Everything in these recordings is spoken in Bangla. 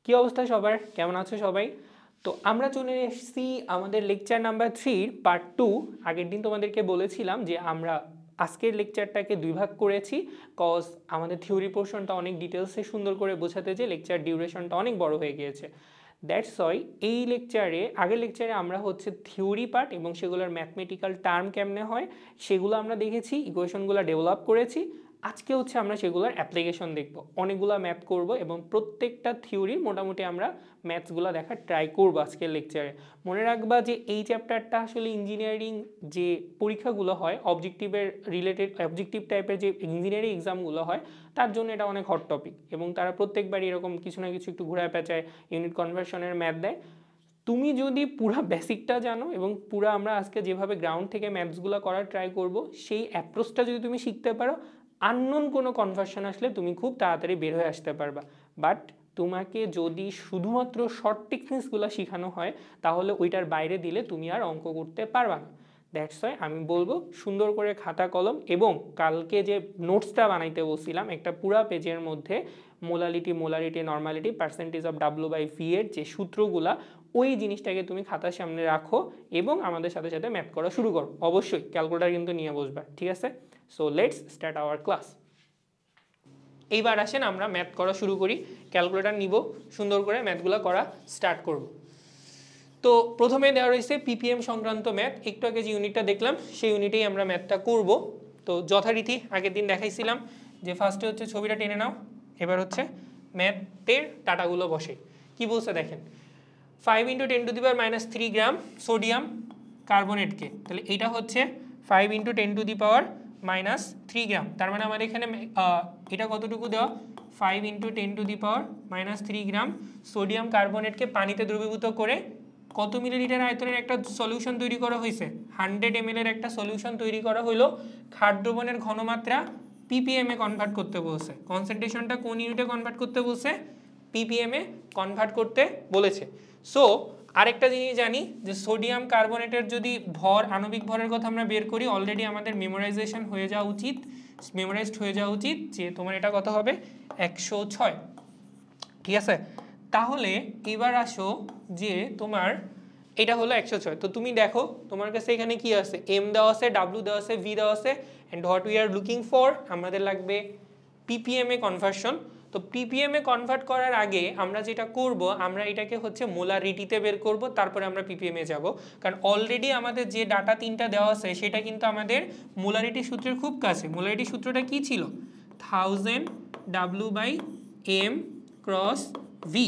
কি অবস্থা সবার, কেমন আছো সবাই? তো আমরা চলে এসেছি আমাদের লেকচার নাম্বার 3 পার্ট 2। আগের দিন তোমাদেরকে বলেছিলাম যে আমরা আজকের লেকচারটাকে দুই ভাগ করেছি, কজ আমাদের থিওরি পোর্শনটা অনেক ডিটেলসে সুন্দর করে বোঝাতে যে লেকচার ডিউরেশনটা অনেক বড় হয়ে গিয়েছে। দ্যাটস ওয়াই এই লেকচারে, আগের লেকচারে আমরা হচ্ছে থিওরি পার্ট এবং সেগুলোর ম্যাথমেটিক্যাল টার্ম কেমনে হয় সেগুলো আমরা দেখেছি, ইকুয়েশনগুলো ডেভেলপ করেছি। আজকে হচ্ছে আমরা সেগুলোর অ্যাপ্লিকেশন দেখব, অনেকগুলো ম্যাথ করব এবং প্রত্যেকটা থিওরির মোটামুটি আমরা ম্যাথসগুলো দেখার ট্রাই করব আজকের লেকচারে। মনে রাখবা যে এই চ্যাপ্টারটা আসলে ইঞ্জিনিয়ারিং যে পরীক্ষাগুলো হয়, অবজেক্টিভের রিলেটেড অবজেক্টিভ টাইপের যে ইঞ্জিনিয়ারিং এক্সামগুলো হয় তার জন্য এটা অনেক হট টপিক এবং তারা প্রত্যেকবারই এরকম কিছু না কিছু একটু ঘুরায় পেঁচায় ইউনিট কনভার্সনের ম্যাথ দেয়। তুমি যদি পুরা বেসিকটা জানো এবং পুরা আমরা আজকে যেভাবে গ্রাউন্ড থেকে ম্যাথসগুলো করার ট্রাই করব সেই অ্যাপ্রোচটা যদি তুমি শিখতে পারো, আননোন কোনো কনভার্সন আসলে তুমি খুব তাড়াতাড়ি বের হয়ে আসতে পারবা। বাট তোমাকে যদি শুধুমাত্র শর্ট টেকনিক্সগুলো শেখানো হয় তাহলে ওইটার বাইরে দিলে তুমি আর অঙ্ক করতে পারবা না। দ্যাটস ওয়াই আমি বলবো সুন্দর করে খাতা কলম এবং কালকে যে নোটসটা বানাইতে বলছিলাম একটা পুরা পেজের মধ্যে molarity normality percentage of W by V এর যে সূত্রগুলা, ওই জিনিসটাকে তুমি খাতার সামনে রাখো এবং আমাদের সাথে সাথে ম্যাথ করা শুরু করো। অবশ্যই ক্যালকুলেটার কিন্তু নিয়ে বসবা, ঠিক আছে? So let's start our class. এইবার আসেন আমরা ম্যাথ করা শুরু করি। ক্যালকুলেটার নিব, সুন্দর করে ম্যাথগুলো করা স্টার্ট করব। তো প্রথমে দেওয়া রয়েছে পিপিএম সংক্রান্ত ম্যাথ। একটু আগে যে ইউনিটটা দেখলাম সেই ইউনিটেই আমরা ম্যাথটা করব। তো যথারীতি আগের দিন দেখাইছিলাম যে ফার্স্টে হচ্ছে ছবিটা টেনে নাও, এবার হচ্ছে ম্যাথের টাটাগুলো বসে। কি বলছে দেখেন, 5 × 10⁻³ গ্রাম সোডিয়াম কার্বনেটকে, তাহলে এইটা হচ্ছে 5 × 10⁻³ গ্রাম। তার মানে আমার এখানে এটা কতটুকু দেওয়া, 5 × 10⁻³ গ্রাম সোডিয়াম কার্বনেটকে পানিতে দ্রবীভূত করে কত মিলিলিটার আয়তনের একটা সলিউশন তৈরি করা হয়েছে, 100 ml এর একটা সলিউশন তৈরি করা হলো। ক্ষার দ্রবণের ঘনমাত্রা ppm এ কনভার্ট করতে বলছে, কনসেন্ট্রেশনটা কোন ইউনিটে কনভার্ট করতে বলছে, ppm এ কনভার্ট করতে বলেছে। সো আরেকটা জিনিস জানি যে সোডিয়াম কার্বনেটের যদি ভর, আণবিক ভরের কথা আমরা বের করি, অলরেডি আমাদের মেমোরাইজেশন হয়ে যাওয়া উচিত, মেমোরাইজড হয়ে যাওয়া উচিত যে তোমার এটা কত হবে, 106। ঠিক আছে, তাহলে এবার আসো যে তোমার এটা হলো 106। তো তুমি দেখো তোমার কাছে এখানে কি আছে, এম দেওয়া আছে, ডাব্লিউ দেওয়া আছে, ভি দেওয়া আছে, and what we are looking for, আমাদের লাগবে পিপিএম এ কনভার্সন। তো পিপিএম এ কনভার্ট করার আগে আমরা যেটা করব, আমরা এটাকে হচ্ছে মোলারিটিতে বের করব, তারপরে আমরা পিপিএম এ যাব। কারণ অলরেডি আমাদের যে ডাটা তিনটা দেওয়া আছে সেটা কিন্তু আমাদের মোলারিটি সূত্রের খুব কাছে। মোলারিটি সূত্রটা কি ছিল, 1000 W/m ক্রস ভি।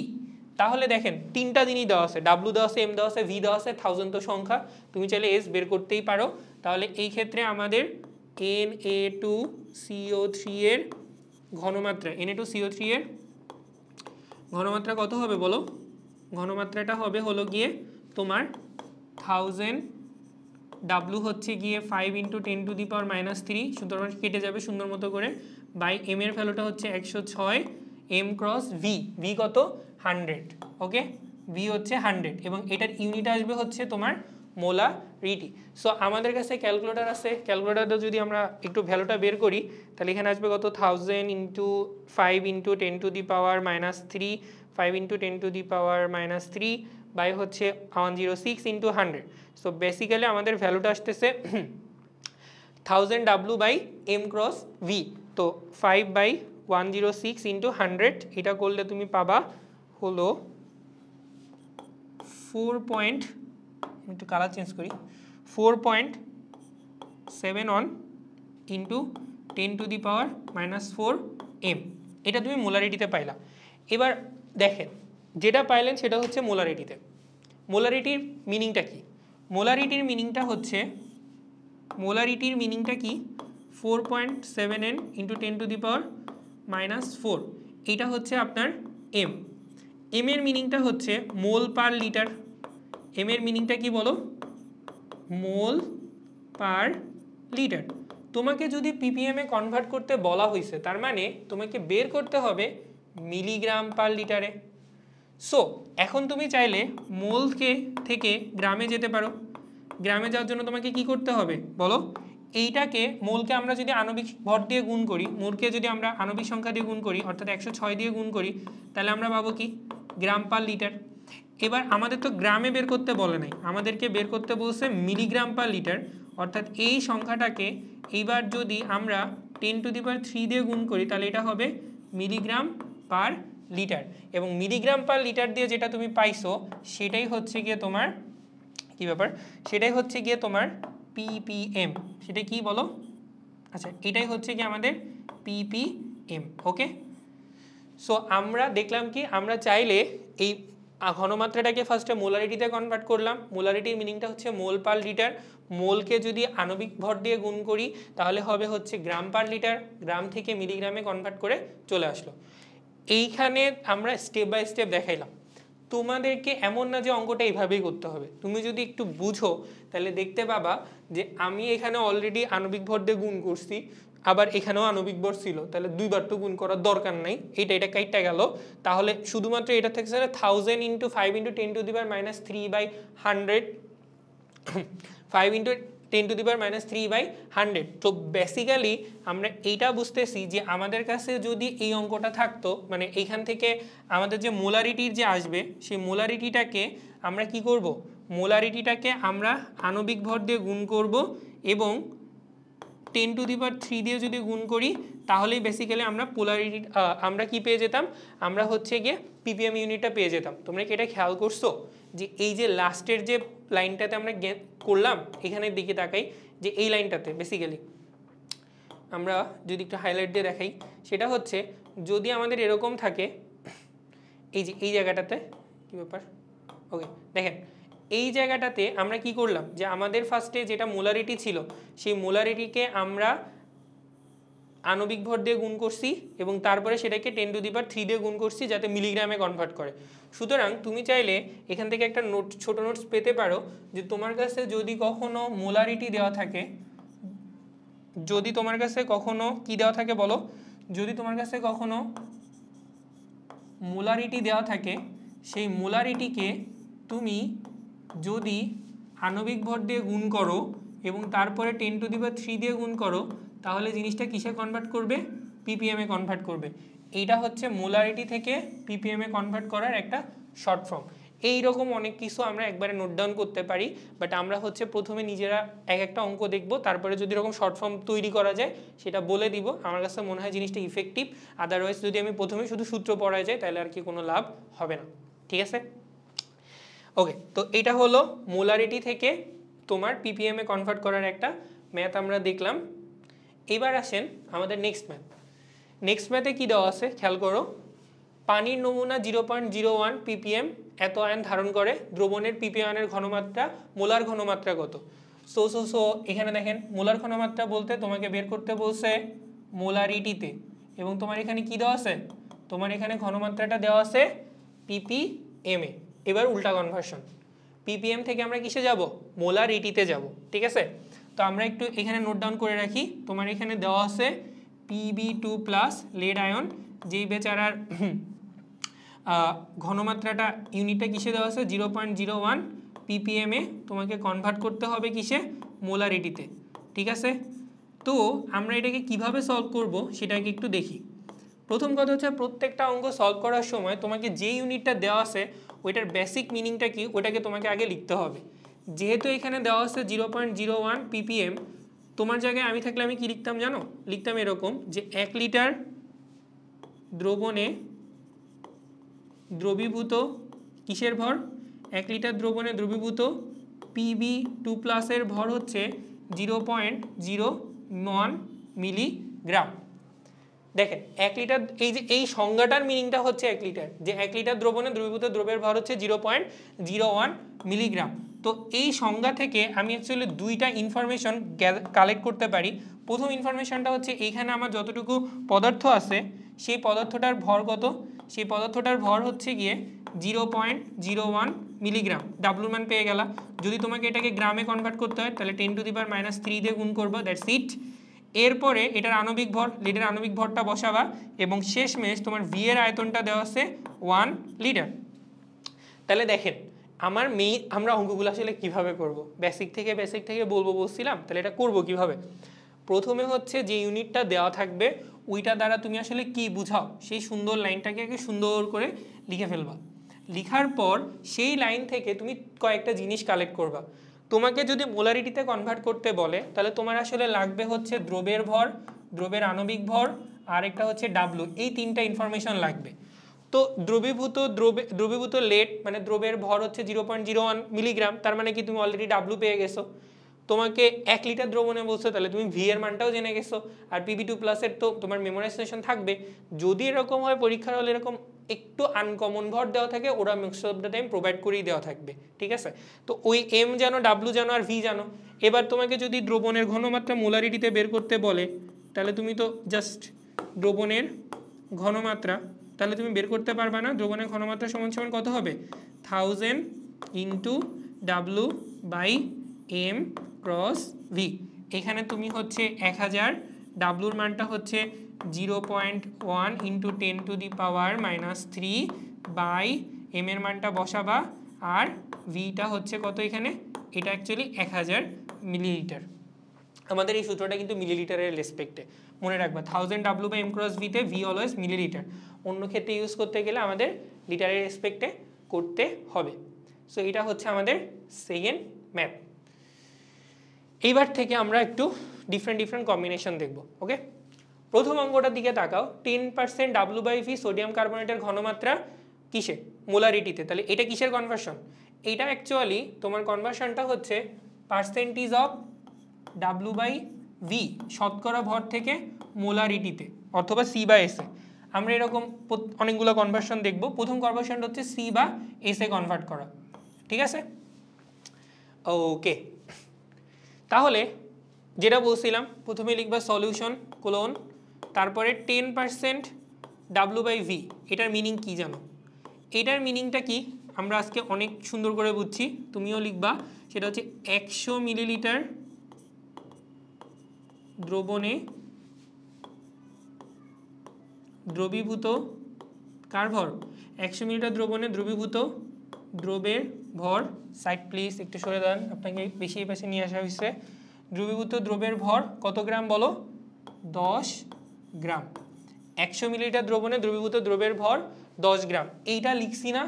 তাহলে দেখেন তিনটা জিনিস দেওয়া আছে, ডাব্লু দেওয়া আছে, এম দেওয়া আছে, ভি দেওয়া আছে, 1000 তো সংখ্যা, তুমি চাইলে এস বের করতেই পারো। তাহলে এই ক্ষেত্রে আমাদের Na2CO3 এর ঘনমাত্রা, Na2CO3 এর ঘনমাত্রা কত হবে বলো, ঘনমাত্রাটা হবে হলো গিয়ে তোমার 1000, ডাব্লু হচ্ছে গিয়ে 5 × 10⁻³ সুতরাং কেটে যাবে সুন্দর মতো করে, বাই এম এর ভ্যালুটা হচ্ছে 106, এম ক্রস ভি, ভি কত 100, ওকে, ভি হচ্ছে 100 এবং এটার ইউনিট আসবে হচ্ছে তোমার মোলারিটি। সো আমাদের কাছে ক্যালকুলেটর আছে, ক্যালকুলেটরটা যদি আমরা একটু ভ্যালুটা বের করি তাহলে এখানে আসবে কত, 1000 × 5 × 10⁻³ 5 × 10⁻³ বাই হচ্ছে 106 × 100। সো বেসিক্যালি আমাদের ভ্যালুটা আসতেছে 1000 W/m ক্রস ভি। তো 5/106 × 100, এটা করলে তুমি পাবা হলো 4. একটু কালার চেঞ্জ করি, 4.71 × 10⁻⁻4 m। এটা তুমি মোলারিটিতে পাইলা। এবার দেখেন যেটা পাইলেন সেটা হচ্ছে মোলারিটিতে। মোলারিটির মিনিংটা কি, মোলারিটির মিনিংটা হচ্ছে, মোলারিটির মিনিংটা কি, 4.7n × 10⁻⁻4, এইটা হচ্ছে আপনার এম। এম এর মিনিংটা হচ্ছে মোল পার লিটার। এম এর মিনিংটা কি বলো, মোল পার লিটার। তোমাকে যদি পিপিএম এ কনভার্ট করতে বলা হয়েছে তার মানে তোমাকে বের করতে হবে মিলিগ্রাম পার লিটারে। সো এখন তুমি চাইলে মোলকে থেকে গ্রামে যেতে পারো। গ্রামে যাওয়ার জন্য তোমাকে কি করতে হবে বলো, এইটাকে মোলকে আমরা যদি আণবিক ভর দিয়ে গুণ করি, মোলকে যদি আমরা আণবিক সংখ্যা দিয়ে গুণ করি অর্থাৎ 106 দিয়ে গুণ করি, তাহলে আমরা পাবো কি গ্রাম পার লিটার। এবার আমাদের তো গ্রামে বের করতে বলে নাই, আমাদেরকে বের করতে বলছে মিলিগ্রাম পার লিটার, অর্থাৎ এই সংখ্যাটাকে এইবার যদি আমরা 10⁻³ দিয়ে গুণ করি তাহলে এটা হবে মিলিগ্রাম পার লিটার। এবং মিলিগ্রাম পার লিটার দিয়ে যেটা তুমি পাইছো সেটাই হচ্ছে গিয়ে তোমার কি ব্যাপার, সেটাই হচ্ছে গিয়ে তোমার ppm। সেটা কি বলো? আচ্ছা, এটাই হচ্ছে কি আমাদের ppm। ওকে, সো আমরা দেখলাম কি আমরা চাইলে এই ঘনমাত্রাটাকে ফার্স্টে মোলারিটিতে কনভার্ট করলাম। মোলারিটির মিনিংটা হচ্ছে মোল পার লিটার। মোলকে যদি আণবিক ভর দিয়ে গুণ করি তাহলে হবে হচ্ছে গ্রাম পার লিটার। গ্রাম থেকে মিলিগ্রামে কনভার্ট করে চলে আসলো। এইখানে আমরা স্টেপ বাই স্টেপ দেখাইলাম। তোমাদেরকে এমন না যে অঙ্কটা এইভাবেই করতে হবে, তুমি যদি একটু বুঝো তাহলে দেখতে পাবা যে আমি এখানে অলরেডি আণবিক ভর দিয়ে গুণ করছি, আবার এখানেও আণবিক ভর ছিল, তাহলে দুইবার তো গুণ করার দরকার নাই, এটা কাইটটা গেল। তাহলে শুধুমাত্র এটা থেকে 1000 × 5 × 10⁻³ 5 × 10⁻³ তো বেসিক্যালি আমরা এইটা বুঝতেছি যে আমাদের কাছে যদি এই অঙ্কটা থাকতো, মানে এইখান থেকে আমাদের যে মোলারিটির যে আসবে সেই মোলারিটিটাকে আমরা কি করব, মোলারিটিটাকে আমরা আণবিক ভর দিয়ে গুণ করব এবং 10⁻³ দিয়ে যদি গুণ করি তাহলেই বেসিক্যালি আমরা পোলারিটি আমরা কি পেয়ে যেতাম, আমরা হচ্ছে গিয়ে ppm ইউনিটটা পেয়ে যেতাম। তোমরা কি এটা খেয়াল করছো যে এই যে লাস্টের যে লাইনটাতে আমরা করলাম, এখানের দিকে তাকাই যে এই লাইনটাতে বেসিক্যালি আমরা যদি একটু হাইলাইট দিয়ে দেখাই, সেটা হচ্ছে যদি আমাদের এরকম থাকে এই যে এই জায়গাটাতে কি ব্যাপার, ওকে দেখেন এই জায়গাটাতে আমরা কি করলাম যে আমাদের ফার্স্টে যেটা মোলারিটি ছিল সেই মোলারিটিকে আমরা আণবিক ভর দিয়ে গুণ করছি এবং তারপরে সেটাকে 10⁻³ দিয়ে গুণ করছি যাতে মিলিগ্রামে কনভার্ট করে। সুতরাং তুমি চাইলে এখান থেকে একটা ছোট নোটস পেতে পারো যে তোমার কাছে যদি কখনো মোলারিটি দেওয়া থাকে, যদি তোমার কাছে কখনো কি দেওয়া থাকে বলো, যদি তোমার কাছে কখনো মোলারিটি দেওয়া থাকে সেই মোলারিটিকে তুমি যদি আণবিক ভর দিয়ে গুণ করো এবং তারপরে 10⁻³ দিয়ে গুণ করো তাহলে জিনিসটা কিসে কনভার্ট করবে, ppm এ কনভার্ট করবে। এইটা হচ্ছে মোলারিটি থেকে ppm এ কনভার্ট করার একটা শর্ট ফর্ম। এইরকম অনেক কিছু আমরা একবারে নোট ডাউন করতে পারি, বাট আমরা হচ্ছে প্রথমে নিজেরা একটা অঙ্ক দেখব, তারপরে যদি এরকম শর্ট ফর্ম তৈরি করা যায় সেটা বলে দিব। আমার কাছে মনে হয় জিনিসটা ইফেক্টিভ। আদারওয়াইজ যদি আমি প্রথমে শুধু সূত্র পড়ায় যাই তাহলে আর কি কোনো লাভ হবে না। ঠিক আছে, ওকে, তো এটা হলো মোলারিটি থেকে তোমার ppm এ কনভার্ট করার একটা ম্যাথ আমরা দেখলাম। এবার আসেন আমাদের নেক্সট ম্যাথ। নেক্সট ম্যাথে কি দেওয়া আছে খেয়াল করো, পানির নমুনা 0.01 ppm এত আয়ন ধারণ করে, দ্রবণের ppm আয়নের ঘনমাত্রা মোলার ঘনমাত্রা কত। সো এখানে দেখেন মোলার ঘনমাত্রা বলতে তোমাকে বের করতে বলছে মোলারিটিতে, এবং তোমার এখানে কি দেওয়া আছে, তোমার এখানে ঘনমাত্রাটা দেওয়া আছে ppm এ। এবার উল্টা কনভার্সন, ppm থেকে আমরা কিসে যাব, মোলারিটিতে যাব। ঠিক আছে, তো আমরা একটু এখানে নোট ডাউন করে রাখি। তোমার এখানে দেওয়া আছে Pb2+ লেড আয়ন, যেই বেচারার ঘনমাত্রাটা ইউনিটটা কিসে দেওয়া আছে 0.01 ppm এ, তোমাকে কনভার্ট করতে হবে কিসে, মোলারিটিতে। ঠিক আছে, তো আমরা এটাকে কিভাবে সলভ করব সেটাকে একটু দেখি। প্রথম কথা হচ্ছে প্রত্যেকটা অঙ্ক সলভ করার সময় তোমাকে যে ইউনিটটা দেওয়া আছে ওইটার বেসিক মিনিংটা কি ওইটাকে তোমাকে আগে লিখতে হবে। যেহেতু এখানে দেওয়া আছে 0.01 ppm, তোমার জায়গায় আমি থাকলে আমি কি লিখতাম জানো, লিখতাম এরকম যে 1 লিটার দ্রবণে দ্রবীভূত কিসের ভর, 1 লিটার দ্রবণে দ্রবীভূত Pb2+ এর ভর হচ্ছে 0.01 মিলিগ্রাম। দেখেন 1 লিটার, এই যে এই সংজ্ঞাটার মিনিংটা হচ্ছে 1 লিটার, যে 1 লিটার দ্রবণে দ্রবীভূত দ্রব্যের ভর হচ্ছে 0.01 মিলিগ্রাম। তো এই সংজ্ঞা থেকে আমি অ্যাকচুয়ালি দুইটা ইনফরমেশন কালেক্ট করতে পারি। প্রথম ইনফরমেশনটা হচ্ছে এইখানে আমার যতটুকু পদার্থ আছে সেই পদার্থটার ভর কত, সেই পদার্থটার ভর হচ্ছে গিয়ে 0.01 মিলিগ্রাম। ডাব্লুর মান পেয়ে গেলা। যদি তোমাকে এটাকে গ্রামে কনভার্ট করতে হয় তাহলে 10⁻³ দিয়ে গুণ করবো, দ্যাটস ইট। এরপরে এটার আণবিক ভর, লিডের আণবিক ভরটা বসাবা এবং শেষমেশ তোমার ভি এর আয়তনটা দেওয়া আছে 1 লিটার। তাহলে দেখেন আমরা অঙ্কগুলো আসলে কিভাবে করব, বেসিক থেকে বলবো বলছিলাম, তাহলে এটা করব কিভাবে। প্রথমে হচ্ছে যে ইউনিটটা দেওয়া থাকবে ওইটা দ্বারা তুমি আসলে কি বুঝাও সেই সুন্দর লাইনটাকে আগে সুন্দর করে লিখে ফেলবা। লিখার পর সেই লাইন থেকে তুমি কয়েকটা জিনিস কালেক্ট করবা। তোমাকে যদি মোলারিটিতে কনভার্ট করতে বলে তাহলে তোমার আসলে লাগবে হচ্ছে দ্রবের ভর, দ্রবের আণবিক ভর, আর একটা হচ্ছে ডাব্লু, এই তিনটা ইনফরমেশন লাগবে। তো দ্রবীভূত লেট মানে দ্রবের ভর হচ্ছে 0.01 মিলিগ্রাম, তার মানে কি তুমি অলরেডি ডাব্লু পেয়ে গেছো। তোমাকে 1 লিটার দ্রবণে বলছো, তাহলে তুমি ভি এর মানটাও জেনে গেছো। আর PB2 প্লাসের তো তোমার মেমোরাইজেশন থাকবে। যদি এরকম হয় পরীক্ষার হলে এরকম একটু আনকমন ভর দেওয়া থাকে, ওরা most of the time provide করেই দেওয়া থাকবে, ঠিক আছে। তো ওই এম জানো, ডাব্লু জানো, আর ভি জানো। এবার তোমাকে যদি দ্রবণের ঘনমাত্রা মোলারিটিতে বের করতে বলে তাহলে তুমি তো জাস্ট দ্রবণের ঘনমাত্রা, তাহলে তুমি বের করতে পারবে না। দ্রবণের ঘনমাত্রা সমান সমান কত হবে? 1000 into W by M cross V. এখানে তুমি হচ্ছে 1000, ডাব্লুর মানটা হচ্ছে 0.1 ইন্টু 10⁻³ বাই এম এর মানটা বসাবা, আর ভিটা হচ্ছে কত এখানে? এটা অ্যাকচুয়ালি 1000 মিলিলিটার। আমাদের এই সূত্রটা কিন্তু মিলিলিটারের রেসপেক্টে মনে রাখবা। 1000 ডাব্লু বাই এম ক্রস ভিতে ভি অলওয়েজ মিলিলিটার, অন্য ক্ষেত্রে ইউজ করতে গেলে আমাদের লিটারের রেসপেক্টে করতে হবে। সো এটা হচ্ছে আমাদের সেকেন্ড ম্যাথ। এইবার থেকে আমরা একটু ডিফারেন্ট কম্বিনেশন দেখব। ওকে, প্রথম অঙ্কটার দিকে তাকাও। 10% ডাব্লু বাই ভি সোডিয়াম কার্বনেটের ঘনমাত্রা কিসে? মোলারিটিতে। তাহলে এটা কিসের কনভার্সন? এটা অ্যাকচুয়ালি তোমার কনভার্সনটা হচ্ছে percentage of W by V, শতকরা ভর থেকে মোলারিটিতে, অথবা সি বা এসে। আমরা এরকম অনেকগুলো কনভার্সন দেখব। প্রথম কনভার্সনটা হচ্ছে সি বা এসে কনভার্ট করা, ঠিক আছে। ওকে, তাহলে যেটা বলছিলাম, প্রথমে লিখবা সলিউশন কোলন, তারপরে 10% ডাব্লু বাই ভি। এটার মিনিং কি জানো? এটার মিনিংটা কি আমরা আজকে অনেক সুন্দর করে বুঝছি, তুমিও লিখবা। সেটা হচ্ছে 100 মিলিলিটার দ্রবণে দ্রবীভূত কার ভর? 100 মিলিলিটার দ্রবণে দ্রবীভূত দ্রবের ভর। সাইড প্লিজ, একটু সরে দেন, আপনাকে বেশি এই পাশে নিয়ে আসা হয়েছে। দ্রবীভূত দ্রবের ভর কত গ্রাম বলো? 10 গ্রাম। 100 মিলিলিটার দ্রবণে দ্রবীভূত দ্রবের ভর 10 গ্রাম। এইটা লিখছি না?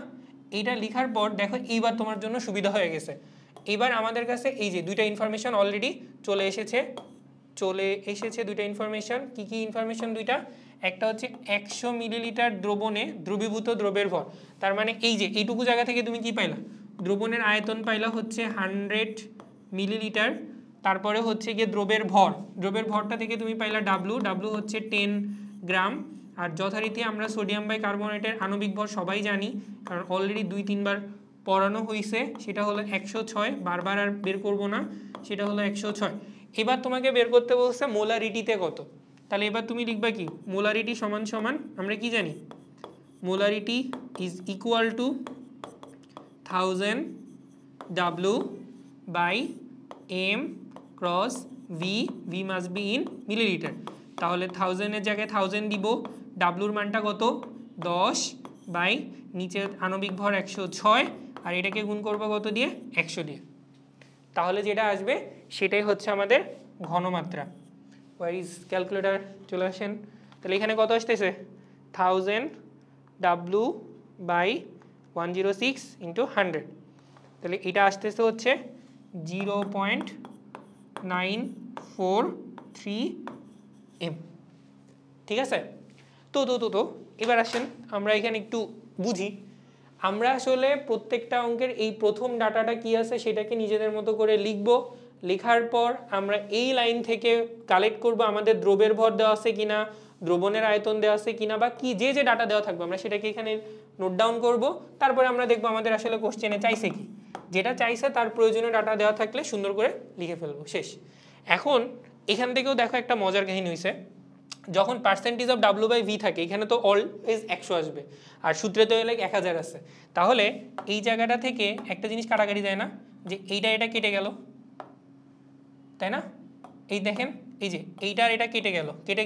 এইটা লিখার পর দেখো এইবার তোমার জন্য সুবিধা হয়ে গেছে। এবার আমাদের কাছে এই যে দুইটা ইনফরমেশন অলরেডি চলে এসেছে দুইটা ইনফরমেশন। কি কি ইনফরমেশন দুইটা? একটা হচ্ছে 100 মিলিলিটার দ্রবণে দ্রবীভূত দ্রবের ভর, তার মানে এই যে এইটুকু জায়গা থেকে তুমি কি পাইলা? দ্রবণের আয়তন পাইলা হচ্ছে 100 মিলিলিটার। তারপরে হচ্ছে গিয়ে দ্রবের ভর, দ্রবের ভরটা থেকে তুমি পাইলা ডাব্লু হচ্ছে 10 গ্রাম। আর যথারীতি আমরা সোডিয়াম বাই কার্বনেটের আণবিক ভর সবাই জানি, কারণ অলরেডি 2-3 বার পড়ানো হয়েছে। সেটা হলো 106, বারবার আর বের করবো না, সেটা হলো 106। এবার তোমাকে বের করতে বলছে মোলারিটিতে কত। তাহলে এবার তুমি লিখবা কি? মোলারিটি সমান সমান আমরা কি জানি? Molarity is equal to 1000 W by M cross V, V must be in millilitre. তাহলে 1000-এর জায়গায় 1000 দিব, ডাব্লুর মানটা কত? 10 বাই নিচে আণবিক ভর 106, আর এটাকে গুণ করবো কত দিয়ে? 100 দিয়ে। তাহলে যেটা আসবে সেটাই হচ্ছে আমাদের ঘনমাত্রা। Where is calculator? চলে আসেন। তাহলে এখানে কত আসতেছে? 1000 ডাব্লু বাই 106 ইন্টু 100। তাহলে এটা আসতেছে হচ্ছে 0.943 এম, ঠিক আছে। তো এবার আসেন আমরা এখানে একটু বুঝি। আমরা আসলে প্রত্যেকটা অঙ্কের এই প্রথম ডাটাটা কি আছে সেটাকে নিজেদের মতো করে লিখব। লেখার পর আমরা এই লাইন থেকে কালেক্ট করব আমাদের দ্রবের ভর দেওয়া আছে কিনা, দ্রবণের আয়তন দেওয়া আছে কিনা, বা কি যে ডাটা দেওয়া থাকবে আমরা সেটাকে এখানে নোট ডাউন করব। তারপরে আমরা দেখবো আমাদের আসলে কোশ্চেনে চাইছে কি, যেটা চাইছে তার প্রয়োজনীয় ডাটা দেওয়া থাকলে সুন্দর করে লিখে ফেলবো, শেষ। এখন এখান থেকেও দেখো একটা মজার কাহিনী হয়েছে। যখন percentage of W by V থাকে, এখানে তো অলওয়েজ 100 আসবে, আর সূত্রে তো লাইক 1000 আছে। তাহলে এই জায়গাটা থেকে একটা জিনিস কাটাকাটি যায় না, যে এটা কেটে গেল, তাই না? এই দেখেন, এই যে এইটা আর এটা কেটে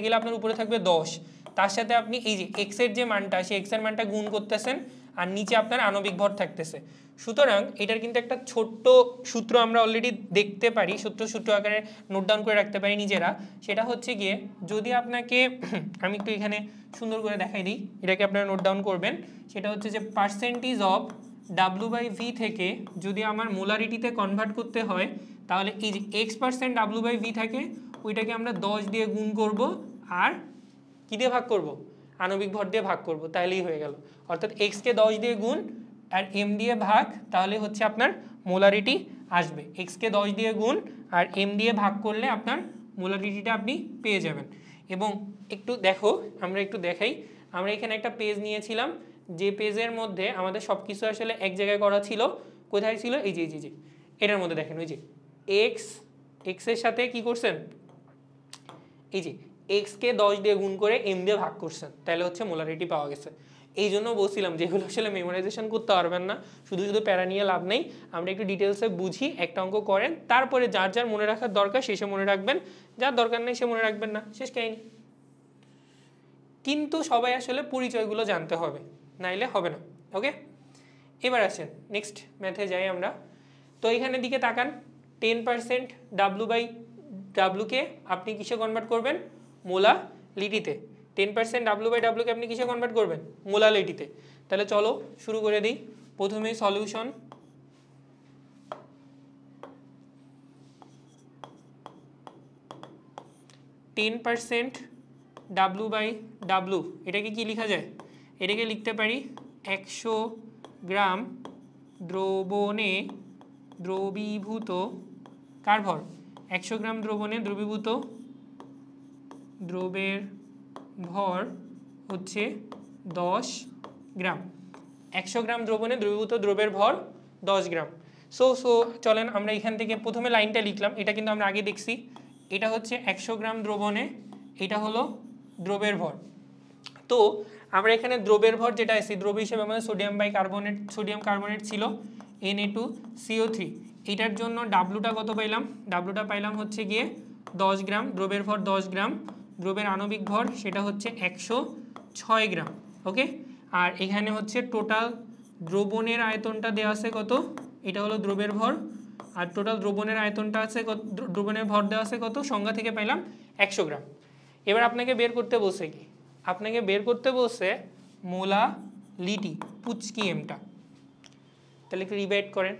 গেলে আপনার উপরে থাকবে 10। তার সাথে আপনি এই যে এক্স এর যে মানটা, সেই এক্স এর মানটা গুণ করতেছেন, আর নিচে আপনার আণবিক ভর থাকতেছে। সুতরাং এটার কিন্তু একটা ছোট্ট সূত্র আমরা অলরেডি দেখতে পারি, সূত্র আকারে নোট ডাউন করে রাখতে পারি নিজেরা। সেটা হচ্ছে গিয়ে যদি আপনাকে আমি একটু এখানে সুন্দর করে দেখাই দিই, এটাকে আপনারা নোট ডাউন করবেন। সেটা হচ্ছে যে পার্সেন্টেজ অফ W/V থেকে যদি আমার মোলারিটিতে কনভার্ট করতে হয়, তাহলে এই যে X% W/V থাকে ওইটাকে আমরা 10 দিয়ে গুণ করব আর কি দিয়ে ভাগ করব, আণবিক ভর দিয়ে ভাগ করব, তাহলেই হয়ে গেল। অর্থাৎ x কে 10 দিয়ে গুণ আর m দিয়ে ভাগ, তাহলে হচ্ছে আপনার মোলারিটি আসবে। x কে 10 দিয়ে গুণ আর m দিয়ে ভাগ করলে আপনার মোলারিটিটা আপনি পেয়ে যাবেন। এবং একটু দেখো, আমরা একটু দেখাই, আমরা এখানে একটা পেজ নিয়েছিলাম, যে পেজের মধ্যে আমাদের সব কিছু আসলে এক জায়গায় করা ছিল। কোথায় ছিল? এই যে এটার মধ্যে দেখেন, ওই যে x এর সাথে কি করছেন, এই যে x কে 10 দিয়ে গুণ করে m দিয়ে ভাগ করছেন, তাহলে হচ্ছে মোলারিটি পাওয়া গেছে। এই জন্য বলছিলাম যেগুলো আসলে মেমোরাইজেশন করতে পারবেন না, শুধু প্যারা নিয়ে লাভ নেই। আমরা একটু ডিটেলসে বুঝি, একটা অঙ্ক করেন, তারপরে যার যার মনে রাখার দরকার সে মনে রাখবেন, যার দরকার নেই সে মনে রাখবেন না, শেষ কাহিনী। কিন্তু সবাই আসলে পরিচয়গুলো জানতে হবে, নাইলে হবে না। ওকে, এবার আসেন নেক্সট ম্যাথে যাই আমরা। তো এখানের দিকে তাকান, 10% W/W কে আপনি কিসে কনভার্ট করবেন? মোলালিটিতে। 10% W/W কে আপনি কিসে কনভার্ট করবেন? মোলালিটিতে। তাহলে চলো শুরু করে দিই। প্রথমে সলিউশন, W/W এটাকে কি লেখা যায়? এটাকে লিখতে পারি 100 গ্রাম দ্রবণে দ্রবীভূত কার ভর? 100 গ্রাম দ্রবণে দ্রবীভূত দ্রবের ভর হচ্ছে 10 গ্রাম। 100 গ্রাম দ্রবণে দ্রবীভূত দ্রবের ভর 10 গ্রাম। সো চলেন আমরা এখান থেকে প্রথমে লাইনটা লিখলাম, এটা কিন্তু আমরা আগে দেখছি। এটা হচ্ছে 100 গ্রাম দ্রবণে, এটা হলো দ্রবের ভর। তো আমরা এখানে দ্রবের ভর যেটা আছে, দ্রব হিসেবে আমাদের সোডিয়াম কার্বনেট ছিল Na2CO3। এটার জন্য ডাব্লুটা কত পাইলাম? ডাব্লুটা পাইলাম হচ্ছে গিয়ে 10 গ্রাম। দ্রবের ভর 10 গ্রাম, দ্রবের আণবিক ভর সেটা হচ্ছে 106 গ্রাম। ওকে, আর এখানে হচ্ছে টোটাল দ্রবণের আয়তনটা দেওয়া আছে কত? এটা হলো দ্রবের ভর, আর টোটাল দ্রবণের আয়তনটা আছে কত? দ্রবণের ভর দেওয়া আছে কত? সংজ্ঞা থেকে পাইলাম 100 গ্রাম। এবার আপনাকে বের করতে বলছে কি? আপনাকে বের করতে বলছে মোলালিটি, পুচকি এমটা। তাহলে একটু রিভাইড করেন,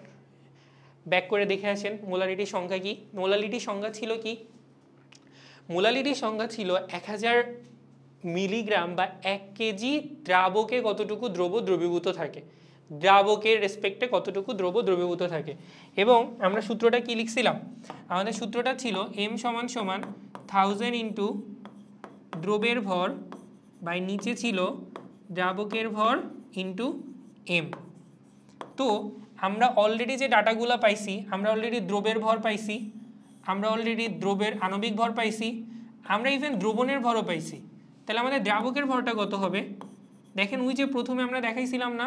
ব্যাক করে দেখে আসেন মোলালিটির সংখ্যা কি। মোলালিটির সংখ্যা ছিল কি? মোলালিটির সংখ্যা ছিল 1000 মিলিগ্রাম বা 1 কেজি দ্রাবকে কতটুকু দ্রব দ্রবীভূত থাকে, দ্রাবকের রেসপেক্টে কতটুকু দ্রব দ্রবীভূত থাকে। এবং আমরা সূত্রটা কি লিখছিলাম? আমাদের সূত্রটা ছিল m সমান 1000 ইন্টু দ্রবের ভর বাই নিচে ছিল দ্রাবকের ভর ইন্টু m। তো আমরা অলরেডি যে ডাটাগুলো পাইছি, আমরা অলরেডি দ্রবের ভর পাইছি, আমরা অলরেডি দ্রবের আণবিক ভর পাইছি, আমরা ইভেন দ্রবণের ভরও পাইছি। তাহলে আমাদের দ্রাবকের ভরটা কত হবে? দেখেন, ওই যে প্রথমে আমরা দেখাইছিলাম না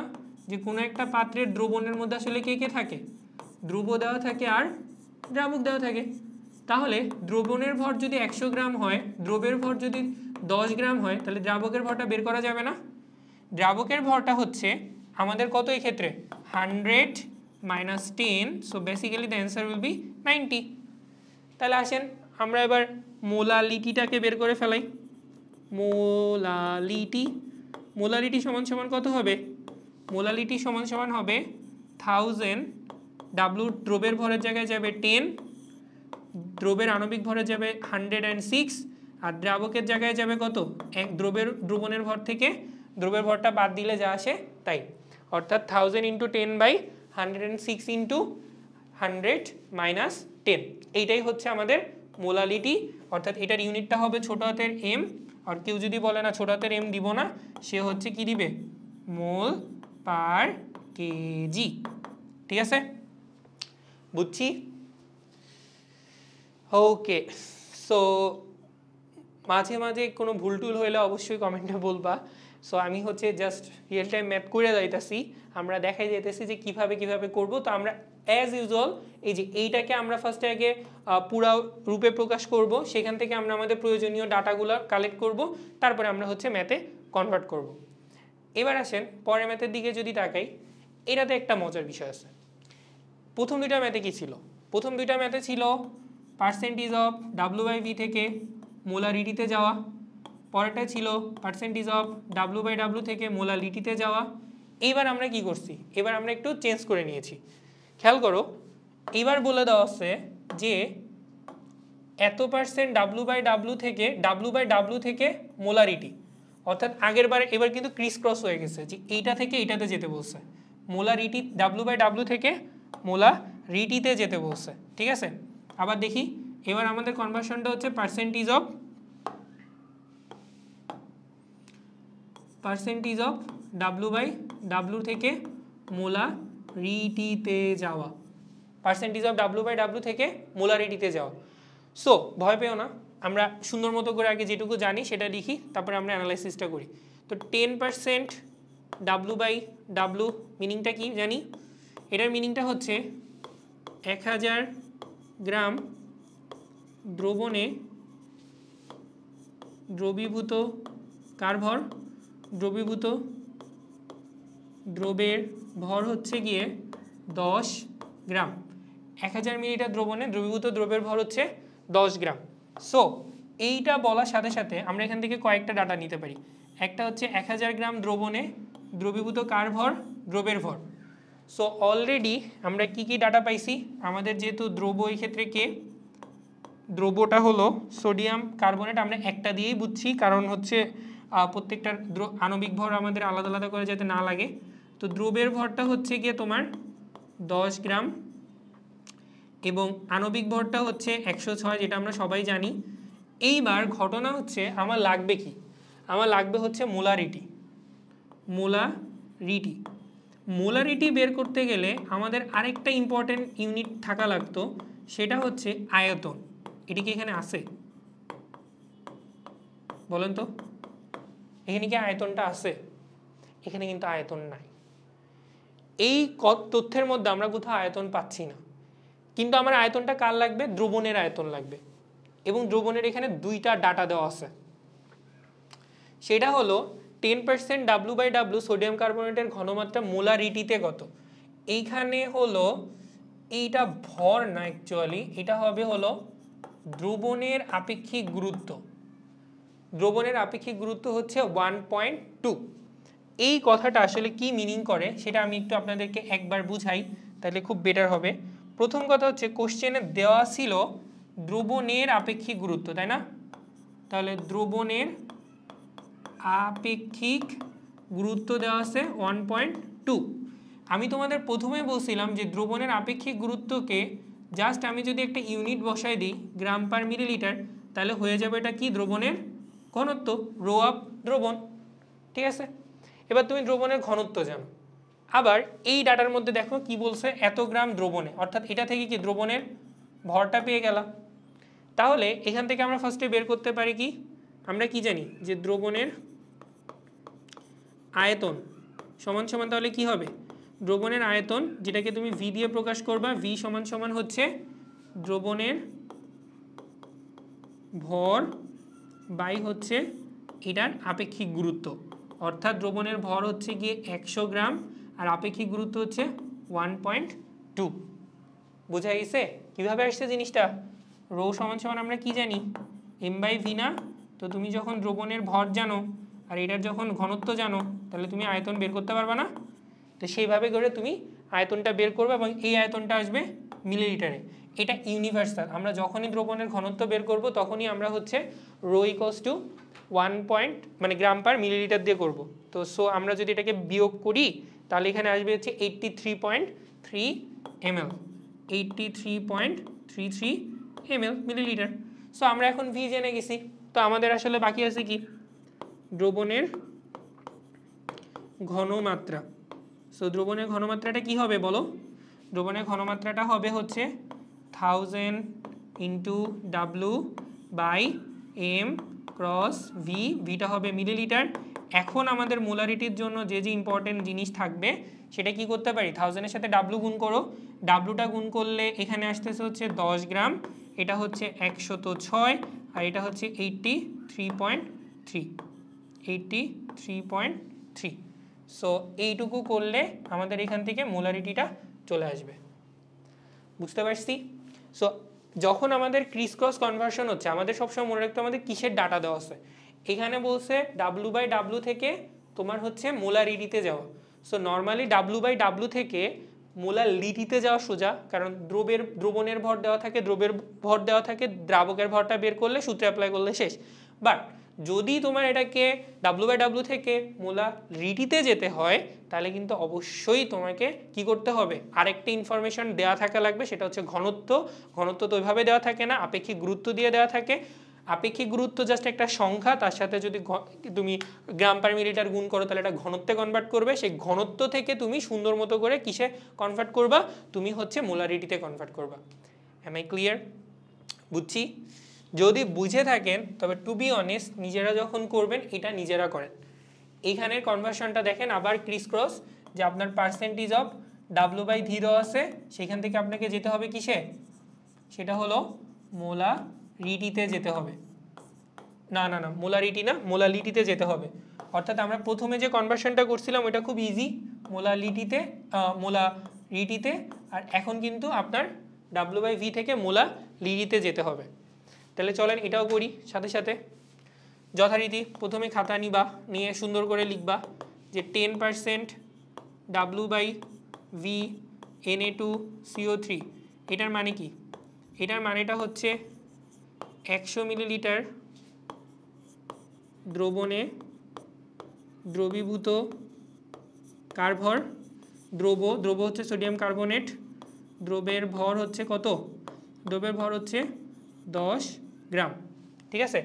যে কোনো একটা পাত্রের দ্রবণের মধ্যে আসলে কে কে থাকে? ধ্রুব দেওয়া থাকে আর দ্রাবক দেওয়া থাকে। তাহলে দ্রবণের ভর যদি 100 গ্রাম হয়, দ্রবের ভর যদি 10 গ্রাম হয়, তাহলে দ্রাবকের ভরটা বের করা যাবে না? দ্রাবকের ভরটা হচ্ছে আমাদের কত এই ক্ষেত্রে? 100 minus 10, so basically the answer will be 90. তাহলে আসেন আমরা এবার মোলালিটিটাকে বের করে ফেলাই। মোলালিটি সমান সমান কত হবে? মোলালিটি সমান সমান হবে 1000, ডাব্লু দ্রবের ভরের জায়গায় যাবে 10, দ্রবের আণবিক ভরে যাবে 106, আর দ্রাবকের জায়গায় যাবে কত? এক দ্রবণের ভর থেকে দ্রবের ভরটা বাদ দিলে যা আসে তাই, অর্থাৎ 1000 ইন্টু 10/106 ইন্টু 100 মাইনাস 10। এইটাই হচ্ছে আমাদের মোলালিটি, অর্থাৎ এটার ইউনিটটা হবে ছোট হাতের m। আর কেউ যদি বলে না ছোট হাতের m দিব না, সে হচ্ছে কি দিবে? মোল পার কেজি। ঠিক আছে, বুঝছি? ওকে, সো মাঝে মাঝে কোনো ভুল টুল হইলে অবশ্যই কমেন্টে বলবা। সো আমি হচ্ছে জাস্ট রিয়েল টাইম ম্যাথ করে যাইতেছি, আমরা দেখাই যাইতেছি যে কিভাবে করব। তো আমরা অ্যাজ ইউজুয়াল এই যে এইটাকে আমরা ফার্স্টে আগে পুরা রূপে প্রকাশ করব, সেখান থেকে আমরা আমাদের প্রয়োজনীয় ডাটাগুলো কালেক্ট করব, তারপরে আমরা হচ্ছে ম্যাথে কনভার্ট করব। এবার আসেন পরের ম্যাথের দিকে যদি তাকাই, এটাতে একটা মজার বিষয় আছে। প্রথম দুইটা ম্যাথে কি ছিল? প্রথম দুইটা ম্যাথে ছিল পার্সেন্টেজ অফ W/V থেকে মোলারিটিতে যাওয়া, পরেরটা ছিল পার্সেন্টেজ অফ W/W থেকে মোলারিটিতে যাওয়া। এইবার আমরা কি করছি? এবার আমরা একটু চেঞ্জ করে নিয়েছি। খেয়াল করো, এবার বলে দেওয়া আছে যে এত পার্সেন্ট W/W থেকে মোলারিটি, অর্থাৎ আগের বার এবার কিন্তু ক্রিস ক্রস হয়ে গেছে, যে এইটা থেকে এইটাতে যেতে বলছে, মোলারিটি W/W থেকে মোলারিটিতে যেতে বলছে। ঠিক আছে, আবার দেখি এবার আমাদের কনভার্সনটা হচ্ছে পার্সেন্টেজ অফ W/W থেকে মোলারিটিতে যাওয়া, পার্সেন্টেজ অফ W/W থেকে মোলারিটিতে যাওয়া। সো ভয় পেও না, আমরা সুন্দর মতো করে আগে যেটুকু জানি সেটা লিখি, তারপরে আমরা অ্যানালাইসিসটা করি। তো 10% W/W মিনিংটা কি জানি? এটার মিনিংটা হচ্ছে 1000 গ্রাম দ্রবণে দ্রবীভূত কার ভর? দ্রবীভূত দ্রবের ভর হচ্ছে গিয়ে 10 গ্রাম। 1000 মিলিলিটার দ্রবণে দ্রবীভূত দ্রবের ভর হচ্ছে 10 গ্রাম। সো এইটা বলার সাথে সাথে আমরা এখান থেকে কয়েকটা ডাটা নিতে পারি। একটা হচ্ছে 1000 গ্রাম দ্রবণে দ্রবীভূত কার ভর? দ্রবের ভর। সো অলরেডি আমরা কি কি ডাটা পাইছি? আমাদের যেহেতু দ্রব এই ক্ষেত্রে কে, দ্রবটা হলো সোডিয়াম কার্বনেট, আমরা একটা দিয়েই বুঝছি, কারণ হচ্ছে প্রত্যেকটার আণবিক ভর আমাদের আলাদা আলাদা করে যাতে না লাগে। তো দ্রবের ভরটা হচ্ছে গিয়ে তোমার 10 গ্রাম এবং আণবিক ভরটা হচ্ছে 106, যেটা আমরা সবাই জানি। এইবার ঘটনা হচ্ছে আমার লাগবে কি? আমার লাগবে হচ্ছে মোলারিটি। মোলারিটি বের করতে গেলে আমাদের আরেকটা ইম্পর্টেন্ট ইউনিট থাকা লাগতো, সেটা হচ্ছে আয়তন। এটি কি এখানে আছে? বলেন তো, এখানে কি আয়তনটা আছে? এখানে কিন্তু আয়তন নাই। এই তথ্যের মধ্যে আমরা কোথাও আয়তন পাচ্ছি না, কিন্তু আমার আয়তনটা কার লাগবে? দ্রবণের আয়তন লাগবে। এবং দ্রবণের এখানে দুইটা ডাটা দেওয়া আছে, সেটা হলো 10% W/W সোডিয়াম কার্বনেটের ঘনমাত্রা মোলারিটিতে কত। এইখানে হলো এইটা ভর না, অ্যাকচুয়ালি এটা হবে হলো দ্রবণের আপেক্ষিক গুরুত্ব। দ্রবণের আপেক্ষিক গুরুত্ব হচ্ছে 1.2। এই কথাটা আসলে কি মিনিং করে সেটা আমি একটু আপনাদেরকে একবার বুঝাই, তাহলে খুব বেটার হবে। প্রথম কথা হচ্ছে কোশ্চেনে দেওয়া ছিল দ্রবণের আপেক্ষিক গুরুত্ব, তাই না? তাহলে দ্রবণের আপেক্ষিক গুরুত্ব দেওয়া আছে 1.2। আমি তোমাদের প্রথমে বলছিলাম যে দ্রবণের আপেক্ষিক গুরুত্বকে জাস্ট আমি যদি একটা ইউনিট বসাই দিই গ্রাম পার মিলিলিটার, তাহলে হয়ে যাবে এটা কি? দ্রবণের ঘনত্ব, রো অফ দ্রবণ। ঠিক আছে, এবার তুমি দ্রবণের ঘনত্ব জানো। আবার এই ডাটার মধ্যে দেখো কি বলছে, এত গ্রাম দ্রবণে, অর্থাৎ এটা থেকে কি দ্রবণের ভরটা পেয়ে গেলাম। তাহলে এখান থেকে আমরা ফার্স্টে বের করতে পারি কি? আমরা কি জানি যে দ্রবণের আয়তন সমান সমান, তাহলে কি হবে? দ্রবণের আয়তন, যেটাকে তুমি ভি দিয়ে প্রকাশ করবা, ভি সমান সমান হচ্ছে দ্রবণের ভর বাই হচ্ছে এটার আপেক্ষিক গুরুত্ব। অর্থাৎ দ্রবণের ভর হচ্ছে গিয়ে 100 গ্রাম আর আপেক্ষিক গুরুত্ব হচ্ছে 1.2। বোঝা গেছে কিভাবে আসছে জিনিসটা? রো সমান সমান আমরা কি জানি? m/v না? তো তুমি যখন দ্রবণের ভর জানো আর এটার যখন ঘনত্ব জানো, তাহলে তুমি আয়তন বের করতে পারবা না? তো সেইভাবে করে তুমি আয়তনটা বের করবে এবং এই আয়তনটা আসবে মিলিলিটারে। এটা ইউনিভার্সাল, আমরা যখনই দ্রবণের ঘনত্ব বের করব তখনই আমরা হচ্ছে রো ইকুয়ালস টু 1 মানে গ্রাম পার মিলিলিটার দিয়ে করব। তো সো আমরা যদি এটাকে বিয়োগ করি তাহলে এখানে আসবে হচ্ছে 83.3 ml, 83.33 ml মিলিলিটার। সো আমরা এখন ভি জেনে গেছি, তো আমাদের আসলে বাকি আছে কি? দ্রবণের ঘনমাত্রা। সো দ্রবণের ঘনমাত্রাটা কি হবে বলো? দ্রবণের ঘনমাত্রাটা হবে হচ্ছে 1000 into W by M cross V, ভিটা হবে মিলিলিটার। এখন আমাদের মোলারিটির জন্য যে যে ইম্পর্টেন্ট জিনিস থাকবে সেটা কি করতে পারি? 1000-এর সাথে ডাব্লু গুণ করো, ডাব্লুটা গুণ করলে এখানে আসতেছে হচ্ছে 10 গ্রাম, এটা হচ্ছে 106 আর এটা হচ্ছে 83.3। সো এইটুকু করলে আমাদের এখান থেকে মোলারিটিটা চলে আসবে। বুঝতে পারছি? সো যখন আমাদের ক্রিস ক্রস কনভার্সন হচ্ছে আমাদের সবসময় মনে রাখতে আমাদের কিসের ডাটা দেওয়া আছে, এখানে বলছে W/W থেকে তোমার হচ্ছে মোলারিটিতে যাওয়া। সো নর্মালি W/W থেকে মোলারিটিতে যাওয়া সোজা, কারণ দ্রবণের ভর দেওয়া থাকে, দ্রবের ভর দেওয়া থাকে, দ্রাবকের ভরটা বের করলে সূত্রে অ্যাপ্লাই করলে শেষ। বাট যদি তোমার এটাকে W/W থেকে মোলারিটিতে যেতে হয় তাহলে কিন্তু অবশ্যই তোমাকে কি করতে হবে, আরেকটা ইনফরমেশন দেওয়া থাকা লাগবে, সেটা হচ্ছে ঘনত্ব। ঘনত্ব তো ওইভাবে দেওয়া থাকে না, আপেক্ষিক গুরুত্ব দিয়ে দেওয়া থাকে। আপেক্ষিক গুরুত্ব জাস্ট একটা সংখ্যা, তার সাথে যদি তুমি গ্রাম পার মিলিলিটার গুণ করো তাহলে এটা ঘনত্বে কনভার্ট করবে। সেই ঘনত্ব থেকে তুমি সুন্দর মতো করে কিসে কনভার্ট করবা, তুমি হচ্ছে মোলারিটিতে কনভার্ট করবা। Am I clear? বুঝছি? যদি বুঝে থাকেন তবে টু বি অনেস্ট নিজেরা যখন করবেন এটা নিজেরা করেন। এইখানের কনভার্সনটা দেখেন আবার ক্রিস ক্রস, যে আপনার পার্সেন্টেজ অফ W/V দেওয়া আছে, সেখান থেকে আপনাকে যেতে হবে কিসে, সেটা হলো মোলারিটিতে যেতে হবে। না না না মোলারিটি না, মোলালিটিতে যেতে হবে। অর্থাৎ আমরা প্রথমে যে কনভার্সনটা করছিলাম ওটা খুব ইজি, মোলারিটিতে, আর এখন কিন্তু আপনার W/V থেকে মোলালিটিতে যেতে হবে। তাহলে চলেন এটাও করি সাথে সাথে। যথারীতি প্রথমে খাতা নিবা, নিয়ে সুন্দর করে লিখবা যে 10% W/V Na2CO3, এটার মানে কি? এটার মানেটা হচ্ছে 100 মিলিলিটার দ্রবণে দ্রবীভূত কার ভর, দ্রব হচ্ছে সোডিয়াম কার্বনেট, দ্রবের ভর হচ্ছে কত? দ্রবের ভর হচ্ছে 10 গ্রাম। ঠিক আছে,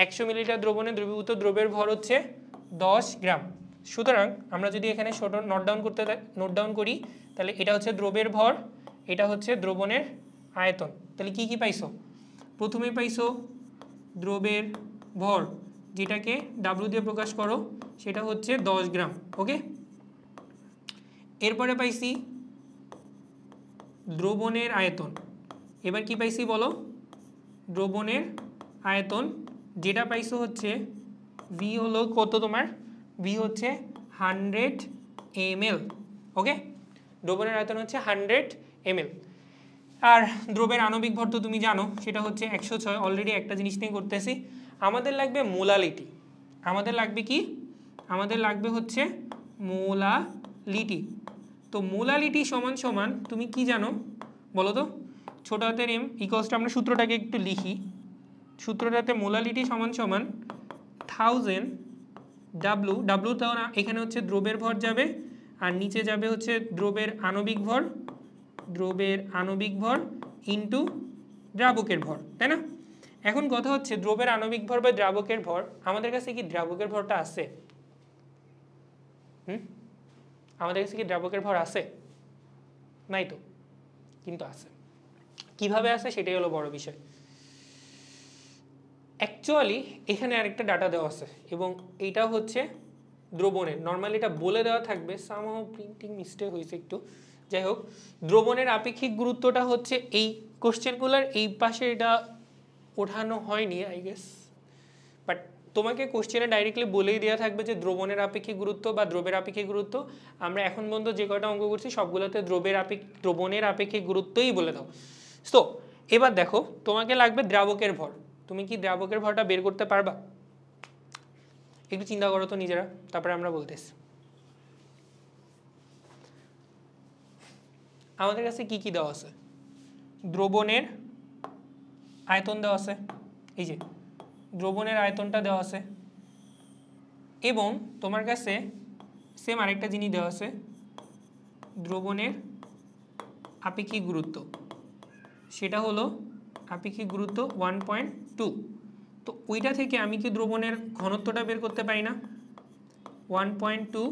100 মিলিলিটার দ্রবণে দ্রবীভূত দ্রবের ভর হচ্ছে 10 গ্রাম। সুতরাং আমরা যদি এখানে নোট ডাউন করি তাহলে এটা হচ্ছে দ্রবের ভর, এটা হচ্ছে দ্রবণের আয়তন। তাহলে কি কি পাইছো? প্রথমে পাইছো দ্রবের ভর, যেটাকে W দিয়ে প্রকাশ করো, সেটা হচ্ছে 10 গ্রাম। ওকে, এরপরে পাইছি দ্রবণের আয়তন। এবার কি পাইছি বলো? দ্রবণের আয়তন, যেটা পাইছো হচ্ছে V হলো কত তোমার? V হচ্ছে 100 ml। ওকে, দ্রবণের আয়তন হচ্ছে 100 ml। আর দ্রবের আণবিক ভর তো তুমি জানো, সেটা হচ্ছে 106। অলরেডি একটা জিনিস নিয়ে করতেছি, আমাদের লাগবে মোলালিটি। আমাদের লাগবে কি? আমাদের লাগবে হচ্ছে মোলালিটি। তো মোলালিটি সমান সমান তুমি কি জানো বলো তো? ছোট হাতের M ইকুয়ালস টু, আমরা সূত্রটাকে একটু লিখি। সূত্রটাতে মোলালিটি সমান সমান 1000 W তাও না, এখানে হচ্ছে দ্রবের ভর যাবে, আর নিচে যাবে হচ্ছে দ্রবের আণবিক ভর ইনটু দ্রাবকের ভর, তাই না? এখন কথা হচ্ছে দ্রবের আণবিক ভর বা দ্রাবকের ভর, আমাদের কাছে কি দ্রাবকের ভরটা আছে? আমাদের কাছে কি দ্রাবকের ভর আছে? নাই তো, কিন্তু আছে। কিভাবে আছে সেটাই হলো বড় বিষয়। অ্যাকচুয়ালি এখানে আরেকটা ডাটা দেওয়া আছে, এবং এইটা হচ্ছে দ্রবণের। নর্মালি এটা বলে দেওয়া থাকবে, সামহাউ প্রিন্টিং মিস্টেক হয়েছে একটু, যাই হোক। দ্রবণের আপেক্ষিক গুরুত্বটা হচ্ছে এই কোশ্চেনগুলোর এই পাশে এটা ওঠানো হয়নি আই গেস, বাট তোমাকে কোশ্চেনে ডাইরেক্টলি বলেই দেওয়া থাকবে যে দ্রবণের আপেক্ষিক গুরুত্ব বা দ্রবের আপেক্ষিক গুরুত্ব। আমরা এখন পর্যন্ত যে কয়টা অঙ্ক করছি সবগুলোতে দ্রবণের আপেক্ষিক গুরুত্বই বলে দাও। সো এবার দেখো, তোমাকে লাগবে দ্রাবকের ভর। তুমি কি দ্রাবকের ভরটা বের করতে পারবা? একটু চিন্তা করো তো নিজেরা, তারপরে আমরা বলতেছি। আমাদের কাছে কি কি দেওয়া আছে? দ্রবণের আয়তন দেওয়া আছে, এই যে দ্রবণের আয়তনটা দেওয়া আছে, এবং তোমার কাছে সেম আরেকটা জিনিস দেওয়া আছে, দ্রবণের আপেক্ষিক গুরুত্ব। সেটা হলো আপেক্ষিক গুরুত্ব 1.2। তো ওইটা থেকে আমি কি দ্রবণের ঘনত্বটা বের করতে পারি না? 1.2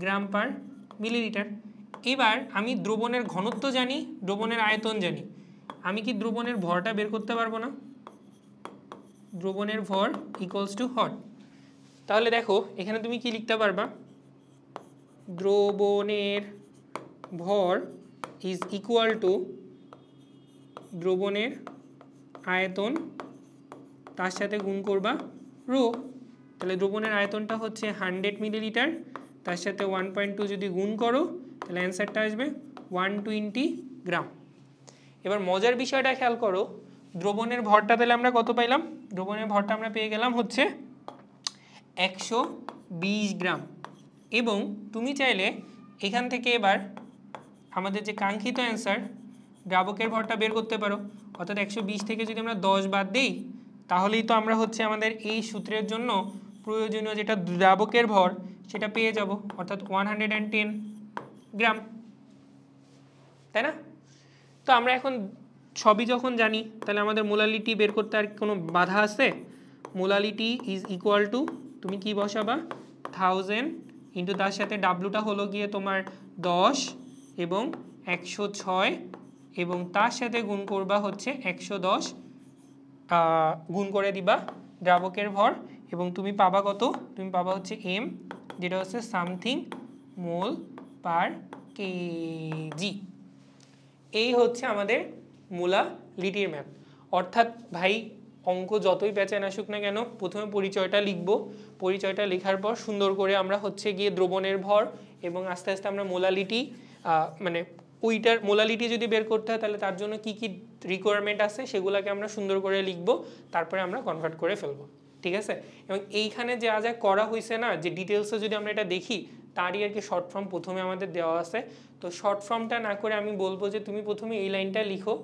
গ্রাম পার মিলিলিটার। এবার আমি দ্রবণের ঘনত্ব জানি, দ্রবণের আয়তন জানি, আমি কি দ্রবণের ভরটা বের করতে পারবো না? দ্রবণের ভর ইকুয়ালস টু হট। তাহলে দেখো এখানে তুমি কি লিখতে পারবা? দ্রবণের ভর ইজ ইকুয়াল টু দ্রবণের আয়তন, তার সাথে গুণ করবা রো। তাহলে দ্রবণের আয়তনটা হচ্ছে 100 মিলিলিটার, তার সাথে 1.2 যদি গুণ করো তাহলে অ্যান্সারটা আসবে 120 গ্রাম। এবার মজার বিষয়টা খেয়াল করো, দ্রবণের ভরটা তাহলে আমরা কত পাইলাম? দ্রবণের ভরটা আমরা পেয়ে গেলাম হচ্ছে 120 গ্রাম। এবং তুমি চাইলে এখান থেকে এবার আমাদের যে কাঙ্ক্ষিত অ্যান্সার দ্রাবকের ভরটা বের করতে পারো। অর্থাৎ 120 থেকে যদি আমরা 10 বাদ দিই তাহলেই তো আমরা হচ্ছে আমাদের এই সূত্রের জন্য প্রয়োজনীয় যেটা দ্রাবকের ভর সেটা পেয়ে যাব, অর্থাৎ 110 গ্রাম, তাই না? তো আমরা এখন সবই যখন জানি তাহলে আমাদের মোলালিটি বের করতে আর কোনো বাধা আছে? মোলালিটি ইজ ইকুয়াল টু, তুমি কি বসাবা? 1000 ইন্টু তার সাথে ডাব্লুটা হলো গিয়ে তোমার 10 এবং 106 এবং তার সাথে গুণ করবা হচ্ছে 110, গুণ করে দিবা দ্রাবকের ভর এবং তুমি পাবা কত? তুমি পাবা হচ্ছে এম, যেটা হচ্ছে সামথিং মোল পার কেজি। এই হচ্ছে আমাদের মোলালিটির ম্যাথ। অর্থাৎ ভাই অঙ্ক যতই প্যাচান আসুক না কেন, প্রথমে পরিচয়টা লিখব, পরিচয়টা লেখার পর সুন্দর করে আমরা হচ্ছে গিয়ে দ্রবণের ভর এবং আস্তে আস্তে আমরা মোলালিটি, মানে ওইটার মোলালিটি যদি বের করতে হয় তাহলে তার জন্য কি কি রিকোয়ারমেন্ট আছে সেগুলোকে আমরা সুন্দর করে লিখব, তারপরে আমরা কনভার্ট করে ফেলবো, ঠিক আছে? এবং এইখানে যা যা করা হয়েছে না, যে ডিটেলসে যদি আমরা এটা দেখি তারই আর কি শর্ট ফর্ম প্রথমে আমাদের দেওয়া আছে। তো শর্ট ফর্মটা না করে আমি বলবো যে তুমি প্রথমে এই লাইনটা লিখো,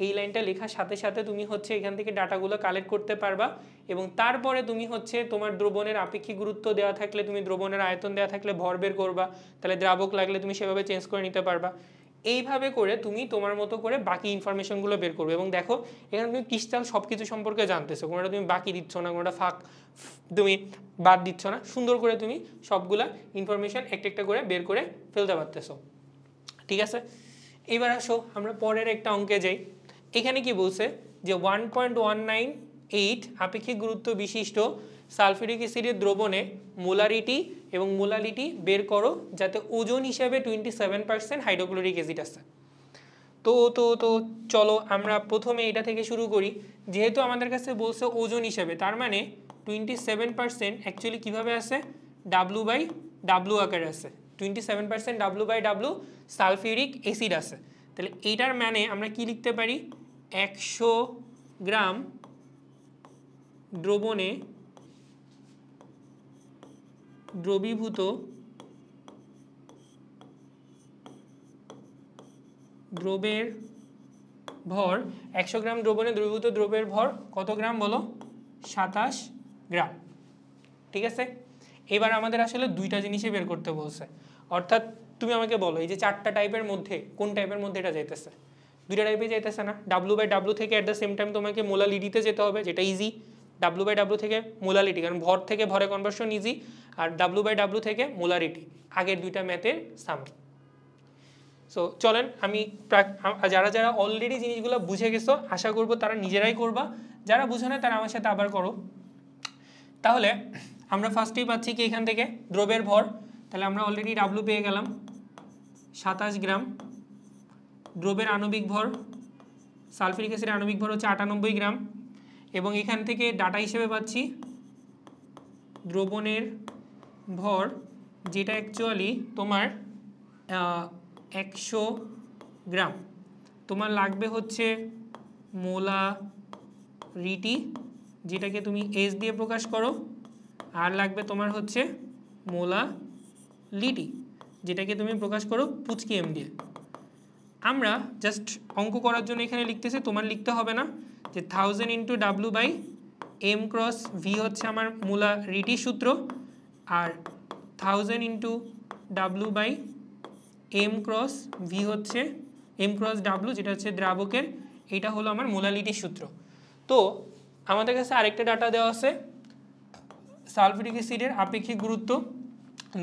এই লাইনটা লেখার সাথে সাথে তুমি হচ্ছে এখান থেকে ডাটাগুলো কালেক্ট করতে পারবা এবং তারপরে তুমি হচ্ছে তোমার দ্রবণের আপেক্ষিক গুরুত্ব দেওয়া থাকলে, তুমি দ্রবণের আয়তন দেওয়া থাকলে ভর বের করবা, তাহলে দ্রাবক লাগলে তুমি সেভাবে চেঞ্জ করে নিতে পারবা। এইভাবে করে তুমি তোমার মতো করে বাকি ইনফরমেশনগুলো বের করবে। এবং দেখো এখানে তুমি ক্রিস্টাল সব কিছু সম্পর্কে জানতেছো, কোনোটা তুমি বাকি দিচ্ছ না, কোনোটা ফাঁক তুমি বাদ দিচ্ছ না, সুন্দর করে তুমি সবগুলা ইনফরমেশন একটা একটা করে বের করে ফেলতে পারতেছো, ঠিক আছে? এবার আসো আমরা পরের একটা অঙ্কে যাই। এখানে কি বলছে যে 1.198 আপেক্ষিক গুরুত্ব বিশিষ্ট সালফিউরিক অ্যাসিডের দ্রবণে মোলারিটি এবং মোলালিটি বের করো যাতে ওজন হিসাবে 27% হাইড্রোক্লোরিক অ্যাসিড আছে। তো তো তো চলো আমরা প্রথমে এটা থেকে শুরু করি। যেহেতু আমাদের কাছে বলছে ওজন হিসাবে, তার মানে 27% অ্যাকচুয়ালি কীভাবে আছে? ডাব্লু বাই ডাব্লু আকারে আছে। 27% W by W sulphuric acid আছে। তাহলে এইটার মানে আমরা কি লিখতে পারি? 100 গ্রাম দ্রবণে দ্রবীভূত দ্রবের ভর, 100 গ্রাম দ্রবণে দ্রবীভূত দ্রবের ভর কত গ্রাম বলো? 27 গ্রাম, ঠিক আছে? এবার আমাদের আসলে দুইটা জিনিসই বের করতে বলছে। অর্থাৎ তুমি আমাকে বলো এই যে চারটা টাইপের মধ্যে কোন টাইপের মধ্যে এটা যাইতেছে? দুইটা টাইপে যাইতেছে না? ডাব্লু বাই ডাব্লু থেকে অ্যাট দ্য সেম টাইম তোমাকে মোলালিটিতে যেতে হবে, যেটা ইজি। ডাব্লু বাই ডাব্লু থেকে মোলালিটি, কারণ ভর থেকে ভরে কনভার্সন ইজি। আর ডাব্লু বাই ডাব্লু থেকে মোলারিটি, আগের দুইটা ম্যাথের সাম। সো চলেন আমি যারা যারা অলরেডি জিনিসগুলো বুঝে গেছো আশা করবো তারা নিজেরাই করবা, যারা বুঝো না তারা আমার সাথে আবার করো। তাহলে আমরা ফার্স্টেই পাচ্ছি কি এখান থেকে দ্রবের ভর, তাহলে আমরা অলরেডি ডাব্লু পেয়ে গেলাম 27 গ্রাম। দ্রবের আণবিক ভর, সালফিউরিক অ্যাসিডের আণবিক ভর হচ্ছে 98 গ্রাম এবং এখান থেকে ডাটা হিসেবে পাচ্ছি দ্রবণের ভর, যেটা অ্যাকচুয়ালি তোমার 100 গ্রাম। তোমার লাগবে হচ্ছে মোলারিটি, যেটাকে তুমি এস দিয়ে প্রকাশ করো, আর লাগবে তোমার হচ্ছে মোলালিটি, যেটাকে তুমি প্রকাশ করো পুচকি এম দিয়ে। আমরা জাস্ট অঙ্ক করার জন্য এখানে লিখতেছি, তোমার লিখতে হবে না, যে 1000 into W by M cross V হচ্ছে আমার মোলারিটি সূত্র, আর 1000 into W by M cross V হচ্ছে এম ক্রস ডাব্লু, যেটা হচ্ছে দ্রাবকের, এটা হলো আমার মোলালিটির সূত্র। তো আমাদের কাছে আরেকটা ডাটা দেওয়া আছে সালফিউরিক অ্যাসিডের আপেক্ষিক গুরুত্ব।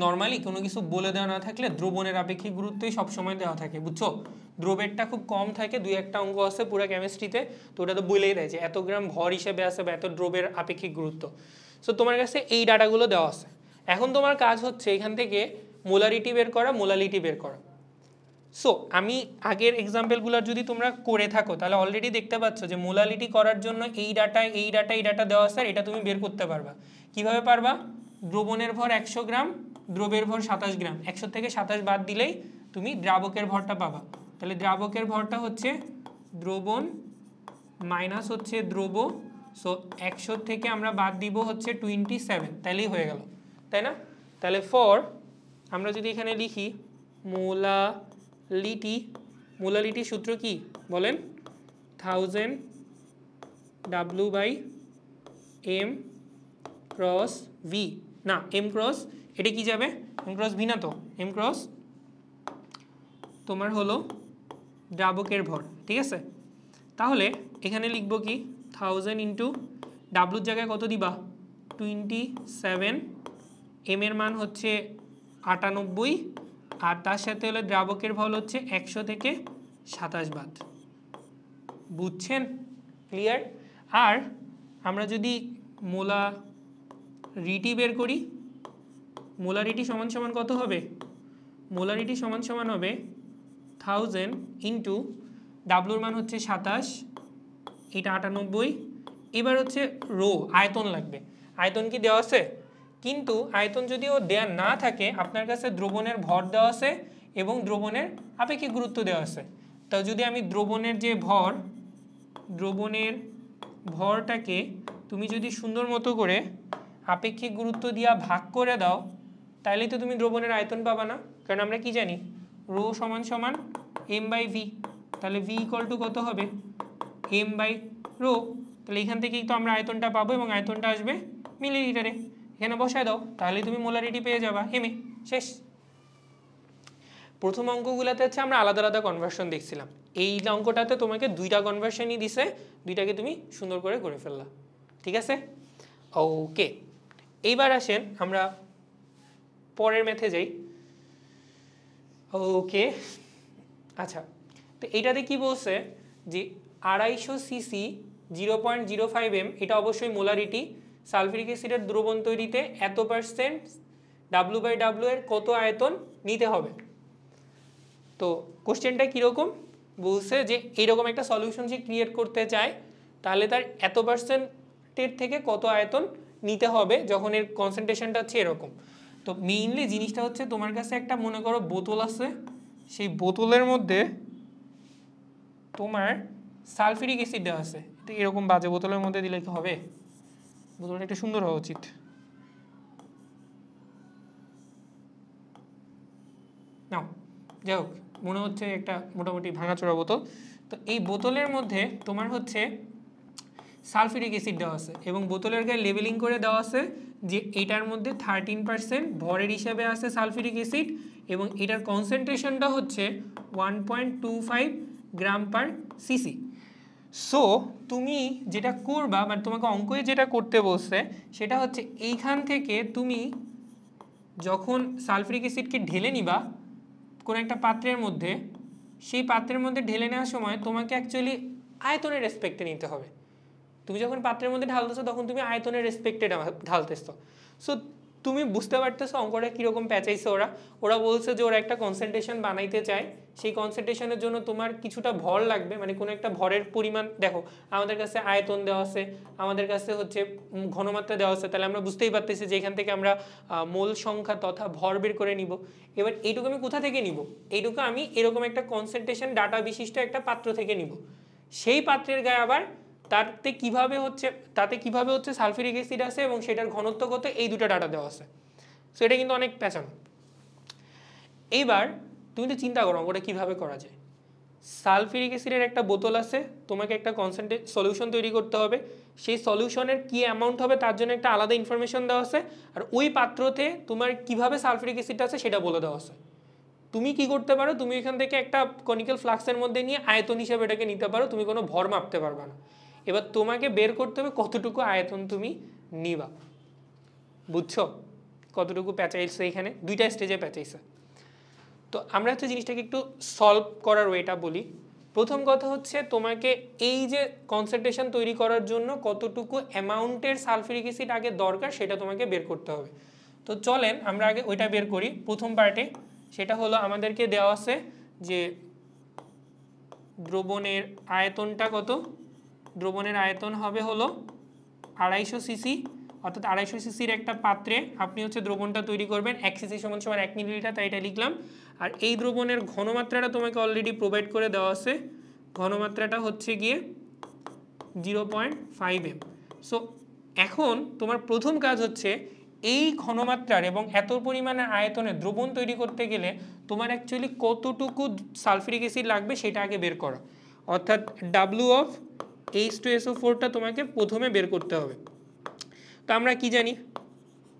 নর্মালি কোনো কিছু বলে দেওয়া না থাকলে দ্রবণের আপেক্ষিক গুরুত্বই সবসময় দেওয়া থাকে, বুঝছো? দ্রবেরটা খুব কম থাকে, দুই একটা অঙ্ক আছে পুরো কেমিস্ট্রিতে, তো ওটা তো বলেই দেয় যে এত গ্রাম ভর হিসেবে আছে বা এত দ্রবের আপেক্ষিক গুরুত্ব। সো তোমার কাছে এই ডাটাগুলো দেওয়া আছে। এখন তোমার কাজ হচ্ছে এখান থেকে মোলারিটি বের করা, মোলালিটি বের করা। সো আমি আগের এক্সাম্পলগুলোর যদি তোমরা করে থাকো তাহলে অলরেডি দেখতে পাচ্ছ যে মোলালিটি করার জন্য এই ডাটা এই ডাটা দেওয়া আছে, এটা তুমি বের করতে পারবা। কিভাবে পারবা? দ্রবণের ভর 100 গ্রাম দ্রবের ভর 27 গ্রাম, 100 থেকে 27 বাদ দিলেই তুমি দ্রাবকের ভরটা পাবা। তাহলে দ্রাবকের ভরটা হচ্ছে দ্রবণ মাইনাস হচ্ছে দ্রব, সো 100 থেকে আমরা বাদ দিব হচ্ছে 27, তাহলেই হয়ে গেল, তাই না? তাহলে ফর আমরা যদি এখানে লিখি মোলালিটি সূত্র কি বলেন? 1000 W/m ক্রস ভি, না এম ক্রস, এটা কি যাবে? এম ক্রস ভি না তো, এম ক্রস তোমার হলো দ্রাবকের ভর, ঠিক আছে? তাহলে এখানে লিখব কি 1000 ইন্টু ডাব্লুর জায়গায় কত দিবা? 27, এম এর মান হচ্ছে 98, আর তার সাথে হলো দ্রাবকের ভর হচ্ছে 100 থেকে 27 বাদ। বুঝছেন? ক্লিয়ার? আর আমরা যদি মোলারিটি বের করি, মোলারিটি সমান সমান কত হবে? মোলারিটি সমান সমান হবে 1000 ইন্টু ডাব্লুর মান হচ্ছে 27, এটা 98, এবার হচ্ছে রো আয়তন লাগবে। আয়তন কি দেওয়া আছে? কিন্তু আয়তন যদিও দেওয়া না থাকে, আপনার কাছে দ্রবণের ভর দেওয়া আছে এবং দ্রবণের আপেক্ষিক গুরুত্ব দেওয়া আছে। তো যদি আমি দ্রবণের যে দ্রবণের ভরটাকে তুমি যদি সুন্দর মতো করে আপেক্ষিক গুরুত্ব দিয়া ভাগ করে দাও, তাহলেই তো তুমি দ্রবণের আয়তন পাবা না? কারণ আমরা কি জানি, রো সমান সমান m/v, তাহলে v ইকুয়াল টু কত হবে? m/ρ। তাহলে এখান থেকেই তো আমরা আয়তনটা পাবো এবং আয়তনটা আসবে মিলিলিটারে। এখানে বসায় দাও, তাহলেই তুমি মোলারিটি পেয়ে যাবা এমএ। শেষ। প্রথম অঙ্কগুলোতে হচ্ছে আমরা আলাদা আলাদা কনভার্সন দেখছিলাম, এই অঙ্কটাতে তোমাকে দুইটা কনভার্সনই দিছে, দুইটাকে তুমি সুন্দর করে ফেললা, ঠিক আছে? ওকে, এইবার আসেন আমরা পরের ম্যাথে যাই। ওকে, আচ্ছা, তো এইটাতে কি বলছে যে 250 সিসি 0.05 m, এটা অবশ্যই মোলারিটি, সালফিউরিক অ্যাসিডের দ্রবণ তৈরিতে এত পার্সেন্ট W/W এর কত আয়তন নিতে হবে। তো কোশ্চেনটা কীরকম বলছে যে এইরকম একটা সলিউশন সে ক্রিয়েট করতে চায়, তাহলে তার এত পার্সেন্টের থেকে কত আয়তন নিতে হবে যখন এর কনসেন্ট্রেশনটা হচ্ছে এরকম। তো মেইনলি জিনিসটা হচ্ছে তোমার কাছে একটা মনে করো বোতল আছে, সেই বোতলের মধ্যে তোমার সালফিউরিক অ্যাসিড দেওয়া আছে। তো এরকম বাজে বোতলের মধ্যে দিলে কি হবে? বোতলটা একটু সুন্দর হওয়া উচিত। নাও, যাই হোক, মনে হচ্ছে একটা মোটামুটি ভাঙাচোরা বোতল। তো এই বোতলের মধ্যে তোমার হচ্ছে সালফিউরিক অ্যাসিড দেওয়া আছে এবং বোতলের গায়ে লেবেলিং করে দেওয়া আছে যে এটার মধ্যে 13% ভরের হিসাবে আছে সালফিউরিক অ্যাসিড এবং এটার কনসেন্ট্রেশনটা হচ্ছে 1.25 গ্রাম পার সিসি। সো তুমি যেটা করবা, মানে তোমাকে অঙ্কে যেটা করতে বলছে সেটা হচ্ছে এইখান থেকে তুমি যখন সালফিউরিক অ্যাসিডকে ঢেলে নিবা কোনো একটা পাত্রের মধ্যে, সেই পাত্রের মধ্যে ঢেলে নেওয়ার সময় তোমাকে অ্যাকচুয়ালি আয়তনের রেসপেক্টে নিতে হবে। তুমি যখন পাত্রের মধ্যে ঢালতেছো তখন তুমি আয়তনের রেসপেক্টে ঢালতেছো। সো তুমি বুঝতে পারতেছো অঙ্কটা কীরকম প্যাঁচাইছে ওরা বলছে যে ওরা একটা কনসেন্ট্রেশন বানাইতে চায়, সেই কনসেন্ট্রেশনের জন্য তোমার কিছুটা ভর লাগবে, মানে কোনো একটা ভরের পরিমাণ। দেখো আমাদের কাছে আয়তন দেওয়া আছে, আমাদের কাছে হচ্ছে ঘনমাত্রা দেওয়া আছে, তাহলে আমরা বুঝতেই পারতেছি যে এখান থেকে আমরা মোল সংখ্যা তথা ভর বের করে নিব। এবার এইটুকু আমি কোথা থেকে নিব? এইটুকু আমি এরকম একটা কনসেন্ট্রেশন ডাটা বিশিষ্ট একটা পাত্র থেকে নিব। সেই পাত্রের গায়ে আবার তাতে কিভাবে হচ্ছে সালফিউরিক অ্যাসিড আছে এবং সেটার ঘনত্ব কত, এই দুটো ডাটা দেওয়া আছে। সো এটা কিন্তু অনেক প্যাচানো। এইবার তুমি তো চিন্তা করো ওটা কিভাবে করা যায়। সালফিউরিক অ্যাসিডের একটা বোতল আছে, তোমাকে একটা কনসেন্ট্রেট সলিউশন তৈরি করতে হবে, সেই সলিউশনের কি অ্যামাউন্ট হবে তার জন্য একটা আলাদা ইনফরমেশন দেওয়া আছে, আর ওই পাত্রতে তোমার কিভাবে সালফিউরিক অ্যাসিডটা আছে সেটা বলে দেওয়া আছে। তুমি কি করতে পারো, তুমি এখান থেকে একটা কনিক্যাল ফ্লাক্সের মধ্যে নিয়ে আয়তন হিসেবে এটাকে নিতে পারো, তুমি কোনো ভর মাপতে পারবে না। এবার তোমাকে বের করতে হবে কতটুকু আয়তন তুমি নিবা। বুঝছো কতটুকু প্যাঁচাইছে? এখানে দুইটা স্টেজে প্যাঁচাইছে। তো আমরা হচ্ছে জিনিসটাকে একটু সলভ করার ওয়েটা বলি। প্রথম কথা হচ্ছে তোমাকে এই যে কনসেন্ট্রেশন তৈরি করার জন্য কতটুকু অ্যামাউন্টের সালফিউরিক অ্যাসিড আগে দরকার সেটা তোমাকে বের করতে হবে। তো চলেন আমরা আগে ওইটা বের করি। প্রথম পার্টে সেটা হলো আমাদেরকে দেওয়া আছে যে দ্রবণের আয়তনটা কত। দ্রবণের আয়তন হবে হলো 250 সিসি, অর্থাৎ 250 সিসির একটা পাত্রে আপনি হচ্ছে দ্রবণটা তৈরি করবেন। 1 সিসি সমান সমান 1 মিলিলিটার, তাই এটা লিখলাম। আর এই দ্রবণের ঘনমাত্রাটা তোমাকে অলরেডি প্রোভাইড করে দেওয়া আছে, ঘনমাত্রাটা হচ্ছে গিয়ে 0.5 m। সো এখন তোমার প্রথম কাজ হচ্ছে এই ঘনমাত্রার এবং এত পরিমাণে আয়তনে দ্রবণ তৈরি করতে গেলে তোমার অ্যাকচুয়ালি কতটুকু সালফিউরিক অ্যাসিড লাগবে সেটা আগে বের করা, অর্থাৎ W অফ H2SO4টা তোমাকে প্রথমে বের করতে হবে। তো আমরা কি জানি,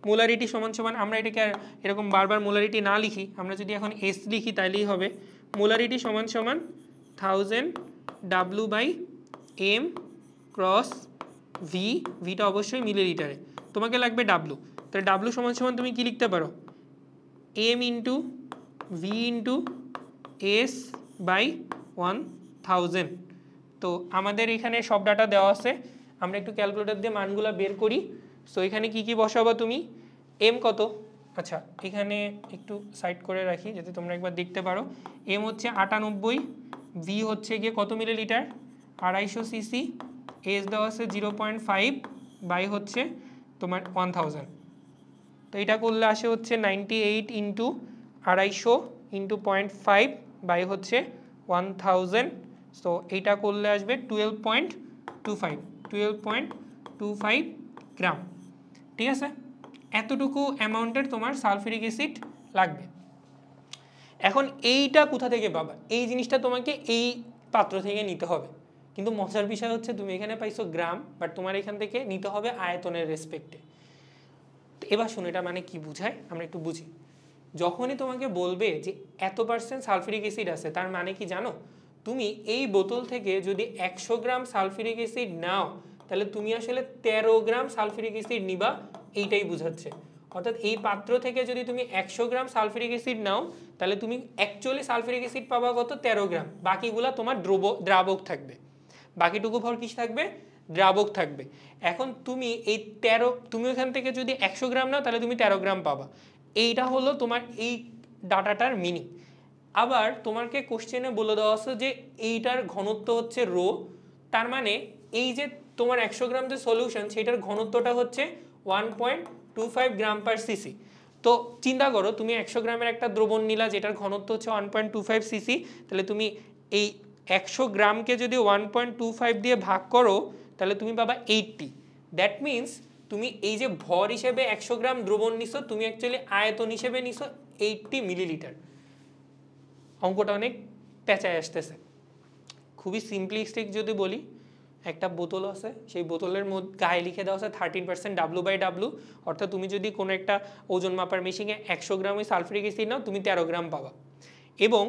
মোলারিটি সমান সমান, আমরা এটাকে আর এরকম বারবার মোলারিটি না লিখি, আমরা যদি এখন S লিখি তাইলেই হবে। মোলারিটি সমান সমান 1000 W/m ক্রস ভি, ভিটা অবশ্যই মিলিলিটারে, তোমাকে লাগবে W। তাহলে W সমান সমান তুমি কি লিখতে পারো, m into V into S by 1000। তো আমাদের এখানে সব ডাটা দেওয়া আছে, আমরা একটু ক্যালকুলেটর দিয়ে মানগুলো বের করি। সো এখানে কি কি বসাবো তুমি, m কত, আচ্ছা এখানে একটু সাইড করে রাখি যাতে তোমরা একবার দেখতে পারো। m হচ্ছে 98, ভি হচ্ছে গিয়ে কত মিলিলিটার 250 সিসি, এস দেওয়া আছে 0.5 বাই হচ্ছে তোমার 1000। তো এটা করলে আসে হচ্ছে 98 ইন্টু 250 ইন্টু 0.5 বাই হচ্ছে 1000। সো এইটা করলে আসবে 12.25 গ্রাম। ঠিক আছে, এতটুকু অ্যামাউন্টের তোমার সালফিউরিক অ্যাসিড লাগবে। এখন এইটা কোথা থেকে পাবা, এই জিনিসটা তোমাকে এই পাত্র থেকে নিতে হবে, কিন্তু মজার বিষয় হচ্ছে তুমি এখানে পাইছো গ্রাম, বাট তোমার এখান থেকে নিতে হবে আয়তনের রেসপেক্টে। এবার শোনো এটা মানে কি বুঝায় আমরা একটু বুঝি। যখনই তোমাকে বলবে যে এত % সালফিউরিক অ্যাসিড আছে, তার মানে কি জানো, তুমি এই বোতল থেকে যদি 100 গ্রাম সালফিউরিক অ্যাসিড নাও তাহলে তুমি আসলে 13 গ্রাম সালফিউরিক অ্যাসিড নিবা, এইটাই বোঝাচ্ছে। অর্থাৎ এই পাত্র থেকে যদি তুমি 100 গ্রাম সালফিউরিক অ্যাসিড নাও তাহলে তুমি অ্যাকচুয়ালি সালফিউরিক অ্যাসিড পাবা কত, 13 গ্রাম, বাকিগুলা তোমার দ্রাবক থাকবে, বাকিটুকু ভর কি থাকবে, দ্রাবক থাকবে। এখন তুমি এই 13, তুমি ওখান থেকে যদি 100 গ্রাম নাও তাহলে তুমি 13 গ্রাম পাবা। এইটা হলো তোমার এই ডাটাটার মিনিং। আবার তোমাকে কোশ্চেনে বলে দেওয়া আছে যে এইটার ঘনত্ব হচ্ছে রো, তার মানে এই যে তোমার 100 গ্রাম যে সলিউশন সেটার ঘনত্বটা হচ্ছে 1.25 গ্রাম পার সিসি। তো চিন্তা করো তুমি 100 গ্রামের একটা দ্রবণ নিলা যেটার ঘনত্ব হচ্ছে 1.25 সিসি, তাহলে তুমি এই 100 গ্রামকে যদি 1.25 দিয়ে ভাগ করো তাহলে তুমি পাবা 80। দ্যাট মিনস তুমি এই যে ভর হিসেবে 100 গ্রাম দ্রবণ নিছো, তুমি অ্যাকচুয়ালি আয়তন হিসেবে নিছো 80 মিলিলিটার। অঙ্কটা অনেক পেঁচায় আসতেছে। খুবই সিম্পলিস্টিক যদি বলি, একটা বোতল আছে, সেই বোতলের মধ্যে গায়ে লিখে দেওয়া আছে 13% W/W, অর্থাৎ তুমি যদি কোনো একটা ওজন মাপার মেশিনে 100 গ্রাম ওই সালফিউরিক অ্যাসিড নাও তুমি 13 গ্রাম পাবা, এবং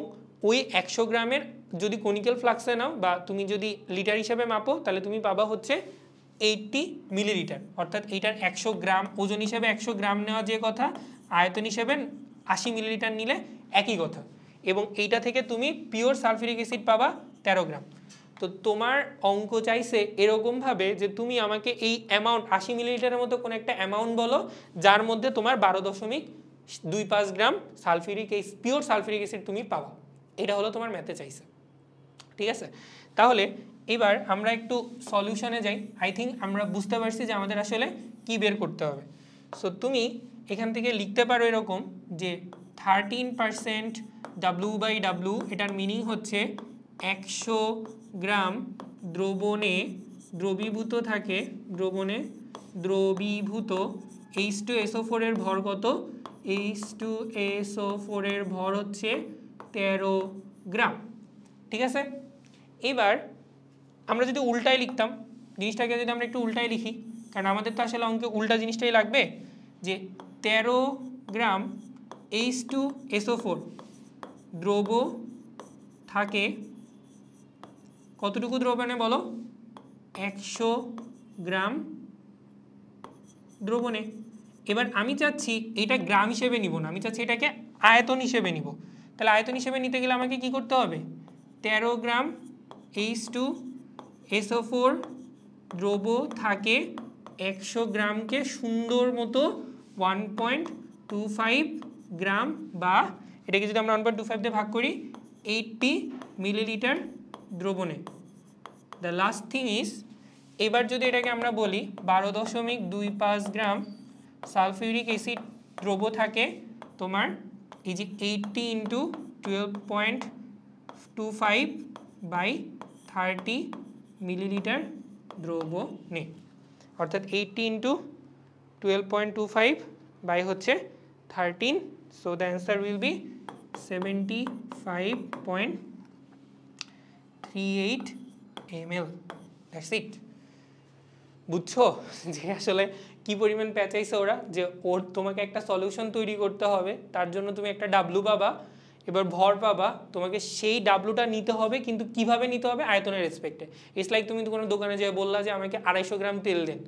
ওই 100 গ্রামের যদি কনিক্যাল ফ্লাক্সে নাও বা তুমি যদি লিটার হিসেবে মাপো তাহলে তুমি পাবা হচ্ছে 80 মিলিলিটার। অর্থাৎ এইটার 100 গ্রাম ওজন হিসেবে 100 গ্রাম নেওয়া যে কথা, আয়তন হিসেবে 80 মিলিলিটার নিলে একই কথা, এবং এইটা থেকে তুমি পিওর সালফিউরিক অ্যাসিড পাবা 13 গ্রাম। তো তোমার অঙ্ক চাইছে এরকমভাবে যে তুমি আমাকে এই অ্যামাউন্ট 80 মিলিলিটারের মতো কোনো একটা অ্যামাউন্ট বলো যার মধ্যে তোমার 12.25 গ্রাম সালফিউরিক পিওর সালফিউরিক অ্যাসিড তুমি পাবা। এটা হলো তোমার ম্যাথে চাইছে। ঠিক আছে, তাহলে এবার আমরা একটু সলিউশনে যাই। আই থিঙ্ক আমরা বুঝতে পারছি যে আমাদের আসলে কি বের করতে হবে। সো তুমি এখান থেকে লিখতে পারো এরকম যে 13% W/W, এটার মিনিং হচ্ছে 100 গ্রাম দ্রবণে দ্রবীভূত থাকে, দ্রবণে দ্রবীভূত H2SO4 এর ভর কত, H2SO4 এর ভর হচ্ছে 13 গ্রাম। ঠিক আছে, এবার আমরা যদি উল্টায় লিখতাম জিনিসটাকে, যদি আমরা একটু উল্টায় লিখি, কারণ আমাদের তো আসলে অঙ্কে উল্টা জিনিসটাই লাগবে, যে 13 গ্রাম H2SO4 দ্রব থাকে কতটুকু দ্রবণে বলো, 100 গ্রাম দ্রবণে। এবার আমি চাচ্ছি এটা গ্রাম হিসেবে নিব না, আমি চাচ্ছি এটাকে আয়তন হিসেবে নিব। তাহলে আয়তন হিসেবে নিতে গেলে আমাকে কি করতে হবে, 13 গ্রাম H2SO4 দ্রব থাকে 100 গ্রামকে সুন্দর মতো 1.25 গ্রাম, বা এটাকে যদি আমরা 1.25 দিয়ে ভাগ করি 80 মিলিলিটার দ্রবণে। দ্য লাস্ট থিং ইজ এবার যদি এটাকে আমরা বলি 12.25 গ্রাম সালফিউরিক অ্যাসিড দ্রব্য থাকে তোমার এই যে 80 ইন্টু 12.25 বাই 30 মিলিলিটার দ্রবণে, অর্থাৎ 80 ইন্টু 12.25 বাই হচ্ছে 13, so the answer will be 75.38 ml। That's it. বুঝছো যে আসলে কি পরিমাণ পেঁচাইছে ওরা, যে ওর তোমাকে একটা সলিউশন তৈরি করতে হবে, তার জন্য তুমি একটা ডাব্লু পাবা, এবার ভর পাবা, তোমাকে সেই ডাব্লুটা নিতে হবে, কিন্তু কিভাবে নিতে হবে? আয়তনের রেসপেক্টে। ইটস লাইক তুমি কোনো দোকানে যেয়ে বললা যে আমাকে 250 গ্রাম তেল দেন,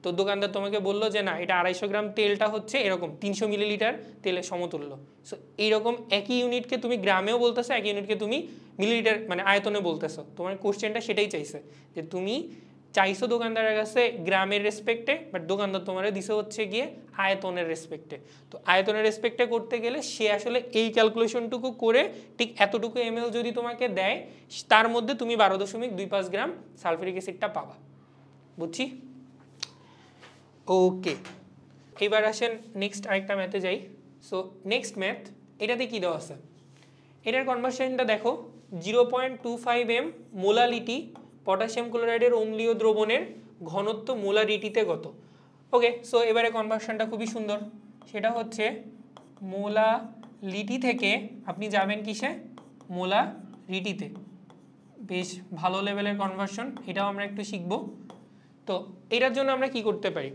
তো দোকানদার তোমাকে বললো যে না, এটা 250 গ্রাম তেলটা হচ্ছে এরকম 300 মিলিলিটার তেলের সমতুল্য। সো এইরকম একই ইউনিটকে তুমি গ্রামেও বলতেছো, একই ইউনিটকে তুমি মিলিলিটার মানে আয়তনে বলতেছো। তোমার কোশ্চেনটা সেটাই চাইছে, যে তুমি চাইছো দোকানদারের কাছে গ্রামের রেসপেক্টে, বাট দোকানদার তোমার দিছে হচ্ছে গিয়ে আয়তনের রেসপেক্টে। তো আয়তনের রেসপেক্টে করতে গেলে সে আসলে এই ক্যালকুলেশনটুকু করে ঠিক এতটুকু এমএল যদি তোমাকে দেয়, তার মধ্যে তুমি 12.25 গ্রাম সালফিউরিক অ্যাসিডটা পাবা। বুঝছি? ওকে, এবার আসেন নেক্সট আরেকটা ম্যাথে যাই। সো নেক্সট ম্যাথ, এটাতে কি দেওয়া আছে? এটার কনভার্সনটা দেখো, 0.25 m মোলালিটি পটাশিয়াম ক্লোরাইডের অম্লীয় দ্রবণের ঘনত্ব মোলারিটিতে কত? ওকে, সো এবারে কনভার্সনটা খুবই সুন্দর, সেটা হচ্ছে মোলালিটি থেকে আপনি যাবেন কিসে? মোলারিটিতে। বেশ ভালো লেভেলের কনভার্সন, এটাও আমরা একটু শিখব। তো এটার জন্য আমরা কি করতে পারি?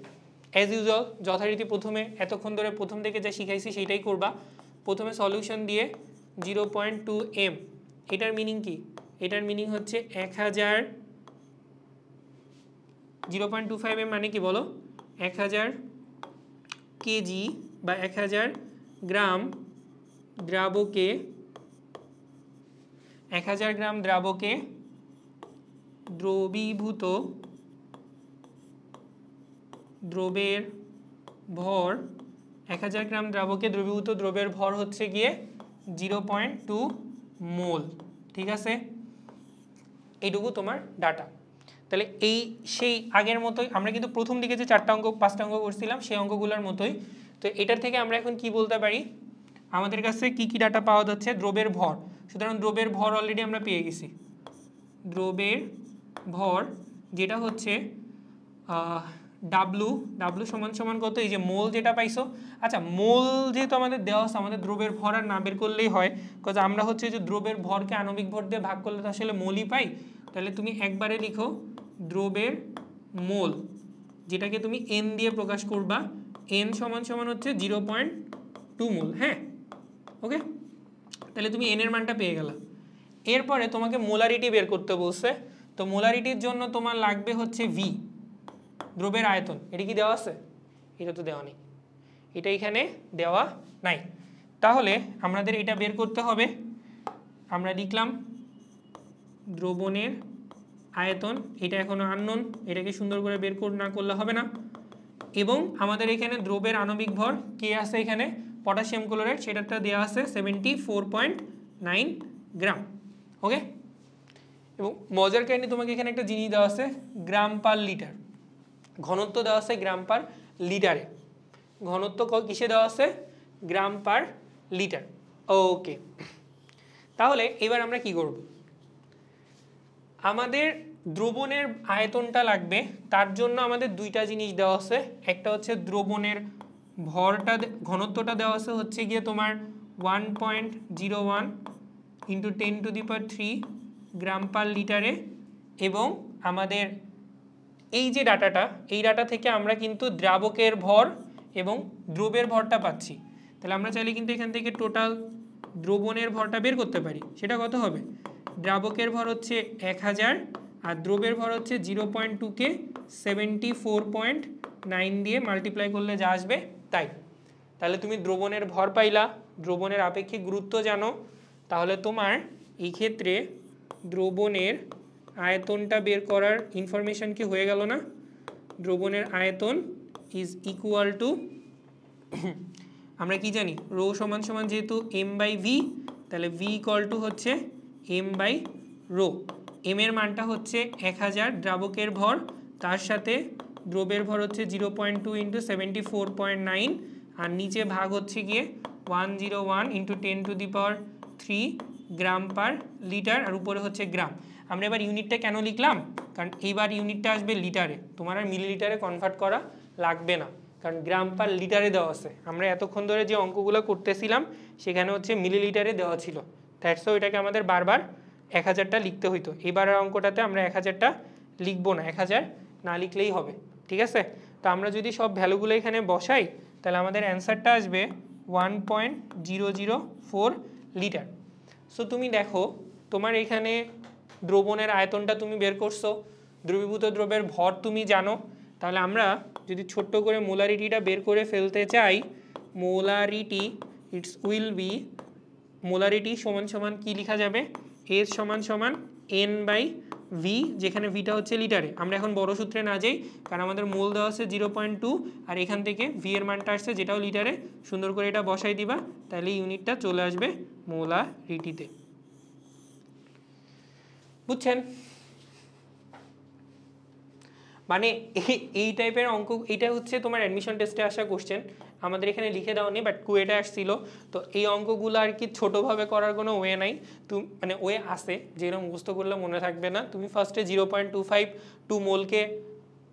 অ্যাজ ইউজুয়াল যথারীতি প্রথমে এতক্ষণ ধরে প্রথম থেকে যা শিখাইছি সেটাই করবা। প্রথমে সলিউশন দিয়ে 0.2 m, এটার মিনিং কি? এটার মিনিং হচ্ছে 1000, 0.25 m মানে কি বলো? 1000 কেজি বা 1000 গ্রাম দ্রাবকে, 1000 গ্রাম দ্রাবকে দ্রবীভূত দ্রবের ভর, 1000 গ্রাম দ্রাবকে দ্রবীভূত দ্রবের ভর হচ্ছে গিয়ে 0.2 মোল। ঠিক আছে, এইটুকু তোমার ডাটা। তাহলে এই সেই আগের মতোই আমরা কিন্তু প্রথম দিকে যে 4টা অঙ্ক 5টা অঙ্ক করছিলাম সেই অঙ্কগুলোর মতোই। তো এটার থেকে আমরা এখন কি বলতে পারি? আমাদের কাছে কি কি ডাটা পাওয়া যাচ্ছে? দ্রবের ভর। সুতরাং দ্রবের ভর অলরেডি আমরা পেয়ে গেছি। দ্রবের ভর যেটা হচ্ছে ডাব্লু, ডাব্লু সমান সমান কত? এই যে মোল যেটা পাইছো। আচ্ছা, মোল যেহেতু আমাদের দেওয়া আছে, আমাদের দ্রবের ভর আর না বের করলেই হয়, কারণ আমরা হচ্ছে যে দ্রবের ভরকে আণবিক ভর দিয়ে ভাগ করলে তো আসলে মোলই পাই। তাহলে তুমি একবারে লিখো দ্রবের মোল, যেটাকে তুমি এন দিয়ে প্রকাশ করবা। এন সমান সমান হচ্ছে 0.2 মোল। হ্যাঁ, ওকে, তাহলে তুমি এন এর মানটা পেয়ে গেলা। এরপরে তোমাকে মোলারিটি বের করতে বলছে। তো মোলারিটির জন্য তোমার লাগবে হচ্ছে ভি, দ্রবের আয়তন। এটা কি দেওয়া আছে? এটা তো দেওয়া নেই, এটা এখানে দেওয়া নাই। তাহলে আমাদের এটা বের করতে হবে। আমরা লিখলাম দ্রবণের আয়তন, এটা এখনো আননোন, এটাকে সুন্দর করে বের না করলে হবে না। এবং আমাদের এখানে দ্রবের আণবিক ভর কে আছে? এখানে পটাশিয়াম ক্লোরাইড, সেটাটা দেওয়া আছে 74.9 গ্রাম। ওকে, এবং মজার কাহিনী, তোমাকে এখানে একটা জিনিস দেওয়া আছে, গ্রাম পার লিটার। ঘনত্ব দেওয়া আছে গ্রাম পার লিটারে। ঘনত্ব কিসে দেওয়া আছে? গ্রাম পার লিটার। ওকে, তাহলে এবার আমরা কি করব? আমাদের দ্রবণের আয়তনটা লাগবে, তার জন্য আমাদের দুইটা জিনিস দেওয়া আছে। একটা হচ্ছে দ্রবণের ভরটা, ঘনত্বটা দেওয়া আছে হচ্ছে গিয়ে তোমার 1.01 × 10⁻³ গ্রাম পার লিটারে। এবং আমাদের এই যে ডাটাটা, এই ডাটা থেকে আমরা কিন্তু দ্রাবকের ভর এবং দ্রবের ভরটা পাচ্ছি। তাহলে আমরা চাইলে কিন্তু এখান থেকে টোটাল দ্রবণের ভরটা বের করতে পারি। সেটা কত হবে? দ্রাবকের ভর হচ্ছে 1000 আর দ্রবের ভর হচ্ছে 0.2কে 74.9 দিয়ে মাল্টিপ্লাই করলে যা আসবে তাই। তাহলে তুমি দ্রবণের ভর পাইলা, দ্রবণের আপেক্ষিক গুরুত্ব জানো, তাহলে তোমার এই ক্ষেত্রে দ্রবণের আয়তনটা বের করার ইনফরমেশন কি হয়ে গেল না? দ্রবণের আয়তন ইজ ইকুয়াল টু, আমরা কি জানি? রো সমান সমান যেহেতু m/v, তাহলে v ইকুয়াল টু হচ্ছে m/ρ। এম এর মানটা হচ্ছে 1000 দ্রাবকের ভর, তার সাথে দ্রবের ভর হচ্ছে 0.2 ইন্টু 74.9 আর নিচে ভাগ হচ্ছে গিয়ে 101 ইন্টু 10⁻³ গ্রাম পার লিটার আর উপরে হচ্ছে গ্রাম। আমরা এবার ইউনিটটা কেন লিখলাম, কারণ এইবার ইউনিটটা আসবে লিটারে, তোমার আর মিলিলিটারে কনভার্ট করা লাগবে না, কারণ গ্রাম পার লিটারে দেওয়া আছে। আমরা এতক্ষণ ধরে যে অঙ্কগুলো করতেছিলাম সেখানে হচ্ছে মিলিলিটারে দেওয়া ছিল, দ্যাটস এটাকে আমাদের বারবার 1000টা লিখতে হইতো। এবারের অঙ্কটাতে আমরা 1000টা লিখবো না, 1000 না লিখলেই হবে, ঠিক আছে। তো আমরা যদি সব ভ্যালুগুলো এখানে বসাই তাহলে আমাদের অ্যান্সারটা আসবে 1.004 লিটার। সো তুমি দেখো তোমার এখানে দ্রবণের আয়তনটা তুমি বের করছো, দ্রবীভূত দ্রব্যের ভর তুমি জানো, তাহলে আমরা যদি ছোট্ট করে মোলারিটিটা বের করে ফেলতে চাই, molarity it's will be, molarity সমান সমান কি লেখা যাবে, এস সমান সমান N/V, যেখানে ভিটা হচ্ছে লিটারে। আমরা এখন বড় সূত্রে না যাই, কারণ আমাদের মোল দেওয়া আছে 0.2 আর এখান থেকে ভি এর মানটা আসছে যেটাও লিটারে, সুন্দর করে এটা বসাই দিবা, তাহলে ইউনিটটা চলে আসবে মোলারিটিতে। বুঝছেন? মানে এই টাইপের অঙ্ক, এইটা হচ্ছে তোমার অ্যাডমিশন টেস্টে আসা কোশ্চেন, আমাদের এখানে লিখে দেওয়া নেই বাট কুয়েটা আসছিল। তো এই অঙ্কগুলো আর কি ছোটোভাবে করার কোনো ওয়ে নাই, মানে ওয়ে আছে, যেরকম মুখস্থ করলে মনে থাকবে না। তুমি ফার্স্টে 0.252 মোলকে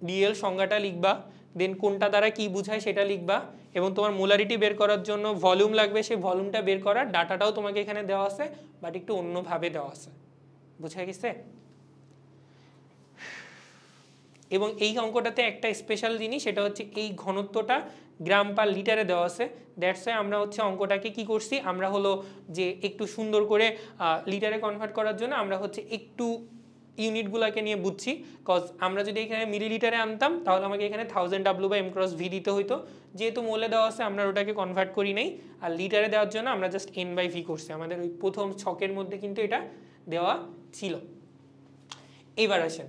ডিএল সংজ্ঞাটা লিখবা, দেন কোনটা দ্বারা কি বোঝায় সেটা লিখবা, এবং তোমার মোলারিটি বের করার জন্য ভলিউম লাগবে, সেই ভলিউমটা বের করার ডাটাটাও তোমাকে এখানে দেওয়া আছে, বাট একটু অন্যভাবে দেওয়া আছে। বুঝা গেছে? এবং এই অঙ্কটাতে একটা স্পেশাল জিনিস, সেটা হচ্ছে এই ঘনত্বটা গ্রাম পার লিটারে দেওয়া আছে, দ্যাটস ওয়াই আমরা হচ্ছে অঙ্কটাকে কি করছি, আমরা হলো যে একটু সুন্দর করে লিটারে কনভার্ট করার জন্য আমরা হচ্ছে একটু ইউনিটগুলোকে নিয়ে বুঝছি। কজ আমরা যদি এখানে মিলিলিটারে আনতাম তাহলে আমাকে এখানে 1000W/m×v দিতে হইতো, যেহেতু মোলে দেওয়া আছে আমরা ওটাকে কনভার্ট করি নাই, আর লিটারে দেওয়ার জন্য আমরা জাস্ট N/v করছি। আমাদের ওই প্রথম ছকের মধ্যে কিন্তু এটা দেওয়া ছিল। এবার আসেন,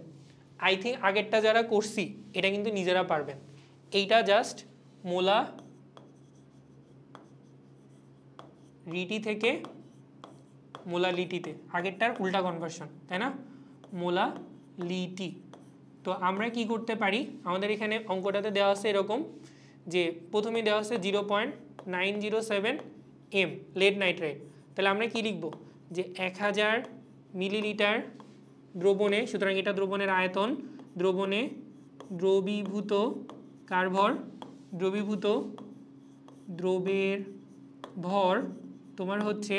আই থিঙ্ক আগেরটা যারা করছি এটা কিন্তু নিজেরা পারবেন। এইটা জাস্ট মোলারিটি থেকে মোলালিটিতে, আগেরটার উল্টা কনভার্সন, তাই না? মোলালিটি। তো আমরা কি করতে পারি, আমাদের এখানে অঙ্কটাতে দেওয়া আছে এরকম যে প্রথমে দেওয়া আছে 0.907 m লেড নাইট্রেট, তাহলে আমরা কি লিখব যে 1000 মিলিলিটার দ্রবণে, সুতরাং এটা দ্রবণের আয়তন, দ্রবণে দ্রবীভূত কার ভর, দ্রবীভূত দ্রবের ভর তোমার হচ্ছে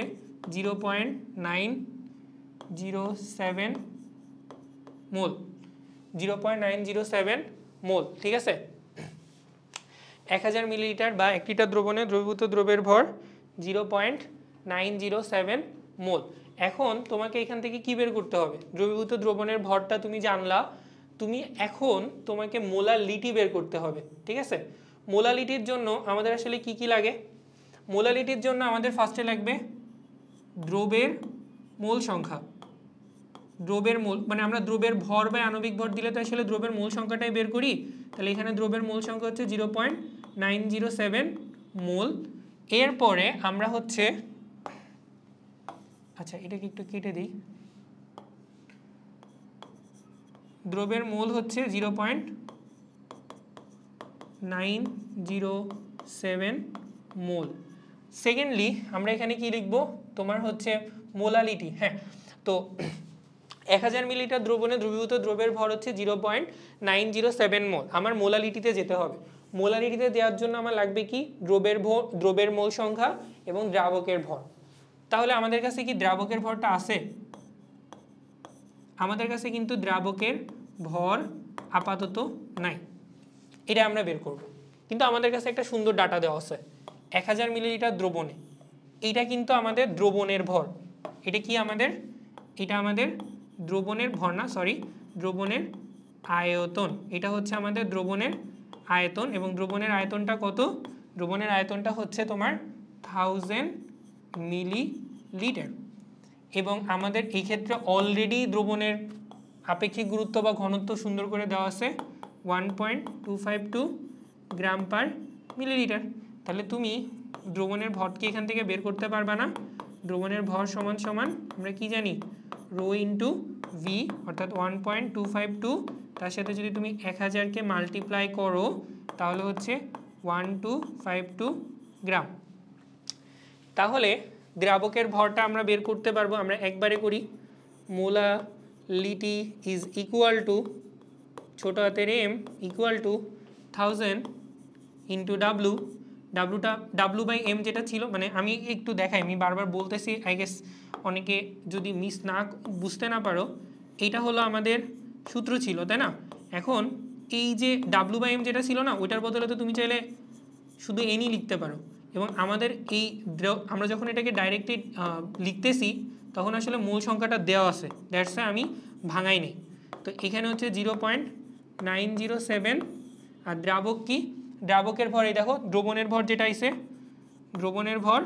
0.907 মোল, 0.907 মোল, ঠিক আছে। 1000 মিলিলিটার বা 1 লিটার দ্রবণে দ্রবীভূত দ্রবের ভর 0.907 মোল। এখন তোমাকে এখান থেকে কি বের করতে হবে, দ্রবীভূত দ্রবণের ভরটা তুমি জানলা, তুমি এখন তোমাকে মোলালিটি বের করতে হবে, ঠিক আছে। মোলালিটির জন্য আমাদের আসলে কি কি লাগে, মোলালিটির জন্য আমাদের ফার্স্টে লাগবে দ্রবের মোল সংখ্যা, দ্রবের মোল, মানে আমরা দ্রবের ভর বা আণবিক ভর দিলে তো আসলে দ্রবের মোল সংখ্যাটাই বের করি, তাহলে এখানে দ্রবের মোল সংখ্যা হচ্ছে 0.907 মোল। এরপরে আমরা হচ্ছে, আচ্ছা এটাকে একটু কেটে দিই, দ্রবের মোল হচ্ছে 0.907 মোল। সেকেন্ডলি আমরা এখানে কি লিখবো, তোমার হচ্ছে মোলালিটি। হ্যাঁ, তো 1000 মিলিলিটার দ্রবণে দ্রবীভূত দ্রবের ভর হচ্ছে 0.907 মোল। আমার মোলালিটিতে যেতে হবে, মোলালিটিতে দেওয়ার জন্য আমার লাগবে কি, দ্রবের মোল সংখ্যা এবং দ্রাবকের ভর। তাহলে আমাদের কাছে কি দ্রাবকের ভরটা আছে? আমাদের কাছে কিন্তু দ্রাবকের ভর আপাতত নাই, এটা আমরা বের করব। কিন্তু আমাদের কাছে একটা সুন্দর ডাটা দেওয়া আছে, 1000 মিলিলিটার দ্রবণে, এইটা কিন্তু আমাদের দ্রবণের ভর। এটা কি আমাদের, এটা আমাদের দ্রবণের ভর না, সরি, দ্রবণের আয়তন। এটা হচ্ছে আমাদের দ্রবণের আয়তন, এবং দ্রবণের আয়তনটা কত, দ্রবণের আয়তনটা হচ্ছে তোমার 1000 মিলিলিটার। এবং আমাদের এই ক্ষেত্রে অলরেডি দ্রবণের আপেক্ষিক গুরুত্ব বা ঘনত্ব সুন্দর করে দেওয়া আছে 1.252 গ্রাম পার মিলিলিটার। তাহলে তুমি দ্রবণের ভরকে এখান থেকে বের করতে পারবা না, দ্রবণের ভর সমান সমান আমরা কি জানি, রো ইন্টু ভি, অর্থাৎ 1.252 তার সাথে যদি তুমি 1000কে মাল্টিপ্লাই করো তাহলে হচ্ছে 1252 গ্রাম। তাহলে দ্রাবকের ভরটা আমরা বের করতে পারবো, আমরা একবারে করি। মোলালিটি ইজ ইকুয়াল টু ছোট হাতের m equal to 1000 into W. W by M যেটা ছিল, মানে আমি একটু দেখাই, আমি বারবার বলতেছি, আই গেস অনেকে যদি বুঝতে না পারো, এইটা হলো আমাদের সূত্র ছিল, তাই না? এখন এই যে ডাব্লু বাই এম যেটা ছিল না, ওইটার বদলে তো তুমি চাইলে শুধু এনই লিখতে পারো। এবং আমাদের এই আমরা যখন এটাকে ডাইরেক্টলি লিখতেছি তখন আসলে মূল সংখ্যাটা দেওয়া আছে, দ্যাটস আমি ভাঙাই নেই। তো এখানে হচ্ছে 0.907। আর দ্রাবক কি? দ্রাবকের ভর এই দেখো, দ্রবণের ভর যেটা আইছে, দ্রবণের ভর,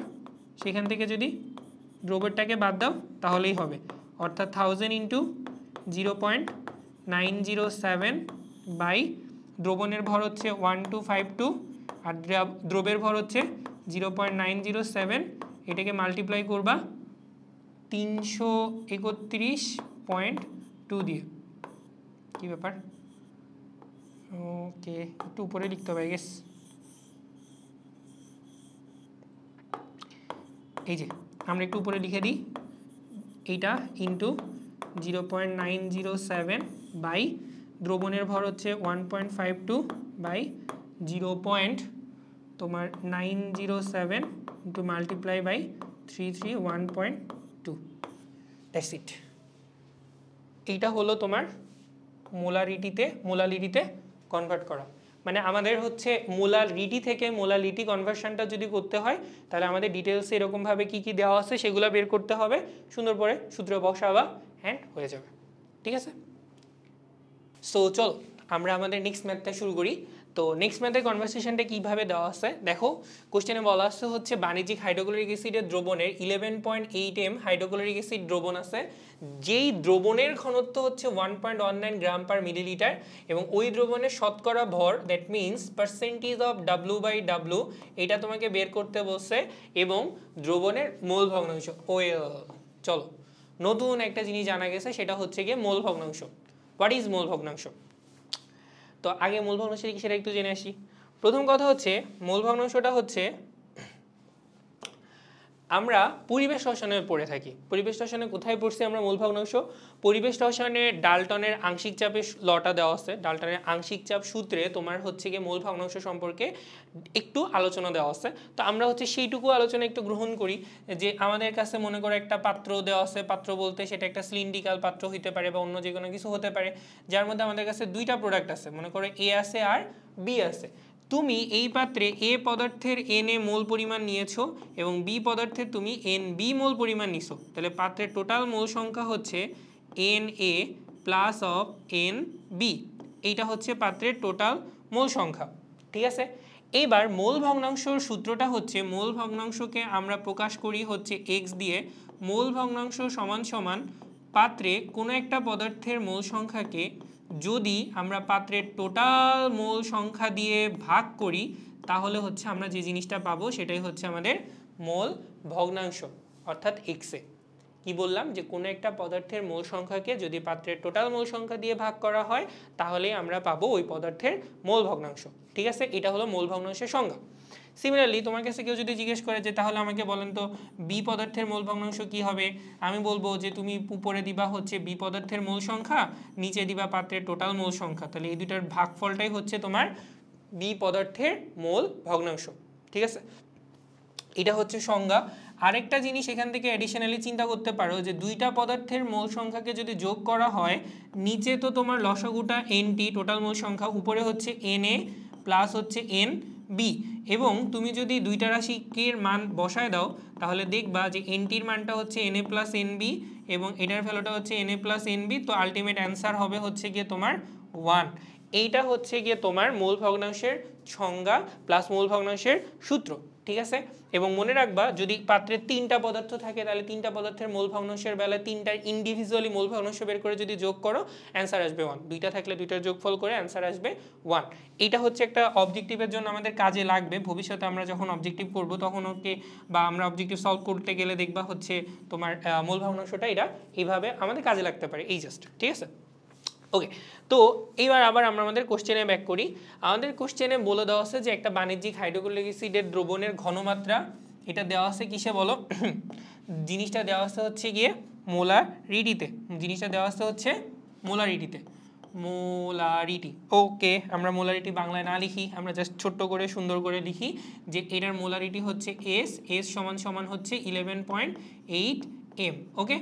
সেখান থেকে যদি দ্রবণটাকে বাদ দাও তাহলেই হবে, অর্থাৎ 1000 ইন্টু 0.907 বাই দ্রবণের ভর হচ্ছে 1252 আর দ্রবের ভর হচ্ছে 0.907। এটাকে মাল্টিপ্লাই করবা 331.2 দিয়ে। কি ব্যাপার? ওকে, একটু উপরে লিখতে হবে, গেস। এই যে আমরা একটু উপরে লিখে দিই, এইটা ইন্টু 0.907 বাই দ্রবণের ভর হচ্ছে 1.52 by 0.907 into multiply by 331.2। That's it. এইটা হলো তোমার মোলারিটিতে কনভার্ট করা। মানে আমাদের হচ্ছে মোলারিটি থেকে মোলালিটি কনভার্সনটা যদি করতে হয় তাহলে আমাদের ডিটেলসে এরকমভাবে কী কী দেওয়া আছে সেগুলো বের করতে হবে, সুন্দর করে সূত্র বসাবা, হ্যান্ড হয়ে যাবে। ঠিক আছে? সো চল আমরা আমাদের নেক্সট ম্যাথটা শুরু করি। তো নেক্সট ম্যাথের কনভারসেশনটা কীভাবে দেওয়া আছে দেখো, কোশ্চেনে বলা আছে হচ্ছে বাণিজ্যিক হাইড্রোক্লোরিক অ্যাসিডের দ্রবণের 11.8 m হাইড্রোক্লোরিক অ্যাসিড দ্রবণ আছে, যেই দ্রবণের ঘনত্ব হচ্ছে 1.19 গ্রাম পার মিলিলিটার এবং ওই দ্রবণের শতকরা ভর, that means percentage of W by W, এটা তোমাকে বের করতে বলছে, এবং দ্রবণের মোল ভগ্নাংশ। চলো নতুন একটা জিনিস জানা গেছে, সেটা হচ্ছে গিয়ে মোল ভগ্নাংশ। হোয়াট ইজ মোল ভগ্নাংশ? তো আগে মোল ভগ্নাংশ কি সেটা একটু জেনে আসি। প্রথম কথা হচ্ছে মোল ভগ্নাংশটা হচ্ছে, আমরা পরিবেশ রসায়নে পড়ে থাকি। পরিবেশ রসায়নে কোথায় পড়ছি আমরা মোল ভগ্নাংশ? পরিবেশ রসায়নে ডাল্টনের আংশিক চাপের লটা দেওয়া আছে, ডাল্টনের আংশিক চাপ সূত্রে তোমার হচ্ছে গিয়ে মোল ভগ্নাংশ সম্পর্কে একটু আলোচনা দেওয়া আছে। তো আমরা হচ্ছে সেইটুকু আলোচনা একটু গ্রহণ করি, যে আমাদের কাছে মনে করো একটা পাত্র দেওয়া আছে, পাত্র বলতে সেটা একটা সিলিন্ড্রিক্যাল পাত্র হতে পারে বা অন্য যে কোনো কিছু হতে পারে, যার মধ্যে আমাদের কাছে দুইটা প্রোডাক্ট আছে, মনে করো এ আছে আর বি আছে। তুমি এই পাত্রে এ পদার্থের এন এ মোল পরিমাণ নিয়েছো এবং বি পদার্থের তুমি এন বি মোল পরিমাণ নিছো, তাহলে পাত্রের টোটাল মোল সংখ্যা হচ্ছে N A plus of N B. এইটা হচ্ছে পাত্রের টোটাল মোল সংখ্যা। ঠিক আছে? এইবার মোল ভগ্নাংশর সূত্রটা হচ্ছে, মোল ভগ্নাংশকে আমরা প্রকাশ করি হচ্ছে এক্স দিয়ে। মোল ভগ্নাংশ সমান সমান পাত্রে কোনো একটা পদার্থের মোল সংখ্যাকে যদি আমরা পাত্রের টোটাল মোল সংখ্যা দিয়ে ভাগ করি তাহলে হচ্ছে আমরা যে জিনিসটা পাবো সেটাই হচ্ছে আমাদের মোল ভগ্নাংশ, অর্থাৎ এক্সে। কি বললাম? যে কোনো একটা পদার্থের মোল সংখ্যাকে যদি পাত্রের টোটাল মোল সংখ্যা দিয়ে ভাগ করা হয় তাহলেই আমরা পাবো ওই পদার্থের মোল ভগ্নাংশ। ঠিক আছে? এটা হলো মোল ভগ্নাংশের সংজ্ঞা। সিমিলারলি তোমার কাছে কেউ যদি জিজ্ঞেস করে যে তাহলে আমাকে বলেন তো বি পদার্থের মোল ভগ্নাংশ কি হবে, আমি বলবো যে তুমি উপরে দিবা হচ্ছে বি পদার্থের মোল সংখ্যা, নিচে দিবা পাত্রের টোটাল মোল সংখ্যা, তাহলে এই দুটার ভাগফলটাই হচ্ছে তোমার বি পদার্থের মোল ভগ্নাংশ। ঠিক আছে? এটা হচ্ছে সংজ্ঞা। আরেকটা জিনিস এখান থেকে অ্যাডিশনালি চিন্তা করতে পারো যে দুইটা পদার্থের মোল সংখ্যাকে যদি যোগ করা হয়, নিচে তো তোমার লসাগুটা এনটি টোটাল মোল সংখ্যা, উপরে হচ্ছে এন এ প্লাস হচ্ছে এন বি, এবং তুমি যদি দুইটা রাশির মান বসায় দাও তাহলে দেখবা যে এনটির মানটা হচ্ছে N A plus N B এবং এটার ভ্যালুটা হচ্ছে N A plus N B, তো আলটিমেট অ্যান্সার হবে হচ্ছে গিয়ে তোমার 1। এইটা হচ্ছে গিয়ে তোমার মোল ভগ্নাংশের সংজ্ঞা প্লাস মোল ভগ্নাংশের সূত্র। ঠিক আছে? এবং মনে রাখবা যদি পাত্রে তিনটা পদার্থ থাকে তাহলে তিনটা পদার্থের মোল ভগ্নাংশের বেলায় তিনটার ইন্ডিভিজুয়ালি মোল ভগ্নাংশ বের করে যদি যোগ করো অ্যান্সার আসবে 1। দুইটা থাকলে দুইটার যোগফল করে অ্যান্সার আসবে 1। এইটা হচ্ছে একটা অবজেক্টিভের জন্য আমাদের কাজে লাগবে। ভবিষ্যতে আমরা যখন অবজেক্টিভ করব তখন ওকে, বা আমরা অবজেক্টিভ সলভ করতে গেলে দেখবা হচ্ছে তোমার মোল ভগ্নাংশটা এটা এইভাবে আমাদের কাজে লাগতে পারে, এই জাস্ট। ঠিক আছে? ওকে, তো এইবার আবার আমরা আমাদের কোশ্চেনে ব্যাক করি। আমাদের কোশ্চেনে বলে দেওয়া আছে যে একটা বাণিজ্যিক হাইড্রোক্লোরিক অ্যাসিডের দ্রবণের ঘনমাত্রা, এটা দেওয়া আছে কিসে বলো? জিনিসটা দেওয়া আছে হচ্ছে গিয়ে মোলারিটিতে। জিনিসটা দেওয়া আছে হচ্ছে মোলারিটিতে, মোলারিটি। ওকে, আমরা মোলারিটি বাংলায় না লিখি, আমরা জাস্ট ছোট্ট করে সুন্দর করে লিখি যে এটার মোলারিটি হচ্ছে এস, এস সমান সমান হচ্ছে 11.8 m। ওকে,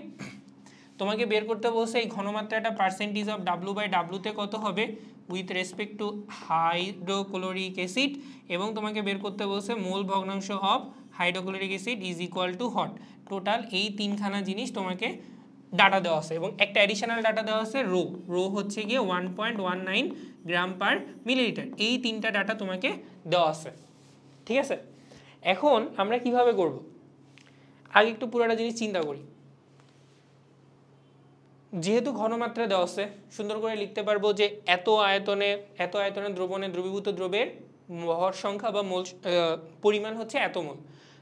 তোমাকে বের করতে বলছে এই ঘনমাত্রাটা পার্সেন্টেজ অফ ডাব্লু বাই ডাব্লুতে কত হবে with respect to hydrochloric acid, এবং তোমাকে বের করতে বলছে মোল ভগ্নাংশ of hydrochloric acid is equal too hot. Total এই তিনখানা জিনিস তোমাকে ডাটা দেওয়া আছে, এবং একটা অ্যাডিশনাল ডাটা দেওয়া আছে রো, রো হচ্ছে গিয়ে 1.19 গ্রাম পার মিলিলিটার। এই তিনটা ডাটা তোমাকে দেওয়া আছে, ঠিক আছে। এখন আমরা কিভাবে করব, আগে একটু পুরোটা জিনিস চিন্তা করি। যেহেতু ঘনমাত্রা দেওয়া আছে, সুন্দর করে লিখতে পারবো যে এত আয়তনে দ্রবণে দ্রবীভূত দ্রবের ভর সংখ্যা বা মোল পরিমাণ হচ্ছে এত মোল।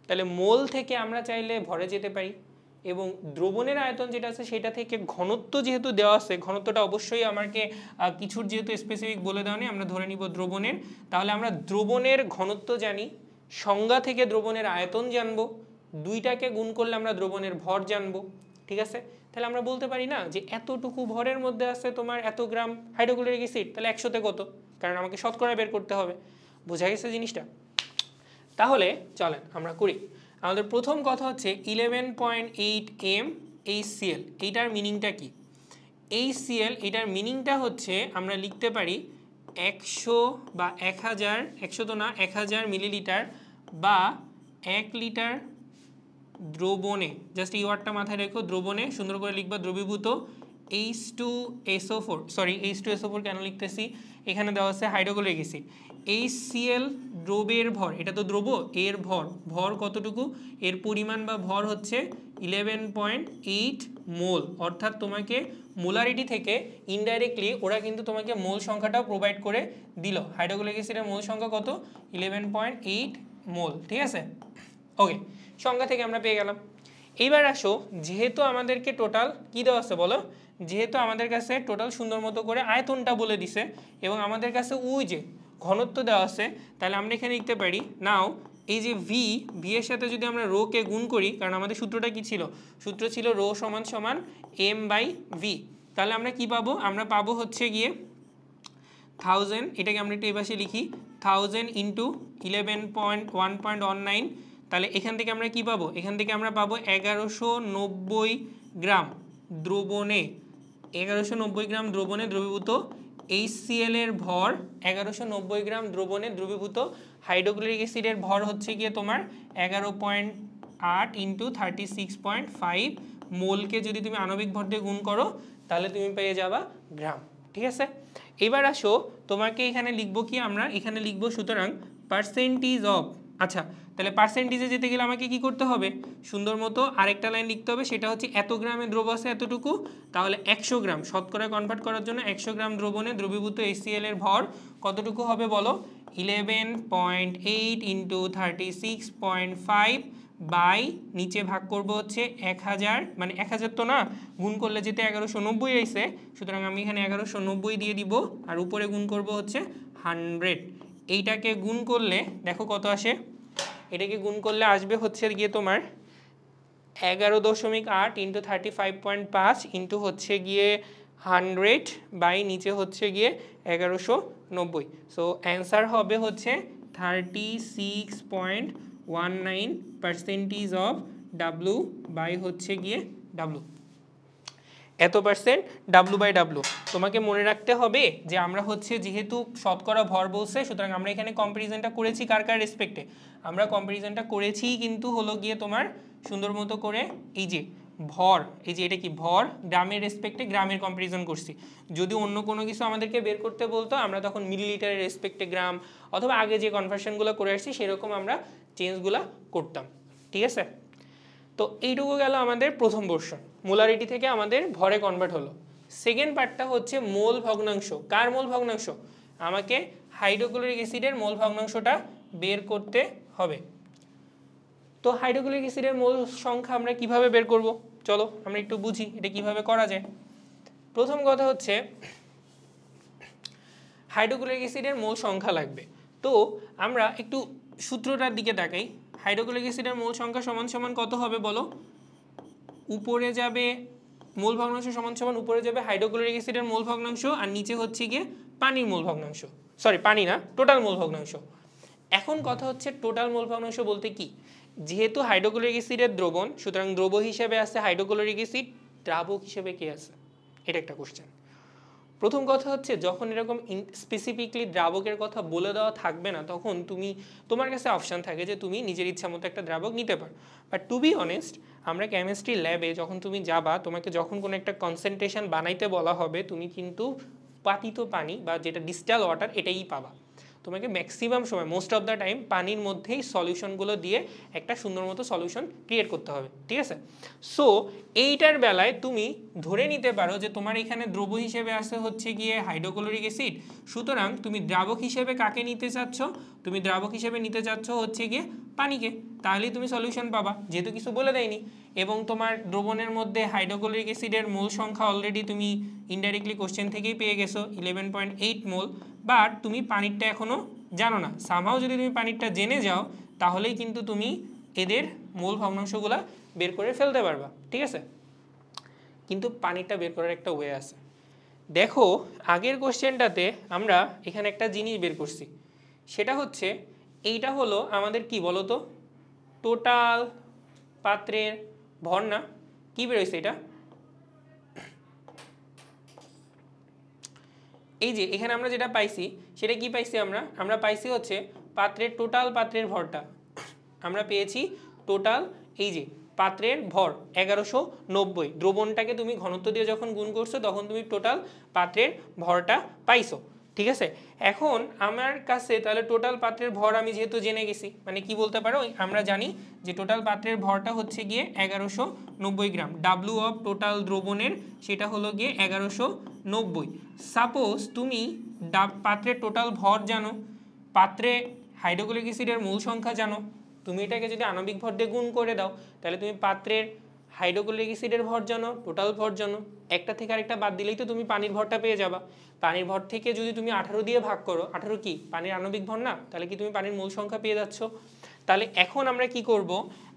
তাহলে মোল থেকে আমরা চাইলে ভরে যেতে পারি, এবং দ্রবণের আয়তন যেটা আছে সেটা থেকে ঘনত্ব যেহেতু দেওয়া আছে, ঘনত্বটা অবশ্যই আমাকে কিছুর যেহেতু স্পেসিফিক বলে দেওয়া নেই, আমরা ধরে নিব দ্রবণের। তাহলে আমরা দ্রবণের ঘনত্ব জানি, সংজ্ঞা থেকে দ্রবণের আয়তন জানবো, দুইটাকে গুণ করলে আমরা দ্রবণের ভর জানবো, ঠিক আছে। তাহলে আমরা বলতে পারি না যে এতটুকু ভরের মধ্যে আছে তোমার এত গ্রাম হাইড্রোক্লোরিক অ্যাসিড, তাহলে 100তে কত, কারণ আমাকে শতকরা বের করতে হবে। বোঝা গেছে জিনিসটা? তাহলে চলেন আমরা করি। আমাদের প্রথম কথা হচ্ছে 11.8 m HCl, এইটার মিনিংটা কি? HCl এটার মিনিংটা হচ্ছে আমরা লিখতে পারি 100 বা 1000, 100 তো না, 1000 মিলিলিটার বা 1 লিটার দ্রবণে, জাস্ট এই ওয়ার্ডটা মাথায় রেখো, দ্রবণে সুন্দর করে লিখবা দ্রবীভূত H2SO4, সরি H2SO4 কেন লিখতেছি, এখানে দেওয়া আছে হাইড্রোক্লোরিক অ্যাসিড। HCl দ্রবের ভর, এটা তো দ্রব, এর ভর, ভর কতটুকু, এর পরিমাণ বা ভর হচ্ছে 11.8 মোল। অর্থাৎ তোমাকে মোলারিটি থেকে ইনডাইরেক্টলি ওরা কিন্তু তোমাকে মোল সংখ্যাটাও প্রোভাইড করে দিল। হাইড্রোক্লোরিক অ্যাসিডের মোল সংখ্যা কত? 11.8 মোল, ঠিক আছে। ওকে, সংখ্যা থেকে আমরা পেয়ে গেলাম। এইবার আসো, যেহেতু আমাদেরকে টোটাল কি দেওয়া আছে বলো, যেহেতু আমাদের কাছে টোটাল সুন্দর মতো করে আয়তনটা বলে দিছে এবং আমাদের কাছে ওই যে ঘনত্ব দেওয়া আছে, তাহলে আমরা এখানে লিখতে পারি নাও এই যে ভি এর সাথে যদি আমরা রো কে গুণ করি, কারণ আমাদের সূত্রটা কি ছিল, সূত্র ছিল রো সমান সমান এম বাই ভি। তাহলে আমরা কি পাবো, আমরা পাবো হচ্ছে গিয়ে 1000, এটাকে আমরা একটু এই পাশে লিখি 1000 ইন্টু 11.1.19। তাহলে এখান থেকে আমরা কি পাবো, এখান থেকে আমরা পাবো 1190 গ্রাম দ্রবণে, 1190 গ্রাম দ্রবণে দ্রবীভূত HCl এর ভর, 1190 গ্রাম দ্রবণে দ্রবীভূত হাইড্রোক্লোরিক অ্যাসিডের ভর হচ্ছে গিয়ে তোমার 11.8 ইন্টু 36.5 মোলকে যদি তুমি আণবিক ভর দিয়ে গুণ করো তাহলে তুমি পেয়ে যাবা গ্রাম, ঠিক আছে। এবার আসো, তোমাকে এখানে লিখবো কি, আমরা এখানে লিখবো সুতরাং পার্সেন্টেজ অফ, আচ্ছা তাহলে পার্সেন্টেজে যেতে গেলে আমাকে কি করতে হবে, সুন্দর মতো আরেকটা লাইন লিখতে হবে, সেটা হচ্ছে এত গ্রামে দ্রব আছে এতটুকু, তাহলে 100 গ্রাম শতকরা কনভার্ট করার জন্য 100 গ্রাম দ্রবণে দ্রবীভূত HCl এর ভর কতটুকু হবে বলো, 11.8 ইন্টু 36.5 বাই নিচে ভাগ করব হচ্ছে 1000, মানে 1000 তো না, গুণ করলে যেতে 1190 আইছে, সুতরাং আমি এখানে 1190 দিয়ে দিব, আর উপরে গুণ করব হচ্ছে 100। এইটাকে গুণ করলে দেখো কত আসে, এটাকে গুণ করলে আসবে হচ্ছে গিয়ে তোমার 11.8 ইন্টু 35.5 ইন্টু হচ্ছে গিয়ে 100 বাই নিচে হচ্ছে গিয়ে 1190। সো অ্যান্সার হবে হচ্ছে 36.19% অফ ডাব্লু বাই হচ্ছে গিয়ে ডাব্লু, এত পার্সেন্ট ডাব্লু বাই ডাব্লু। তোমাকে মনে রাখতে হবে যে আমরা হচ্ছে যেহেতু শতকরা ভর বলছে, সুতরাং আমরা এখানে কম্পারিজনটা করেছি কার কার রেসপেক্টে, আমরা কম্পারিজনটা করেছি কিন্তু হলো গিয়ে তোমার সুন্দর মতো করে এই যে ভর, এই যে এটা কি ভর, গ্রামের রেসপেক্টে গ্রামের কম্পারিজন করছি। যদি অন্য কোনো কিছু আমাদেরকে বের করতে বলতো আমরা তখন মিলিলিটারের রেসপেক্টে গ্রাম, অথবা আগে যে কনভার্সনগুলো করে আসছি সেরকম আমরা চেঞ্জগুলো করতাম, ঠিক আছে। তো এইটুকু গেল আমাদের প্রথম পোরশন, মোলারিটি থেকে আমাদের ভরে কনভার্ট হলো। সেকেন্ড পার্টটা হচ্ছে মোল ভগ্নাংশ। কার মোল ভগ্নাংশ, আমাকে হাইড্রোক্লোরিক অ্যাসিডের মোল ভগ্নাংশটা বের করতে হবে। তো হাইড্রোক্লোরিক অ্যাসিডের মোল সংখ্যা আমরা কিভাবে বের করব, চলো আমরা একটু বুঝি এটা কিভাবে করা যায়। প্রথম কথা হচ্ছে হাইড্রোক্লোরিক অ্যাসিডের মোল সংখ্যা লাগবে। তো আমরা একটু সূত্রটার দিকে তাকাই। হাইড্রোক্লোরিক অ্যাসিডের মোল সংখ্যা সমান সমান কত হবে বলো? উপরে যাবে মোল ভগ্নাংশ সমান সমান উপরে যাবে হাইড্রোক্লোরিক অ্যাসিডের মোল ভগ্নাংশ, আর নিচে হচ্ছে গিয়ে পানির মোল ভগ্নাংশ, সরি পানি না, টোটাল মোল ভগ্নাংশ। এখন কথা হচ্ছে টোটাল মোল ভগ্নাংশ বলতে কি, যেহেতু হাইড্রোক্লোরিক অ্যাসিডের দ্রবণ, সুতরাং দ্রব্য হিসেবে আছে হাইড্রোক্লোরিক অ্যাসিড, দ্রাবক হিসেবে কে আছে, এটা একটা কোশ্চেন। প্রথম কথা হচ্ছে যখন এরকম স্পেসিফিকলি দ্রাবকের কথা বলে দেওয়া থাকবে না, তখন তোমার কাছে অপশান থাকে যে তুমি নিজের ইচ্ছা মতো একটা দ্রাবক নিতে পারো। বাট টু বি অনেস্ট, আমরা কেমিস্ট্রি ল্যাবে যখন তুমি যাবা, তোমাকে যখন কোনো একটা কনসেন্ট্রেশন বানাইতে বলা হবে, তুমি কিন্তু পাতিত পানি বা যেটা ডিস্টাল ওয়াটার এটাই পাবা। তোমাকে ম্যাক্সিমাম সময়, মোস্ট অফ দ্য টাইম, পানির মধ্যেই সলিউশনগুলো দিয়ে একটা সুন্দর মতো সলিউশন ক্রিয়েট করতে হবে, ঠিক আছে? সো এইটার বেলায় তুমি ধরে নিতে পারো যে তোমার এখানে দ্রব্য হিসেবে আসে হচ্ছে গিয়ে হাইড্রোক্লোরিক অ্যাসিড, সুতরাং তুমি দ্রাবক হিসেবে কাকে নিতে চাচ্ছ? তুমি দ্রাবক হিসেবে নিতে চাচ্ছ হচ্ছে গিয়ে পানিকে, তাহলেই তুমি সলিউশন পাবা, যেহেতু কিছু বলে দেয়নি। এবং তোমার দ্রবণের মধ্যে হাইড্রোক্লোরিক অ্যাসিডের মোল সংখ্যা অলরেডি তুমি ইনডাইরেক্টলি কোশ্চেন থেকেই পেয়ে গেছো 11.8 মোল, বাট তুমি পানিরটা এখনও জানো না। সামহাও যদি তুমি পানিরটা জেনে যাও, তাহলেই কিন্তু তুমি এদের মোল ভগ্নাংশগুলো বের করে ফেলতে পারবা, ঠিক আছে? কিন্তু পানিরটা বের করার একটা ওয়ে আছে। দেখো আগের কোশ্চেনটাতে আমরা এখানে একটা জিনিস বের করছি, সেটা হচ্ছে এইটা হলো আমাদের কি বলতো, টোটাল পাত্রের ভর না? কি বেরোইছে এটা? এই যে এখানে আমরা যেটা পাইছি সেটা কি পাইছি আমরা পাইছি হচ্ছে টোটাল পাত্রের ভরটা আমরা পেয়েছি টোটাল, এই যে পাত্রের ভর 1190। দ্রবণটাকে তুমি ঘনত্ব দিয়ে যখন গুণ করছো তখন তুমি টোটাল পাত্রের ভরটা পাইছো, ঠিক আছে? এখন আমার কাছে তাহলে টোটাল পাত্রের ভর আমি যেহেতু জেনে গেছি, মানে কি বলতে পারো, আমরা জানি যে টোটাল পাত্রের ভরটা হচ্ছে গিয়ে 1190 গ্রাম। ডাব্লু অফ টোটাল দ্রবণের সেটা হলো গিয়ে 1190। সাপোজ তুমি পাত্রের টোটাল ভর জানো, পাত্রে হাইড্রোক্লোরিক অ্যাসিডের মূল সংখ্যা জানো, তুমি এটাকে যদি আণবিক ভর দিয়ে গুণ করে দাও, তাহলে তুমি পাত্রের হাইড্রোক্লোরিক অ্যাসিডের ভর জানো, টোটাল ভর জানো, একটা থেকে আরেকটা বাদ দিলেই তো তুমি পানির ভরটা পেয়ে যাবা। পানির ভর থেকে যদি তুমি 18 দিয়ে ভাগ করো, 18 কি পানির আণবিক ভর না? তাহলে কি তুমি পানির মূল সংখ্যা পেয়ে যাচ্ছ। তাহলে এখন আমরা কি করব,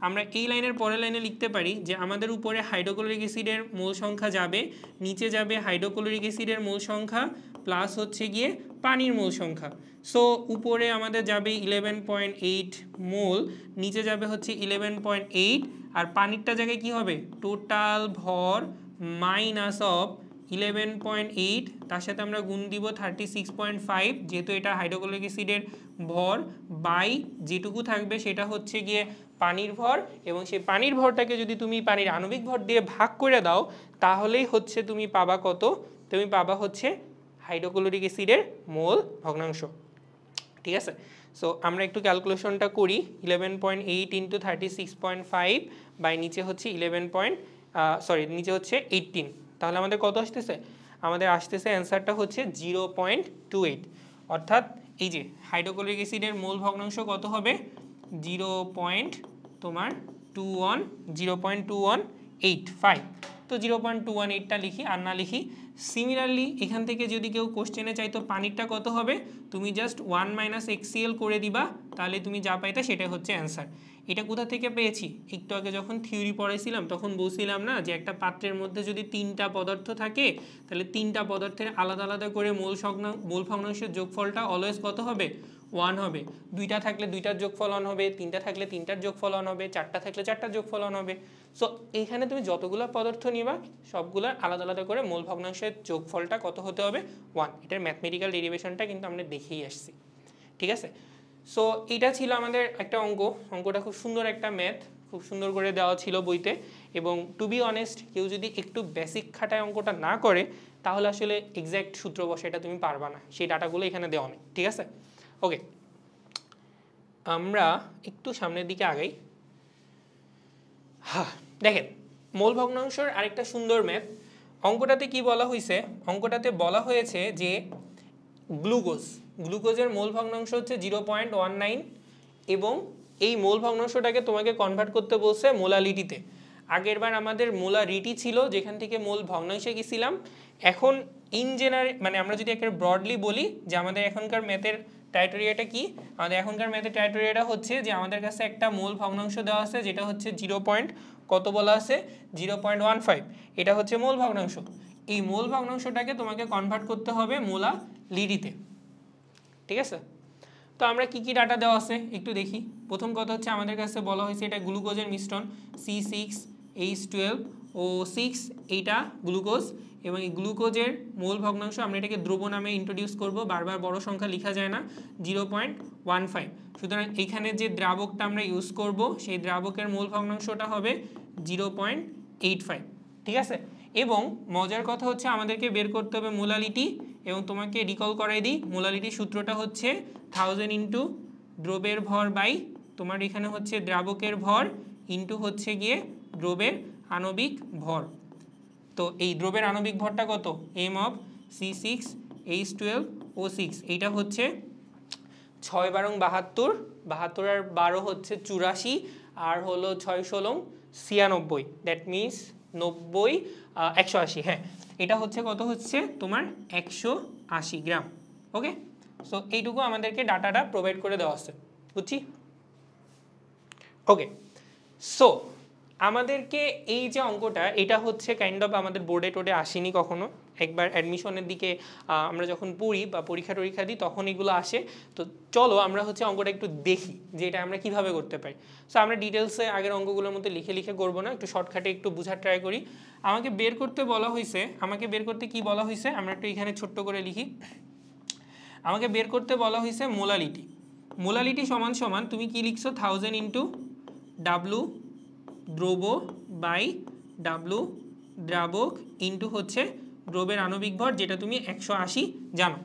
আমরা এই লাইনের পরের লাইনে লিখতে পারি যে আমাদের উপরে হাইড্রোক্লোরিক অ্যাসিডের মোল সংখ্যা যাবে, নিচে যাবে হাইড্রোক্লোরিক অ্যাসিডের মোল সংখ্যা প্লাস হচ্ছে গিয়ে পানির মোল সংখ্যা। সো উপরে আমাদের যাবে 11.8 মোল, নিচে যাবে হচ্ছে 11.8, আর পানিরটা জায়গায় কি হবে, টোটাল ভর মাইনাস অফ 11.8, তার সাথে আমরা গুণ দিব 36.5, যেহেতু এটা হাইড্রোক্লোরিক অ্যাসিডের ভর, বাই যেটুকু থাকবে সেটা হচ্ছে গিয়ে পানির ভর, এবং সেই পানির ভরটাকে যদি তুমি পানির আণবিক ভর দিয়ে ভাগ করে দাও, তাহলেই হচ্ছে তুমি পাবা কত, তুমি পাবা হচ্ছে হাইড্রোক্লোরিক অ্যাসিডের মোল ভগ্নাংশ, ঠিক আছে? সো আমরা একটু ক্যালকুলেশনটা করি, 11.8 ইন্টু 36.5 বাই নিচে হচ্ছে নিচে হচ্ছে 18, তাহলে আমাদের কত আসতেছে, আমাদের আসতেছে অ্যান্সারটা হচ্ছে 0.28। অর্থাৎ এই যে হাইড্রোক্লোরিক অ্যাসিডের মোল ভগ্নাংশ কত হবে, 0.2185। তো 0.218টা লিখি আর না লিখি। সিমিলারলি এখান থেকে যদি কেউ কোশ্চেনে চাইতো পানিরটা কত হবে, তুমি জাস্ট 1 - HCl করে দিবা, তাহলে তুমি যা পাইতা সেটাই হচ্ছে অ্যান্সার। এটা কোথা থেকে পেয়েছি, একটু আগে যখন থিওরি পড়াইছিলাম তখন বলছিলাম না যে একটা পাত্রের মধ্যে যদি 3টা পদার্থ থাকে, তাহলে 3টা পদার্থের আলাদা আলাদা করে মোল ভগ্নাংশের যোগফলটা অলওয়েজ কত হবে, 1 হবে। 2টা থাকলে 2টার যোগফল 1 হবে, 3টা থাকলে 3টার যোগফল 1 হবে, 4টা থাকলে 4টার যোগফল 1 হবে। সো এইখানে তুমি যতগুলো পদার্থ নিবা সবগুলোর আলাদা আলাদা করে মোল ভগ্নাংশের যোগফলটা কত হতে হবে, 1। এটার ম্যাথমেটিক্যাল ডেরিভেশনটা কিন্তু আমরা দেখেই আসছি, ঠিক আছে? সো এটা ছিল আমাদের একটা অঙ্কটা খুব সুন্দর একটা ম্যাথ, খুব সুন্দর করে দেওয়া ছিল বইতে। এবং টু বি অনেস্ট, কেউ যদি একটু বেসিক খাটায় অঙ্কটা না করে, তাহলে আসলে এক্স্যাক্ট সূত্র বসে এটা তুমি পারবা না, সেই ডাটাগুলো এখানে দেওয়া নেই, ঠিক আছে? ওকে, আমরা একটু সামনের দিকে আগাই। দেখেন মোল ভগ্নাংশের আরেকটা সুন্দর ম্যাথ। অঙ্কটাতে কি বলা হয়েছে, অঙ্কটাতে বলা হয়েছে যে গ্লুকোজের মোল ভগ্নাংশ হচ্ছে 0.19, এবং এই মোল ভগ্নাংশটাকে তোমাকে কনভার্ট করতে বলছে মোলালিটিতে। আগেরবার আমাদের মোলারিটি ছিল যেখান থেকে মোল ভগ্নাংশে গেছিলাম। এখন ইন জেনারেল মানে আমরা যদি একটা ব্রডলি বলি যে আমাদের এখনকার ম্যাথের ক্রাইটেরিয়াটা কি, আমাদের এখনকার ম্যাথের ক্রাইটেরিয়াটা হচ্ছে যে আমাদের কাছে একটা মোল ভগ্নাংশ দেওয়া আছে যেটা হচ্ছে 0. কত বলা আছে 0.15, এটা হচ্ছে মোল ভগ্নাংশ। এই মোল ভগ্নাংশটাকে তোমাকে কনভার্ট করতে হবে মোলারিটিতে, ঠিক আছে? তো আমরা কি কি ডাটা দেওয়া আছে একটু দেখি। প্রথম কথা হচ্ছে আমাদের কাছে বলা হয়েছে এটা গ্লুকোজের মিশ্রণ C6H12O6, এইটা গ্লুকোজ, এবং এই গ্লুকোজের মোল ভগ্নাংশ আমরা এটাকে দ্রব নামে ইন্ট্রোডিউস করব, বারবার বড় সংখ্যা লেখা যায় না, 0.15। সুতরাং এইখানে যে দ্রাবকটা আমরা ইউজ করব সেই দ্রাবকের মোল ভগ্নাংশটা হবে 0.85, ঠিক আছে? এবং মজার কথা হচ্ছে আমাদেরকে বের করতে হবে মোলালিটি, এবং তোমাকে রিকল করাই দিই মোলালিটির সূত্রটা হচ্ছে 1000 ইন্টু দ্রবের ভর বাই তোমার এখানে হচ্ছে দ্রাবকের ভর ইন্টু হচ্ছে গিয়ে দ্রবের আণবিক ভর। তো এই দ্রবের আণবিক ভরটা কত, m of C6H12O6, এইটা হচ্ছে 6 বারং 72, 72 আর 12 হচ্ছে 84, আর হলো 6 16 96, দ্যাট মিনস 90 180, হ্যাঁ এটা হচ্ছে কত হচ্ছে তোমার 180 গ্রাম। ওকে, সো এইটুকু আমাদেরকে ডাটাটা প্রোভাইড করে দেওয়া আছে, বুঝছি? ওকে, সো আমাদেরকে এই যে অঙ্কটা এটা হচ্ছে কাইন্ড অফ আমাদের বোর্ডে টোডে আসেনি কখনো, একবার অ্যাডমিশনের দিকে আমরা যখন পড়ি বা পরীক্ষা দিই তখন এগুলো আসে। তো চলো আমরা হচ্ছে অঙ্কটা একটু দেখি যে এটা আমরা কিভাবে করতে পারি। সো আমরা ডিটেলসে আগের অঙ্কগুলোর মধ্যে লিখে করবো না, একটু শর্টকাটে একটু বোঝার ট্রাই করি। আমাকে বের করতে কি বলা হয়েছে আমরা একটু এখানে ছোট্ট করে লিখি। আমাকে বের করতে বলা হয়েছে মোলালিটি সমান সমান তুমি কি লিখছো 1000 ইন্টু ডাব্লু দ্রব বাই ডাব্লু দ্রাবক ইন্টু হচ্ছে দ্রবের আণবিক ভর, যেটা তুমি 180 জানো।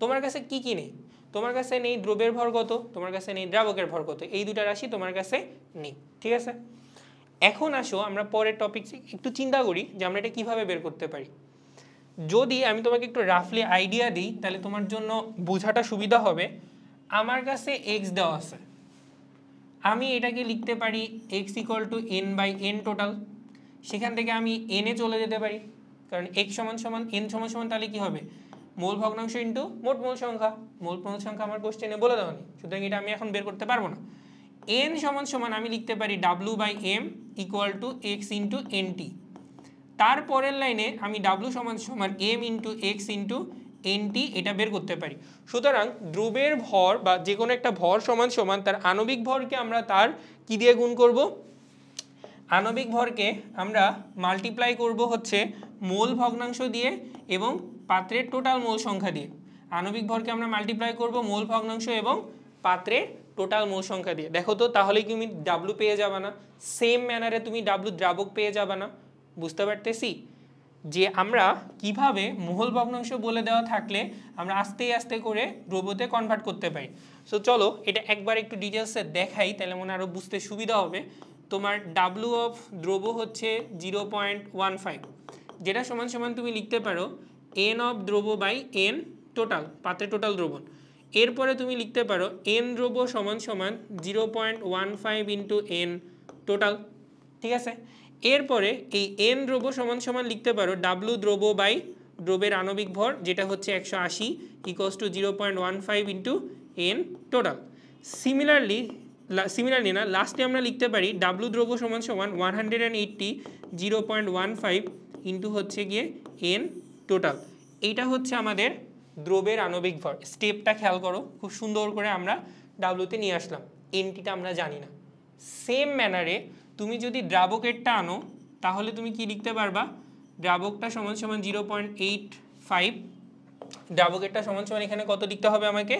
তোমার কাছে কি নেই, তোমার কাছে নেই দ্রবের ভর কত, তোমার কাছে নেই দ্রাবকের ভর কত, এই দুটা রাশি তোমার কাছে নেই, ঠিক আছে? এখন আসো আমরা পরের টপিক একটু চিন্তা করি যে আমরা এটা কিভাবে বের করতে পারি। যদি আমি তোমাকে একটু রাফলি আইডিয়া দিই তাহলে তোমার জন্য বোঝাটা সুবিধা হবে। আমার কাছে x দেওয়া আছে, আমি এটাকে লিখতে পারি x = n/n টোটাল। সেখান থেকে আমি n এ চলে যেতে পারি, কারণ x = n = তাহলে কি হবে মোল ভগ্নাংশ ইন্টু মোট মোল সংখ্যা। মোল সংখ্যা আমার কোশ্চেনে বলে দেওয়া নেই, সুতরাং এটা আমি এখন বের করতে পারবো না। n = আমি লিখতে পারি w/m = x * nt। তারপরের লাইনে আমি w = m * x * nt এটা বের করতে পারি। সুতরাং দ্রবের ভর বা যে কোনো একটা ভর সমান তার আণবিক ভরকে আমরা তার কি দিয়ে গুণ করব, আণবিক ভরকে আমরা মাল্টিপ্লাই করব হচ্ছে মোল ভগ্নাংশ দিয়ে এবং পাত্রের টোটাল মোল সংখ্যা দিয়ে। আণবিক ভরকে আমরা মাল্টিপ্লাই করব মোল ভগ্নাংশ এবং পাত্রের টোটাল মোল সংখ্যা দিয়ে। দেখো তো তাহলে তুমি ডাব্লু পেয়ে যাবে না, সেম ম্যানারে তুমি ডাব্লু দ্রাবক পেয়ে যাবে না। বুঝতে পারতেছি যে আমরা কিভাবে মোল ভগ্নাংশ বলে দেওয়া থাকলে আমরা আস্তে আস্তে করে দ্রবতে কনভার্ট করতে পারি। সো চলো এটা একবার একটু ডিটেলসে দেখাই, তাহলে মনে আরও বুঝতে সুবিধা হবে। তোমার ডাব্লু অফ দ্রব হচ্ছে 0.15, যেটা সমান তুমি লিখতে পারো n অফ দ্রব বাই n টোটাল, পাত্রের টোটাল দ্রবণ। এরপরে তুমি লিখতে পারো n দ্রব সমান 0.15 ইন্টু n টোটাল, ঠিক আছে? এরপরে এই n দ্রব সমান লিখতে পারো ডাব্লু দ্রব বাই দ্রবের আণবিক ভর, যেটা হচ্ছে 180 = 0.15 ইন্টু n টোটাল। সিমিলারলি না, লাস্টে আমরা লিখতে পারি ডাব্লু দ্রব সমান 180 0.15 ইন্টু হচ্ছে গিয়ে n টোটাল। এইটা হচ্ছে আমাদের দ্রবের আণবিক ভর। স্টেপটা খেয়াল করো, খুব সুন্দর করে আমরা ডাব্লুতে নিয়ে আসলাম, এনটিটা আমরা জানি না। সেম ম্যানারে তুমি যদি দ্রাবকেরটা আনো তাহলে তুমি কি লিখতে পারবা, দ্রাবকটা সমান 0.85, দ্রাবকেরটা সমান এখানে কত লিখতে হবে আমাকে,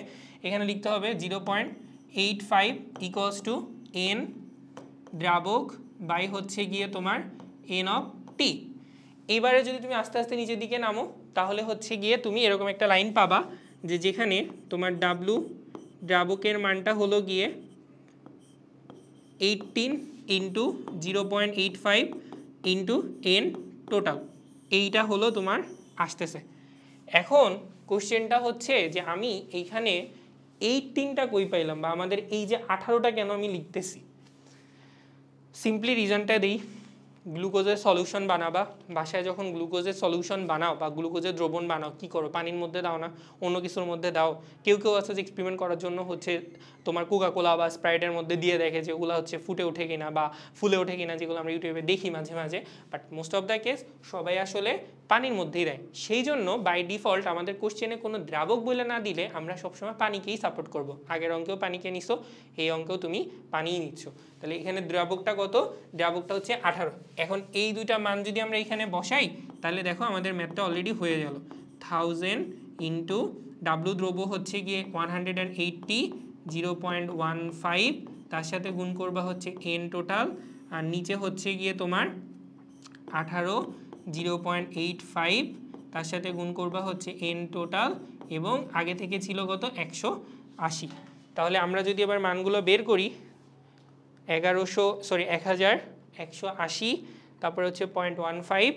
এখানে লিখতে হবে 0.85 = n দ্রাবক বাই হচ্ছে গিয়ে তোমার n অফ t। এবারে যদি তুমি আস্তে আস্তে নিচের দিকে নামো তাহলে হচ্ছে গিয়ে তুমি এরকম একটা লাইন পাবা যে যেখানে তোমার ডাব্লু দ্রাবকের মানটা হলো গিয়ে 18 ইন্টু 0.85 ইন্টু n টোটাল, এইটা হলো তোমার আসতেছে। এখন কোশ্চেনটা হচ্ছে যে আমি এইখানে 18টা কই পাইলাম, বা আমাদের এই যে 18টা কেন আমি লিখতেছি। সিম্পলি রিজনটা দিই, গ্লুকোজের সলিউশন বানাবা, বাসায় যখন গ্লুকোজের সলিউশন বানাও বা গ্লুকোজের দ্রবণ বানাও কী করো, পানির মধ্যে দাও না, অন্য কিছুর মধ্যে দাও। কেউ কেউ আছে যে এক্সপেরিমেন্ট করার জন্য হচ্ছে তোমার কোকাকোলা বা স্প্রাইটের মধ্যে দিয়ে দেখে যে ওগুলো হচ্ছে ফুটে ওঠে কিনা বা ফুলে ওঠে কিনা, যেগুলো আমরা ইউটিউবে দেখি মাঝে মাঝে। But most of the case সবাই আসলে পানির মধ্যেই দেয়। সেই জন্য বাই ডিফল্ট আমাদের কোশ্চেনে কোনো দ্রাবক বলে না দিলে আমরা সবসময় পানিকেই সাপোর্ট করব। আগের অঙ্কেও পানিকে নিছো, এই অঙ্কেও তুমি পানিই নিচ্ছ। তাহলে এখানে দ্রাবকটা কত? দ্রাবকটা হচ্ছে 18। এখন এই দুইটা মান যদি আমরা এখানে বসাই তাহলে দেখো আমাদের ম্যাথটা অলরেডি হয়ে গেল। 1000 ইন্টু ডাব্লু দ্রব্য হচ্ছে গিয়ে 180 0.15, তার সাথে গুণ করবা হচ্ছে এন টোটাল, আর নিচে হচ্ছে গিয়ে তোমার 18 0.85, তার সাথে গুণ করবা হচ্ছে এন টোটাল, এবং আগে থেকে ছিল কত 180। তাহলে আমরা যদি এবার মানগুলো বের করি 1180, তারপরে হচ্ছে 0.15,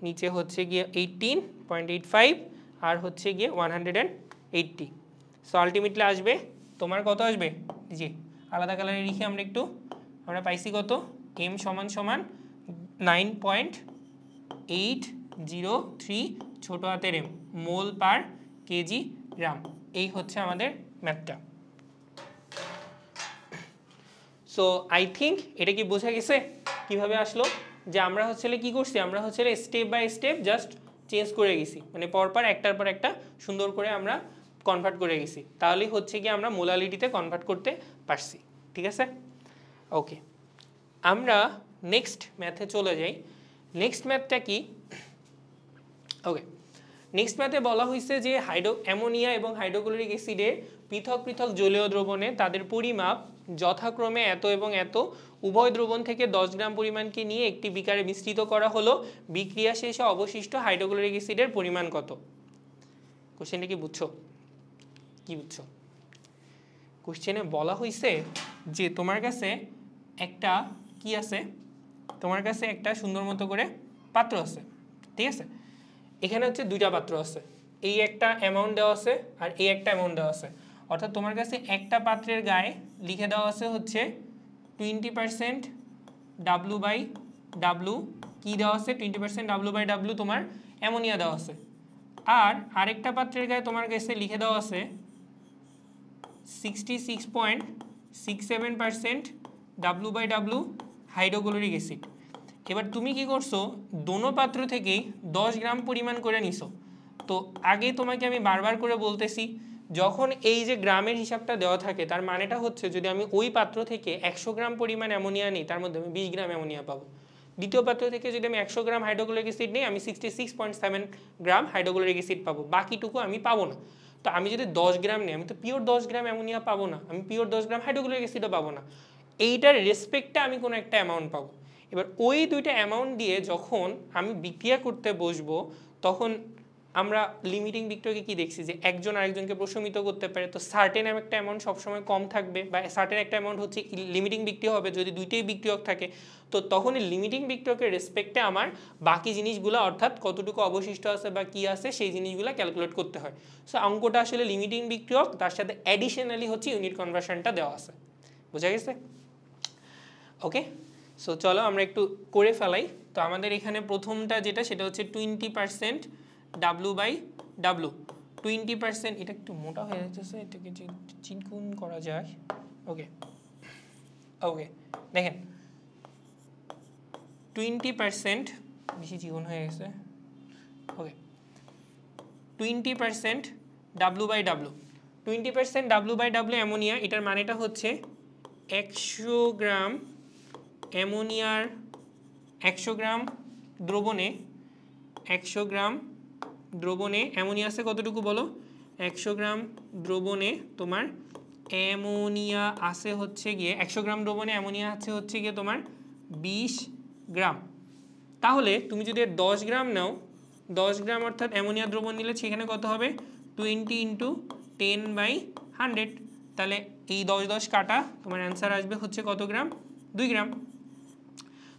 নিচে হচ্ছে গিয়ে 18.85, আর হচ্ছে গিয়ে 180। সো আলটিমেটলি আসবে তোমার কত আসবে, জি আলাদা কালারে লিখি আমরা একটু, আমরা পাইছি কত এম সমান সমান 9.803 ছোটো হাতের এম মোল পার কেজি গ্রাম। এই হচ্ছে আমাদের ম্যাথটা। সো আই থিঙ্ক এটা কি বোঝা গেছে কিভাবে আসলো, যে আমরা হচ্ছে কি করছি, আমরা হচ্ছে step by step just change করে গেছি, মানে পরপর একটার পর একটা সুন্দর করে আমরা কনভার্ট করে গেছি, তাহলেই হচ্ছে কি আমরা মোলালিটিতে কনভার্ট করতে পারছি। ঠিক আছে, ওকে আমরা নেক্সট ম্যাথে চলে যাই। নেক্সট ম্যাথটা কি, ওকে নেক্সট ম্যাথে বলা হয়েছে যে অ্যামোনিয়া এবং হাইড্রোক্লোরিক অ্যাসিডের পৃথক পৃথক জলীয় দ্রবণে তাদের পরিমাপ যথাক্রমে এত এবং এত, উভয় দ্রবণ থেকে 10 গ্রাম পরিমাণকে নিয়ে একটি বিকারে মিশ্রিত করা হলো, বিক্রিয়া শেষে অবশিষ্ট হাইড্রোক্লোরিক অ্যাসিডের পরিমাণ কত? কোশ্চেনটা কি বুঝছো? কি বুঝছো? কোশ্চেনে বলা হয়েছে যে তোমার কাছে একটা কি আছে, তোমার কাছে একটা সুন্দর মতো করে পাত্র আছে, ঠিক আছে, এখানে হচ্ছে দুইটা পাত্র আছে, এই একটা অ্যামাউন্ট দেওয়া আছে আর এই একটা অ্যামাউন্ট দেওয়া আছে। অর্থাৎ তোমার কাছে একটা পাত্রের গায়ে লিখে দেওয়া আছে হচ্ছে 20% W/W, কি দেওয়া আছে 20% W/W তোমার অ্যামোনিয়া দেওয়া আছে, আর আরেকটা পাত্রের গায়ে তোমার কাছে লিখে দেওয়া আছে 66.67% W/W হাইড্রোক্লোরিক অ্যাসিড। এবার তুমি কি করছো, দোনো পাত্র থেকেই 10 গ্রাম পরিমাণ করে নিছো। তো আগে তোমাকে আমি বারবার করে বলতেছি, যখন এই যে গ্রামের হিসাবটা দেওয়া থাকে তার মানেটা হচ্ছে যদি আমি ওই পাত্র থেকে 100 গ্রাম পরিমাণ অ্যামোনিয়া নিই তার মধ্যে আমি 20 গ্রাম অ্যামোনিয়া পাবো। দ্বিতীয় পাত্র থেকে যদি আমি 100 গ্রাম হাইড্রোক্লোরিক অ্যাসিড নিই আমি 66.7 গ্রাম হাইড্রোক্লোরিক অ্যাসিড পাবো, বাকিটুকু আমি পাবো না। তো আমি যদি 10 গ্রাম নিই আমি তো পিওর 10 গ্রাম অ্যামোনিয়া পাবো না, আমি পিওর 10 গ্রাম হাইড্রোক্লোরিক অ্যাসিডও পাবো না, এইটার রেসপেক্টে আমি কোনো একটা অ্যামাউন্ট পাবো। এবার ওই দুইটা অ্যামাউন্ট দিয়ে যখন আমি বিক্রিয়া করতে বসবো তখন আমরা লিমিটিং বিক্রিয়াকে কি দেখছি যে একজন আরেকজনকে প্রশমিত করতে পারে, তো সার্টেন একটা অ্যামাউন্ট সবসময় কম থাকবে বা সার্টেন একটা অ্যামাউন্ট হচ্ছে লিমিটিং বিক্রিয়া হবে যদি দুইটাই বিক্রিয়ক থাকে, তো তখন এই লিমিটিং বিক্রিয়কের রেসপেক্টে আমার বাকি জিনিসগুলো অর্থাৎ কতটুকু অবশিষ্ট আছে বা কি আছে সেই জিনিসগুলো ক্যালকুলেট করতে হয়। সো অঙ্কটা আসলে লিমিটিং বিক্রিয়ক, তার সাথে অ্যাডিশনালি হচ্ছে ইউনিট কনভার্সনটা দেওয়া আছে, বোঝা গেছে? ওকে, সো চলো আমরা একটু করে ফেলাই। তো আমাদের এখানে প্রথমটা যেটা সেটা হচ্ছে 20% W/W, 20%, এটা একটু মোটা হয়ে যাচ্ছে, এটাকে চিকন করা যায়। ওকে ওকে দেখেন 20% বেশি চিকন হয়ে গেছে। ওকে 20% W/W, 20% W/W অ্যামোনিয়া, এটার মানেটা হচ্ছে 100 গ্রাম অ্যামোনিয়ার 100 গ্রাম দ্রবণে 100 গ্রাম দ্রবণে অ্যামোনিয়া আছে কতটুকু বলো, 100 গ্রাম দ্রবণে তোমার অ্যামোনিয়া আছে হচ্ছে গিয়ে 100 গ্রাম দ্রবণে অ্যামোনিয়া আছে হচ্ছে গিয়ে তোমার 20 গ্রাম। তাহলে তুমি যদি 10 গ্রাম নাও, 10 গ্রাম অর্থাৎ অ্যামোনিয়া দ্রবণ নিলে সেখানে কত হবে 20 × 10/100, তাহলে এই 10 কাটা তোমার অ্যান্সার আসবে হচ্ছে কত গ্রাম, 2 গ্রাম।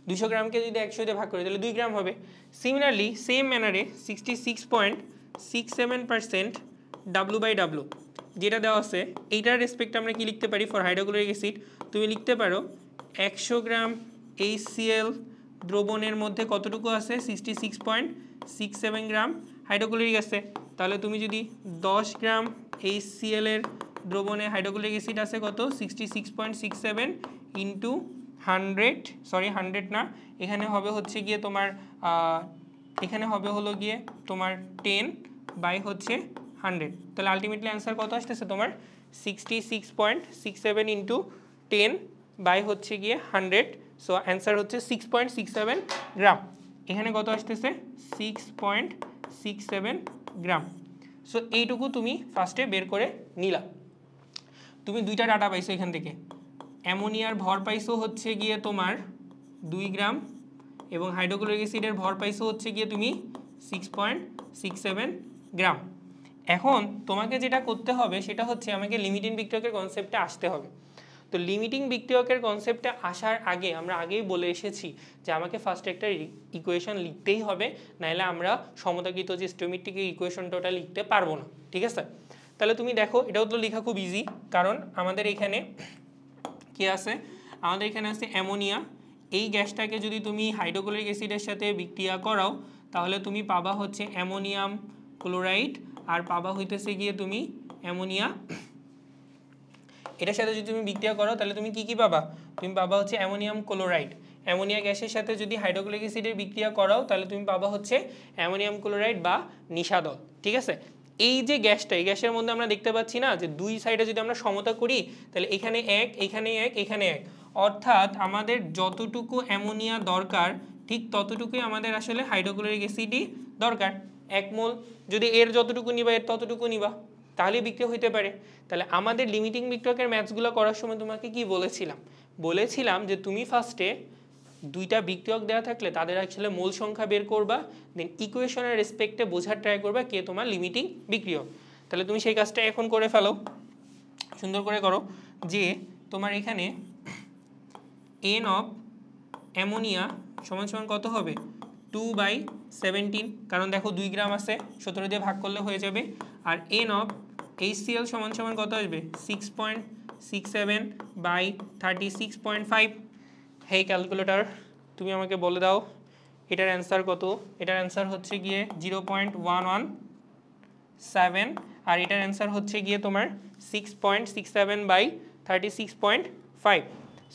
200 গ্রামকে যদি 100 দিয়ে ভাগ করি তাহলে 2 গ্রাম হবে। সিমিলারলি সেম ম্যানারে 66.67% W/W যেটা দেওয়া আছে এইটার রেসপেক্ট আমরা কি লিখতে পারি ফর হাইড্রোক্লোরিক অ্যাসিড, তুমি লিখতে পারো 100 গ্রাম HCl দ্রবণের মধ্যে কতটুকু আছে 66.67 গ্রাম হাইড্রোক্লোরিক আছে। তাহলে তুমি যদি 10 গ্রাম HCl এর দ্রবণে হাইড্রোক্লোরিক অ্যাসিড আছে কত 66.67 ইন্টু 100, সরি 100 না, এখানে হবে হচ্ছে গিয়ে তোমার এখানে হবে হলো গিয়ে তোমার 10 বাই হচ্ছে 100, তাহলে আলটিমেটলি অ্যান্সার কত আসতেছে তোমার 66.67 ইন্টু 10 বাই হচ্ছে গিয়ে 100, সো অ্যান্সার হচ্ছে 6.67 গ্রাম। এখানে কত আসতেছে 6.67 গ্রাম। সো এইটুকু তুমি ফার্স্টে বের করে নিলা। তুমি দুইটা ডাটা পাইছো এখান থেকে, অ্যামোনিয়ার ভর পাইছো হচ্ছে গিয়ে তোমার 2 গ্রাম এবং হাইড্রোক্লোরিক অ্যাসিডের ভর পাইছো হচ্ছে গিয়ে তুমি 6.67 গ্রাম। এখন তোমাকে যেটা করতে হবে সেটা হচ্ছে আমাকে লিমিটিং বিক্রিয়কের কনসেপ্টে আসতে হবে। তো লিমিটিং বিক্রিয়কের কনসেপ্টে আসার আগে আমরা আগেই বলে এসেছি যে আমাকে ফার্স্ট একটা ইকুয়েশন লিখতেই হবে, নাহলে আমরা সমতাকৃত যে স্টোইচিওমেট্রিক ইকুয়েশনটা ওটা লিখতে পারবো না, ঠিক আছে? তাহলে তুমি দেখো এটাও তো লেখা খুব ইজি, কারণ আমাদের এখানে কি আছে, আমাদের এখানে আছে অ্যামোনিয়া। এই গ্যাসটাকে যদি তুমি হাইড্রোক্লোরিক অ্যাসিডের সাথে বিক্রিয়া করাও তাহলে তুমি পাবা হচ্ছে অ্যামোনিয়াম ক্লোরাইড, আর পাবা হইতেছে গিয়ে তুমি অ্যামোনিয়া। এটার সাথে যদি তুমি বিক্রিয়া করো তাহলে তুমি কি পাবা, তুমি পাবা হচ্ছে অ্যামোনিয়াম ক্লোরাইড। অ্যামোনিয়া গ্যাসের সাথে যদি হাইড্রোক্লোরিক অ্যাসিডের বিক্রিয়া করাও তাহলে তুমি পাবা হচ্ছে অ্যামোনিয়াম ক্লোরাইড বা নিশাদল, ঠিক আছে? এই যে গ্যাসটা, এই গ্যাসের মধ্যে আমরা দেখতে পাচ্ছি না যে দুই সাইডে যদি আমরা সমতা করি তাহলে এখানে এক, এখানে এক, এখানে এক, অর্থাৎ আমাদের যতটুকু অ্যামোনিয়া দরকার ঠিক ততটুকুই আমাদের আসলে হাইড্রোক্লোরিক অ্যাসিডই দরকার। 1 মোল যদি এর যতটুকু নিবা এর ততটুকু নিবা তাহলে বিক্রিয়া হইতে পারে। তাহলে আমাদের লিমিটিং বিক্রিয়কের ম্যাথসগুলো করার সময় তোমাকে কি বলেছিলাম যে তুমি ফার্স্টে দুইটা বিক্রিয়ক দেওয়া থাকলে তাদের আসলে মোল সংখ্যা বের করবা, দেন ইকুয়েশনের রেসপেক্টে বোঝার ট্রাই করবা কে তোমার লিমিটিং বিক্রিয়ক। তাহলে তুমি সেই কাজটা এখন করে ফেলো, সুন্দর করে করো, যে তোমার এখানে এন অফ অ্যামোনিয়া সমান সমান কত হবে 2/17, কারণ দেখো 2 গ্রাম আছে 17 দিয়ে ভাগ করলে হয়ে যাবে। আর এন অফ HCl সমান সমান কত আসবে 6.67/36.5। হেই ক্যালকুলেটর তুমি আমাকে বলে দাও এটার অ্যান্সার কত। এটার অ্যান্সার হচ্ছে গিয়ে 0.117 আর এটার অ্যান্সার হচ্ছে গিয়ে তোমার 6.67/36.5।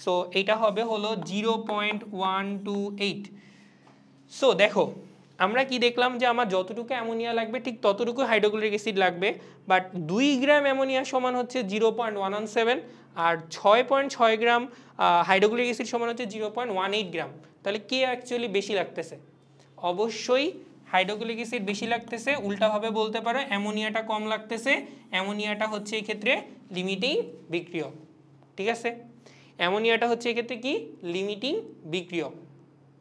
সো এইটা হবে হলো 0.128। সো দেখো আমরা কি দেখলাম যে আমার যতটুকু অ্যামোনিয়া লাগবে ঠিক ততটুকু হাইড্রোক্লোরিক অ্যাসিড লাগবে, বাট 2 গ্রাম অ্যামোনিয়া সমান হচ্ছে 0.117 আর 6.6 গ্রাম হাইড্রোক্লোরিক অ্যাসিড সমান হচ্ছে 0.18 গ্রাম। তাহলে কে অ্যাকচুয়ালি বেশি লাগতেছে? অবশ্যই হাইড্রোক্লোরিক অ্যাসিড বেশি লাগতেছে। উল্টাভাবে বলতে পারো অ্যামোনিয়াটা কম লাগতেছে। অ্যামোনিয়াটা হচ্ছে এক্ষেত্রে লিমিটিং বিক্রিয়ক, ঠিক আছে? অ্যামোনিয়াটা হচ্ছে এক্ষেত্রে কি লিমিটিং বিক্রিয়ক।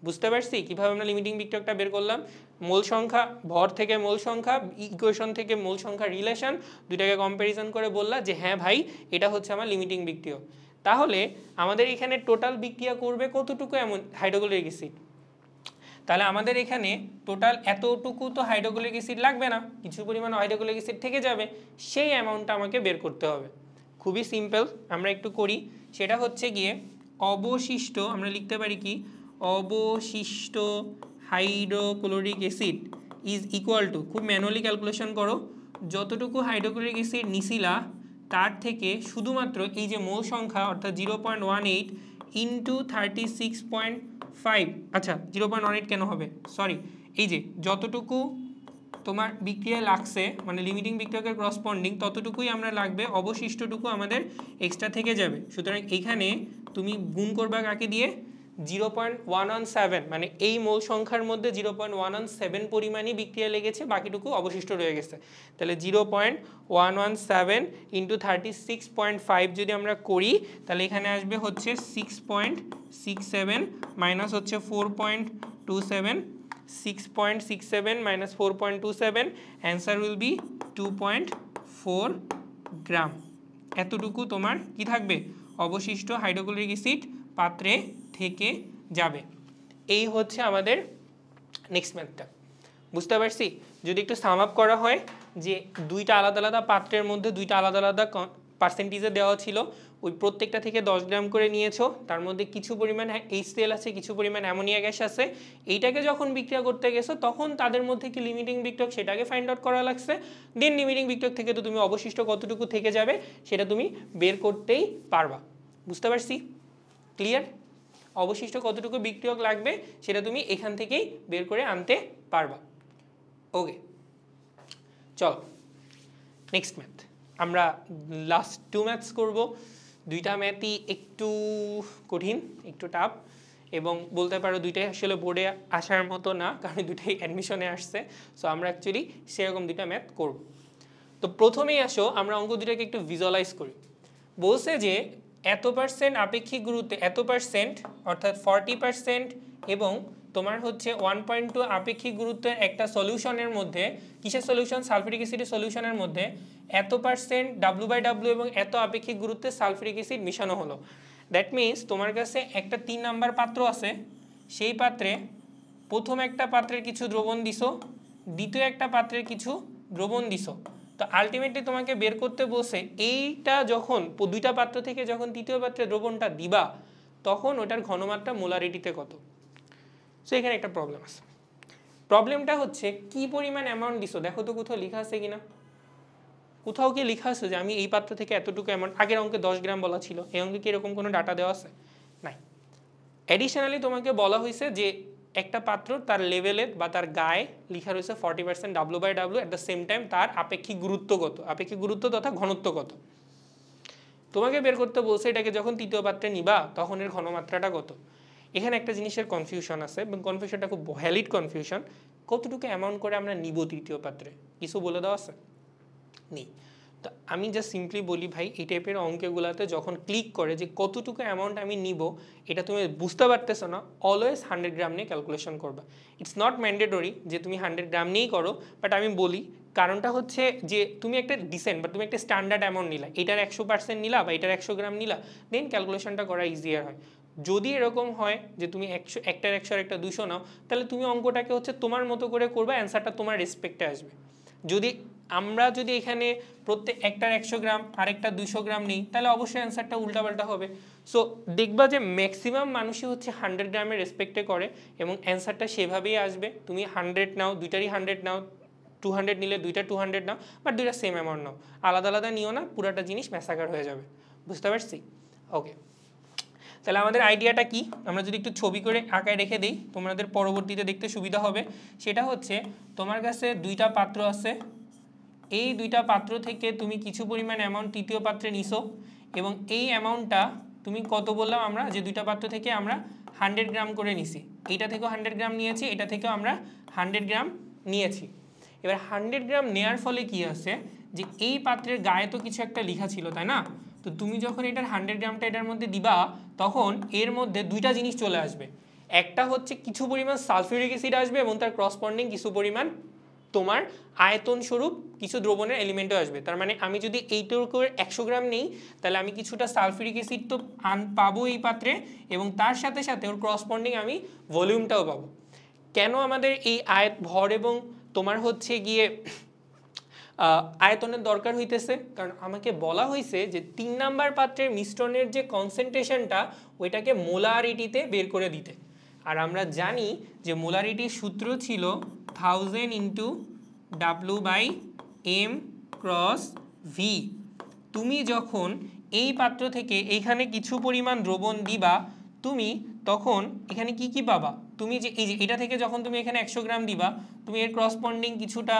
বুঝতে পারছি কিভাবে আমরা লিমিটিং বিক্রিয়কটা বের করলাম? মোল সংখ্যা, ভর থেকে মোল সংখ্যা, ইকুয়েশন থেকে মোল সংখ্যা রিলেশন দুইটাকে কম্প্যারিজন করে বললা যে হ্যাঁ ভাই এটা হচ্ছে আমার লিমিটিং বিক্রিয়ক। তাহলে আমাদের এখানে টোটাল বিক্রিয়া করবে কতটুকু এমন হাইড্রোক্লোরিক অ্যাসিড? তাহলে আমাদের এখানে টোটাল এতটুকু তো হাইড্রোক্লোরিক অ্যাসিড লাগবে না, কিছু পরিমাণ হাইড্রোক্লোরিক অ্যাসিড থেকে যাবে, সেই অ্যামাউন্টটা আমাকে বের করতে হবে। খুবই সিম্পল, আমরা একটু করি। সেটা হচ্ছে গিয়ে অবশিষ্ট, আমরা লিখতে পারি কি অবশিষ্ট hydrochloric acid is equal two, খুব ম্যানুয়ালি ক্যালকুলেশন করো, যতটুকু হাইড্রোক্লোরিক অ্যাসিড নিছিলা তার থেকে শুধুমাত্র এই যে মোল সংখ্যা অর্থাৎ 0.18 ইন্টু 36.5, আচ্ছা 0.18 কেন হবে, সরি, এই যে যতটুকু তোমার বিক্রিয়া লাগছে মানে লিমিটিং বিক্রিয়কের করসপন্ডিং ততটুকুই আমরা লাগবে, অবশিষ্টটুকু আমাদের এক্সট্রা থেকে যাবে। সুতরাং এখানে তুমি গুণ করবা কাকে দিয়ে 0.117, মানে এই মোল সংখ্যার মধ্যে 0.117 পরিমাণই বিক্রিয়া লেগেছে, বাকিটুকু অবশিষ্ট রয়ে গেছে। তাহলে 0.117 ইন্টু 36.5 যদি আমরা করি তাহলে এখানে আসবে হচ্ছে 6.67 মাইনাস হচ্ছে 4.27, 6.67 minus 4.27, answer will be 2.4 গ্রাম। এতটুকু তোমার কি থাকবে অবশিষ্ট হাইড্রোক্লোরিক অ্যাসিড পাত্রে থেকে যাবে। এই হচ্ছে আমাদের নেক্সট ম্যাথটা, বুঝতে পারছি? যদি একটু সাম আপ করা হয় যে দুইটা আলাদা আলাদা পাত্রের মধ্যে দুইটা আলাদা আলাদা পার্সেন্টেজে দেওয়া ছিল, ওই প্রত্যেকটা থেকে 10 গ্রাম করে নিয়েছো, তার মধ্যে কিছু পরিমাণ HCl আছে, কিছু পরিমাণ অ্যামোনিয়া গ্যাস আছে, এইটাকে যখন বিক্রিয়া করতে গেছো তখন তাদের মধ্যে কি লিমিটিং বিক্রিয়ক সেটাকে ফাইন্ড আউট করা লাগছে। দেন লিমিটিং বিক্রিয়ক থেকে তো তুমি অবশিষ্ট কতটুকু থেকে যাবে সেটা তুমি বের করতেই পারবা। বুঝতে পারছি? ক্লিয়ার? অবশিষ্ট কতটুকু বিক্রিয়ক লাগবে সেটা তুমি এখান থেকেই বের করে আনতে পারবা। ওকে, চলো নেক্সট ম্যাথ। আমরা লাস্ট 2 ম্যাথস করব। দুইটা ম্যাথই একটু কঠিন, একটু টাফ, এবং বলতে পারো দুইটাই আসলে বোর্ডে আসার মতো না, কারণ দুইটাই অ্যাডমিশনে আসছে। সো আমরা অ্যাকচুয়ালি সেরকম দুইটা ম্যাথ করব। তো প্রথমেই আসো আমরা অঙ্ক দুইটাকে একটু ভিজুয়ালাইজ করি। বলছে যে এত পার্সেন্ট আপেক্ষিক গুরুত্বে এত পার্সেন্ট অর্থাৎ 40% এবং তোমার হচ্ছে 1.2 আপেক্ষিক গুরুত্বের একটা সলিউশনের মধ্যে, কিসের সলিউশন? সালফিউরিক অ্যাসিডের সলিউশনের মধ্যে এত পার্সেন্ট W/W এবং এত আপেক্ষিক গুরুত্বে সালফিউরিক অ্যাসিড মিশানো হলো। দ্যাট মিনস তোমার কাছে একটা 3 নাম্বার পাত্র আছে, সেই পাত্রে প্রথম একটা পাত্রের কিছু দ্রবণ দিছো, দ্বিতীয় একটা পাত্রের কিছু দ্রবণ দিছো। তো আলটিমেটলি তোমাকে বের করতে বলছে এইটা যখন দুইটা পাত্র থেকে যখন তৃতীয় পাত্রে দ্রবণটা দিবা তখন ওটার ঘনমাত্রা মোলারিটিতে কত। সো এখানে একটা প্রবলেম আছে। প্রবলেমটা হচ্ছে কি পরিমাণ অ্যামাউন্ট দিছো, দেখো তো কোথাও লেখা আছে কিনা। কোথাও কি লেখা আছে যে আমি এই পাত্র থেকে এতটুকু অ্যামাউন্ট, আগের অঙ্কে 10 গ্রাম বলা ছিল, এই অঙ্কে কি এরকম কোনো ডাটা দেওয়া আছে? নাই। অ্যাডিশনালি তোমাকে বলা হয়েছে যে একটা পাত্র তার লেভেলে বা তার গায়ে লেখা রয়েছে 40% W/W, at the same time তার আপেক্ষিক গুরুত্ব কত, আপেক্ষিক গুরুত্ব তথা ঘনত্ব কত। তোমাকে বের করতে বলছে এটাকে যখন তৃতীয় পাত্রে নিবা তখন এর ঘনমাত্রাটা কত। এখানে একটা জিনিসের কনফিউশন আছে এবং কনফিউশনটা খুব ভ্যালিড কনফিউশন। কতটুকু অ্যামাউন্ট করে আমরা নিব তৃতীয় পাত্রে, কিছু বলে দেওয়া আছে? নেই। তো আমি জাস্ট সিম্পলি বলি ভাই, এই টাইপের অঙ্কগুলোতে যখন ক্লিক করে যে কতটুকু অ্যামাউন্ট আমি নিব এটা তুমি বুঝতে পারতেছো না, অলওয়েজ 100 গ্রাম নিয়ে ক্যালকুলেশন করবা। ইটস নট ম্যান্ডেটরি যে তুমি 100 গ্রাম নিয়েই করো, বাট আমি বলি কারণটা হচ্ছে যে তুমি একটা ডিসেন্ট বা তুমি একটা স্ট্যান্ডার্ড অ্যামাউন্ট নিলা, এটার 100% নিলা বা এটার 100 গ্রাম নিলা, দেন ক্যালকুলেশনটা করা ইজিয়ার হয়। যদি এরকম হয় যে তুমি একটার 100 আর একটা 200 নাও, তাহলে তুমি অঙ্কটাকে হচ্ছে তোমার মতো করে করবা, অ্যান্সারটা তোমার রেসপেক্টে আসবে। যদি এখানে প্রত্যেক একটার 100 গ্রাম আর একটা 200 গ্রাম নেই, তাহলে অবশ্যই অ্যান্সারটা উল্টাপাল্টা হবে। সো দেখবা যে ম্যাক্সিমাম মানুষই হচ্ছে 100 গ্রামের রেসপেক্টে করে এবং অ্যান্সারটা সেভাবেই আসবে। তুমি 100 নাও, দুইটারই 100 নাও, 200 নিলে দুইটা 200 নাও, বাট দুইটা সেম অ্যামাউন্ট নাও, আলাদা আলাদা নিও না, পুরাটা জিনিস ম্যাসাকার হয়ে যাবে। বুঝতে পারছি? ওকে, তাহলে আমাদের আইডিয়াটা কি, আমরা যদি একটু ছবি করে আঁকায় রেখে দিই তোমাদের পরবর্তীতে দেখতে সুবিধা হবে। সেটা হচ্ছে তোমার কাছে দুইটা পাত্র আছে, এই দুইটা পাত্র থেকে তুমি কিছু পরিমাণ অ্যামাউন্ট তৃতীয় পাত্রে নিছো এবং এই অ্যামাউন্টটা তুমি কত বললাম আমরা, যে দুইটা পাত্র থেকে আমরা 100 গ্রাম করে নিছি, এইটা থেকেও 100 গ্রাম নিয়েছি, এটা থেকেও আমরা 100 গ্রাম নিয়েছি। এবার 100 গ্রাম নেওয়ার ফলে কি আছে যে এই পাত্রের গায়ে তো কিছু একটা লেখা ছিল, তাই না? তো তুমি যখন এটার 100 গ্রামটা এটার মধ্যে দিবা তখন এর মধ্যে দুইটা জিনিস চলে আসবে। একটা হচ্ছে কিছু পরিমাণ সালফিউরিক অ্যাসিড আসবে এবং তার করসপন্ডিং কিছু পরিমাণ তোমার আয়তন স্বরূপ কিছু দ্রবণের এলিমেন্টও আসবে। তার মানে আমি যদি এইটার করে 100 গ্রাম নেই তাহলে আমি কিছুটা সালফিউরিক অ্যাসিড তো পাবো এই পাত্রে এবং তার সাথে সাথে ওর করসপন্ডিং আমি ভলিউমটাও পাবো। কেন আমাদের এই ভর এবং তোমার হচ্ছে গিয়ে আয়তনের দরকার হইতেছে? কারণ আমাকে বলা হয়েছে যে 3 নাম্বার পাত্রের মিশ্রণের যে কনসেন্ট্রেশনটা ওইটাকে মোলারিটিতে বের করে দিতে। আর আমরা জানি যে মোলারিটির সূত্র ছিল 1000 ইন্টু W/m×V। তুমি যখন এই পাত্র থেকে এইখানে কিছু পরিমাণ দ্রবণ দিবা তুমি তখন এখানে কি কি পাবা, তুমি যে এই যে এটা থেকে যখন তুমি এখানে 100 গ্রাম দিবা তুমি এর করসপন্ডিং কিছুটা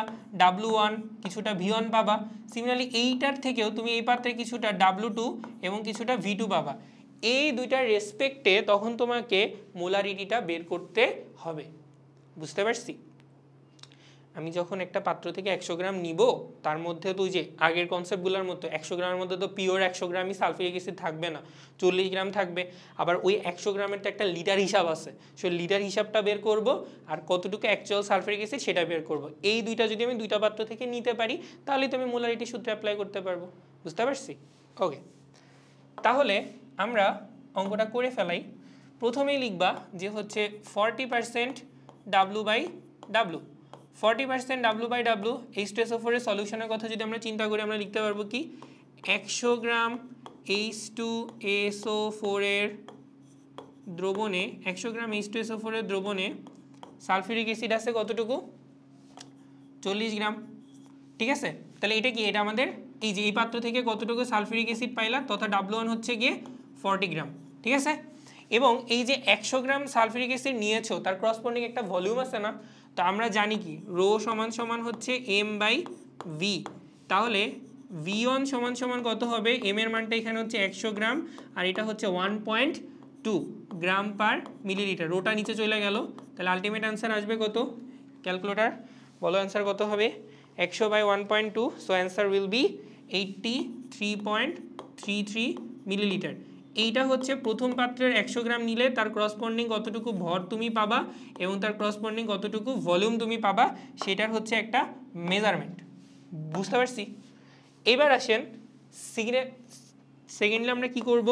W1 কিছুটা V1 পাবা। সিমিলারলি এইটার থেকেও তুমি এই পাত্রে কিছুটা W2 এবং কিছুটা V2 পাবা। এই দুইটার রেসপেক্টে তখন তোমাকে মোলারিটিটা বের করতে হবে। বুঝতে পারছি? আমি যখন একটা পাত্র থেকে 100 গ্রাম নিব তার মধ্যে তো যে আগের কনসেপ্টগুলোর মতো 100 গ্রামের মধ্যে তো পিওর 100 গ্রামই সালফিউরিক অ্যাসিড থাকবে না, 40 গ্রাম থাকবে। আবার ওই 100 গ্রামের তো একটা লিটার হিসাব আছে, সেই লিটার হিসাবটা বের করব আর কতটুকু অ্যাকচুয়াল সালফিউরিক অ্যাসিড সেটা বের করব। এই দুইটা যদি আমি দুইটা পাত্র থেকে নিতে পারি তাহলে তুমি মোলারিটি সূত্র অ্যাপ্লাই করতে পারবো। বুঝতে পারছি? ওকে, তাহলে আমরা অঙ্কটা করে ফেলাই। প্রথমেই লিখবা যে হচ্ছে 40% W/W, 40% W/W H2SO4 এর সলিউশনের কথা যদি আমরা চিন্তা করি আমরা লিখতে পারবো কি 100 গ্রাম H2SO4 এর দ্রবণে 100 গ্রাম H2SO4 এর দ্রবণে সালফিউরিক অ্যাসিড আছে কতটুকু 40 গ্রাম ঠিক আছে তাহলে এটা কি এটা আমাদের এই যে এই পাত্র থেকে কতটুকু সালফিউরিক অ্যাসিড পাইলা তথা W1 হচ্ছে গিয়ে 40 গ্রাম ঠিক আছে এবং এই যে 100 গ্রাম সালফিউরিক অ্যাসিড নিয়েছো তার করসপন্ডিং একটা ভলিউম আছে না তো আমরা জানি কি রো সমান সমান হচ্ছে m/v তাহলে v1 সমান সমান কত হবে m এর মানটা এখানে হচ্ছে 100 গ্রাম আর এটা হচ্ছে 1.2 গ্রাম পার মিলিলিটার রোটা নিচে চলে গেল তাহলে আলটিমেট आंसर আসবে কত ক্যালকুলেটর বলো आंसर কত হবে 100/1.2 so answer will be 83.33 millilitre এইটা হচ্ছে প্রথম পাত্রের 100 গ্রাম নিলে তার করসপন্ডিং কতটুকু ভর তুমি পাবা এবং তার করসপন্ডিং কতটুকু ভলিউম তুমি পাবা সেটার হচ্ছে একটা মেজারমেন্ট বুঝতে পারছি এবার আসেন সেকেন্ডলি আমরা কি করব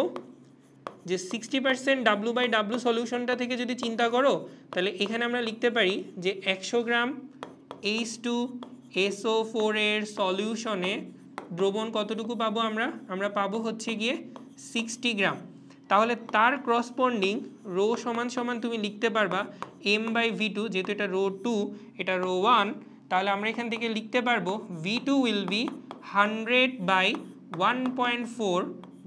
যে 60% W/W সলিউশনটা থেকে যদি চিন্তা করো তাহলে এখানে আমরা লিখতে পারি যে 100 গ্রাম H2SO4 এর সলিউশনে দ্রবণ কতটুকু পাবো আমরা পাবো হচ্ছে গিয়ে 60 গ্রাম তাহলে তার করসপন্ডিং রো সমান সমান তুমি লিখতে পারবা m/v2 যেহেতু এটা রো 2 এটা রো 1 তাহলে আমরা এখান থেকে লিখতে পারবো v2 will be 100/1.4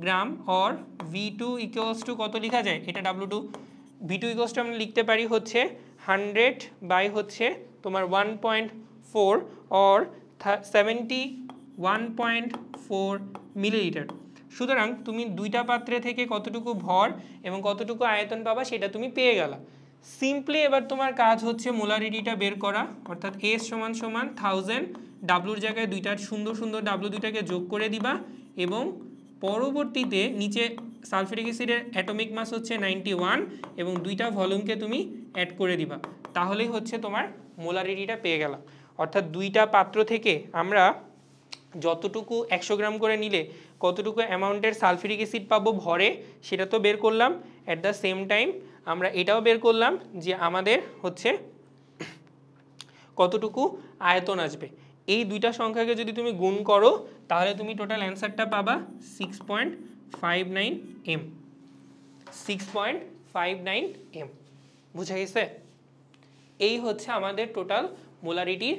gram or v2 equals to কত লেখা যায় এটা w2 v2 equals to আমরা লিখতে পারি হচ্ছে 100 হচ্ছে তোমার 1.4 or 71.4 মিলিলিটার সুতরাং তুমি দুইটা পাত্রে থেকে কতটুকু ভর এবং কতটুকু আয়তন পাবা সেটা তুমি পেয়ে গেলা সিম্পলি এবার তোমার কাজ হচ্ছে মোলারিটিটা বের করা অর্থাৎ S সমান সমান 1000 W এর জায়গায় দুইটা সুন্দর সুন্দর W দুইটাকে যোগ করে দিবা এবং পরবর্তীতে নিচে সালফিউরিক অ্যাসিডের অ্যাটমিক মাস হচ্ছে 91 এবং দুইটা ভলিউমকে তুমি অ্যাড করে দিবা তাহলেই হচ্ছে তোমার মোলারিটিটা পেয়ে গেলা অর্থাৎ দুইটা পাত্র থেকে আমরা যতটুকু 100 গ্রাম করে নিলে কতটুকু অ্যামাউন্টের সালফিউরিক অ্যাসিড পাবো ভরে সেটা তো বের করলাম অ্যাট দ্য সেম টাইম আমরা এটাও বের করলাম যে আমাদের হচ্ছে কতটুকু আয়তন আসবে এই দুইটা সংখ্যাকে যদি তুমি গুণ করো তাহলে তুমি টোটাল অ্যানসারটা পাবা 6.59 m 6.59 m বুঝা গেছে এই হচ্ছে আমাদের টোটাল মোলারিটির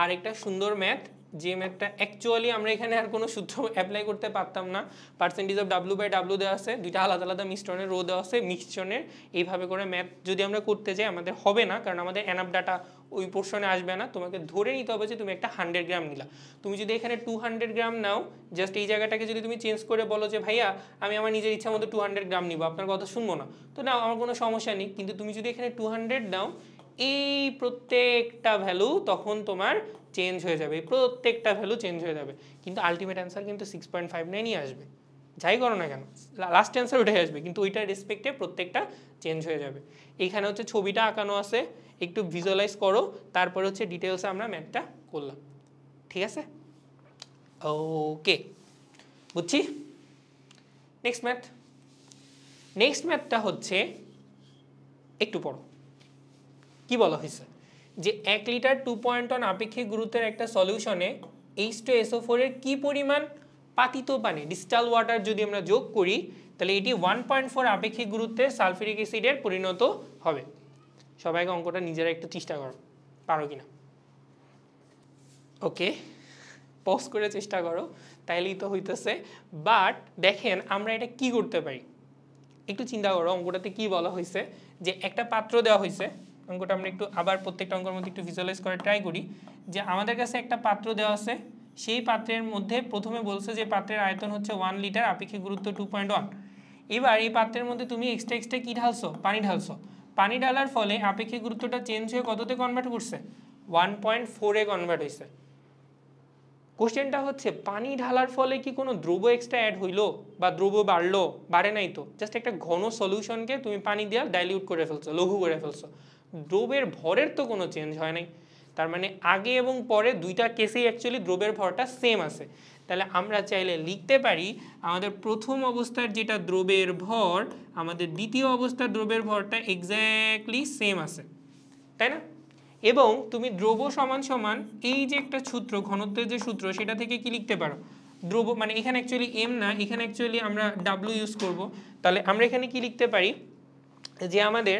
আরেকটা সুন্দর ম্যাথ যে ম্যাথটা অ্যাকচুয়ালি আমরা এখানে আর কোনো সূত্র অ্যাপ্লাই করতে পারতাম না পার্সেন্টেজ অফ W/W দেওয়া আছে দুইটা আলাদা আলাদা মিশ্রণের রো দেওয়া আছে মিশ্রণের এইভাবে করে ম্যাথ যদি আমরা করতে যাই আমাদের হবে না কারণ আমাদের এনাফ ডাটা ওই পোর্শনে আসবে না তোমাকে ধরে নিতে হবে যে তুমি একটা 100 গ্রাম নিলা তুমি যদি এখানে 200 গ্রাম নাও জাস্ট এই জায়গাটাকে যদি তুমি চেঞ্জ করে বলো যে ভাইয়া আমি আমার নিজের ইচ্ছা মতো 200 গ্রাম নিব আপনার কথা শুনবো না তো নাও আমার কোনো সমস্যা নেই কিন্তু তুমি যদি এখানে 200 নাও এই প্রত্যেকটা ভ্যালু তখন তোমার চেঞ্জ হয়ে যাবে প্রত্যেকটা ভ্যালু চেঞ্জ হয়ে যাবে কিন্তু আলটিমেট অ্যান্সার কিন্তু 6.59ই আসবে যাই করো না কেন লাস্ট অ্যান্সার ওটাই আসবে কিন্তু ওইটার রেসপেক্টে প্রত্যেকটা চেঞ্জ হয়ে যাবে এইখানে হচ্ছে ছবিটা আঁকানো আছে একটু ভিজুয়ালাইজ করো তারপর হচ্ছে ডিটেলসে আমরা ম্যাথটা করলাম ঠিক আছে ওকে বুঝছি নেক্সট ম্যাথটা হচ্ছে একটু পড়ো কি বলা হয়েছে যে 1 লিটার 2.1 আপেক্ষিক গুরুত্বের একটা সলিউশনে H2SO4 এর কি পরিমাণ পাতিত পানি ডিস্টাল ওয়াটার যদি আমরা যোগ করি তাহলে এটি 1.4 আপেক্ষিক গুরুত্বের সালফিউরিক অ্যাসিডের পরিণত হবে সবাইকে অঙ্কটা নিজেরা একটু চেষ্টা করো পারো কিনা ওকে পজ করে চেষ্টা করো তাইলেই তো হইতেছে বাট দেখেন আমরা এটা কি করতে পারি একটু চিন্তা করো অঙ্কটাতে কি বলা হয়েছে যে একটা পাত্র দেওয়া হয়েছে অঙ্কটা আমরা একটু আবার প্রত্যেকটা অঙ্কের মধ্যে একটু ভিজুয়ালাইজ করে ট্রাই করি যে আমাদের কাছে একটা পাত্র দেওয়া আছে সেই পাত্রের মধ্যে প্রথমে বলছে যে পাত্রের আয়তন হচ্ছে 1 লিটার আপেক্ষিক গুরুত্ব 2.1 এবার এই পাত্রের মধ্যে তুমি এক্সট্রা কি ঢালছো পানি ঢালার ফলে আপেক্ষিক গুরুত্বটা চেঞ্জ হয়ে কততে কনভার্ট করছে 1.4 এ কনভার্ট হয়েছে কোশ্চেনটা হচ্ছে পানি ঢালার ফলে কি কোনো দ্রব্য এক্সট্রা অ্যাড হইলো বা দ্রব্য বাড়ে নাই তো জাস্ট একটা ঘন সলিউশনকে তুমি পানি দিয়ে ডাইলিউট করে ফেলছো লঘু করে ফেলছো দ্রব্যের ভরের তো কোনো চেঞ্জ হয় নাই তার মানে আগে এবং পরে দুইটা কেসেই অ্যাকচুয়ালি দ্রব্যের ভরটা সেম আছে তাহলে আমরা চাইলে লিখতে পারি আমাদের প্রথম অবস্থার যেটা দ্রব্যের ভর আমাদের দ্বিতীয় অবস্থার দ্রব্যের ভরটা এক্স্যাক্টলি সেম আছে তাই না এবং তুমি দ্রব্য সমান সমান এই যে একটা সূত্র ঘনত্বের যে সূত্র সেটা থেকে কি লিখতে পারো দ্রব্য মানে এখানে অ্যাকচুয়ালি এম না, এখানে অ্যাকচুয়ালি আমরা ডাব্লিউ ইউজ করব। তাহলে আমরা এখানে কি লিখতে পারি যে আমাদের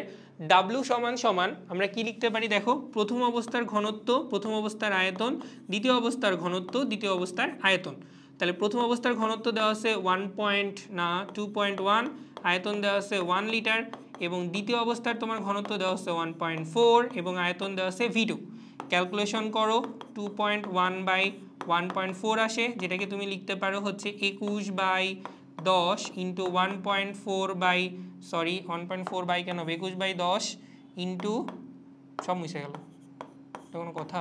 ডাব্লিউ সমান সমান আমরা কি লিখতে পারি দেখো, প্রথম অবস্থার ঘনত্ব, প্রথম অবস্থার আয়তন, দ্বিতীয় অবস্থার ঘনত্ব, দ্বিতীয় অবস্থার আয়তন। তাহলে প্রথম অবস্থার ঘনত্ব দেওয়া আছে 2.1, আয়তন দেওয়া আছে 1 লিটার, এবং দ্বিতীয় অবস্থার তোমার ঘনত্ব দেওয়া আছে 1.4 এবং আয়তন দেওয়া আছে V2। ক্যালকুলেশন করো, 2.1/1.4 আসে, যেটাকে তুমি লিখতে পারো হচ্ছে 21/10 ইন্টু 1.4 বাই কেন 21/10 ইন্টু সব মিশে গেল, এটা কোনো কথা,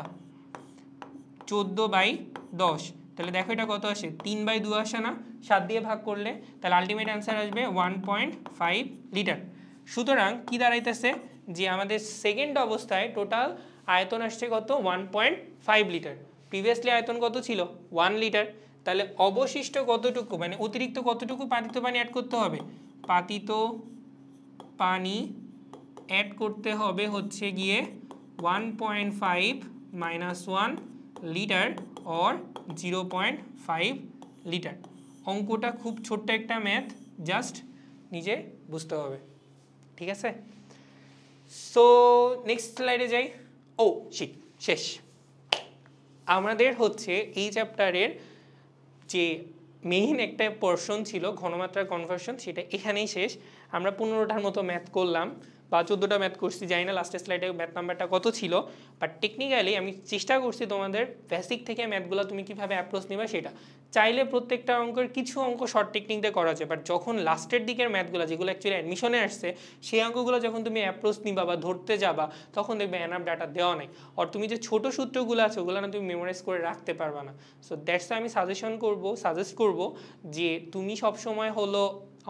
14/10। তাহলে দেখো এটা কত আসে, 3/2 আসে না, 7 দিয়ে ভাগ করলে, তাহলে আলটিমেট অ্যান্সার আসবে 1.5 লিটার। সুতরাং কি দাঁড়াইতেছে যে আমাদের সেকেন্ড অবস্থায় টোটাল আয়তন আসছে কত, 1.5 লিটার। প্রিভিয়াসলি আয়তন কত ছিল, 1 লিটার। তাহলে অবশিষ্ট কতটুকু, মানে অতিরিক্ত কতটুকু পাতিত পানি অ্যাড করতে হবে, পাতিত পানি অ্যাড করতে হবে হচ্ছে গিয়ে 1.5 - 1 লিটার অর 0.5 লিটার। অঙ্কটা খুব ছোট্ট একটা ম্যাথ, জাস্ট নিজে বুঝতে হবে, ঠিক আছে। সো নেক্সট স্লাইডে যাই। ও শিট, শেষ। আমাদের হচ্ছে এই চ্যাপ্টারের যে মেইন একটা পোর্শন ছিল ঘনমাত্রার কনভার্সন, সেটা এখানেই শেষ। আমরা 15টার মতো ম্যাথ করলাম বা 14টা ম্যাথ করছি, জানি না লাস্টের স্লাইডে ম্যাথ নাম্বারটা কত ছিল, বাট টেকনিক্যালি আমি চেষ্টা করছি তোমাদের বেসিক থেকে ম্যাথগুলো তুমি কীভাবে অ্যাপ্রোচ নেবে সেটা। চাইলে প্রত্যেকটা অঙ্কের কিছু অঙ্ক শর্ট টেকনিক দিয়ে করা যায়, বাট যখন লাস্টের দিকের ম্যাথগুলো যেগুলো অ্যাকচুয়ালি অ্যাডমিশনে আসছে, সেই অঙ্কগুলো যখন তুমি অ্যাপ্রোচ নিবা বা ধরতে যাবা, তখন দেখবে এনাফ ডাটা দেওয়া নেই, আর তুমি যে ছোট সূত্রগুলো আছে ওগুলো না তুমি মেমোরাইজ করে রাখতে পারবা না। সো দ্যাটস আমি সাজেস্ট করব যে তুমি সবসময় হলো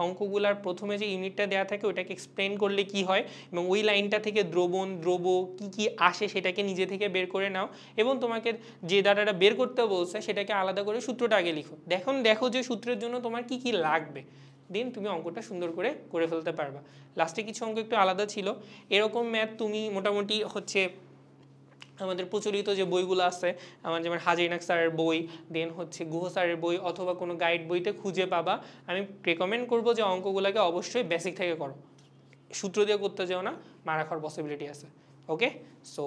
অঙ্কগুলার প্রথমে যে ইউনিটটা দেওয়া থাকে ওটাকে এক্সপ্লেন করলে কি হয়, এবং ওই লাইনটা থেকে দ্রব্য কি কি আসে সেটাকে নিজে থেকে বের করে নাও, এবং তোমাকে যে ডাটাটা বের করতে বলছে সেটাকে আলাদা করে সূত্রটা আগে লিখো। দেখো যে সূত্রের জন্য তোমার কি কি লাগবে, দেন তুমি অঙ্কটা সুন্দর করে ফেলতে পারবা। লাস্টে কিছু অঙ্ক একটু আলাদা ছিল, এরকম ম্যাথ তুমি মোটামুটি হচ্ছে আমাদের প্রচলিত যে বইগুলো আছে, আমার যেমন হাজিনাক স্যারের বই, দেন হচ্ছে গুহ স্যারের বই, অথবা কোনো গাইড বইতে খুঁজে পাবা। আমি রেকমেন্ড করবো যে অঙ্কগুলোকে অবশ্যই বেসিক থেকে করো, সূত্র দিয়ে করতে যাও না, মারা খাওয়ার পসিবিলিটি আছে। ওকে, সো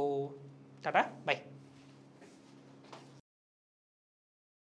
টাটা, বাই।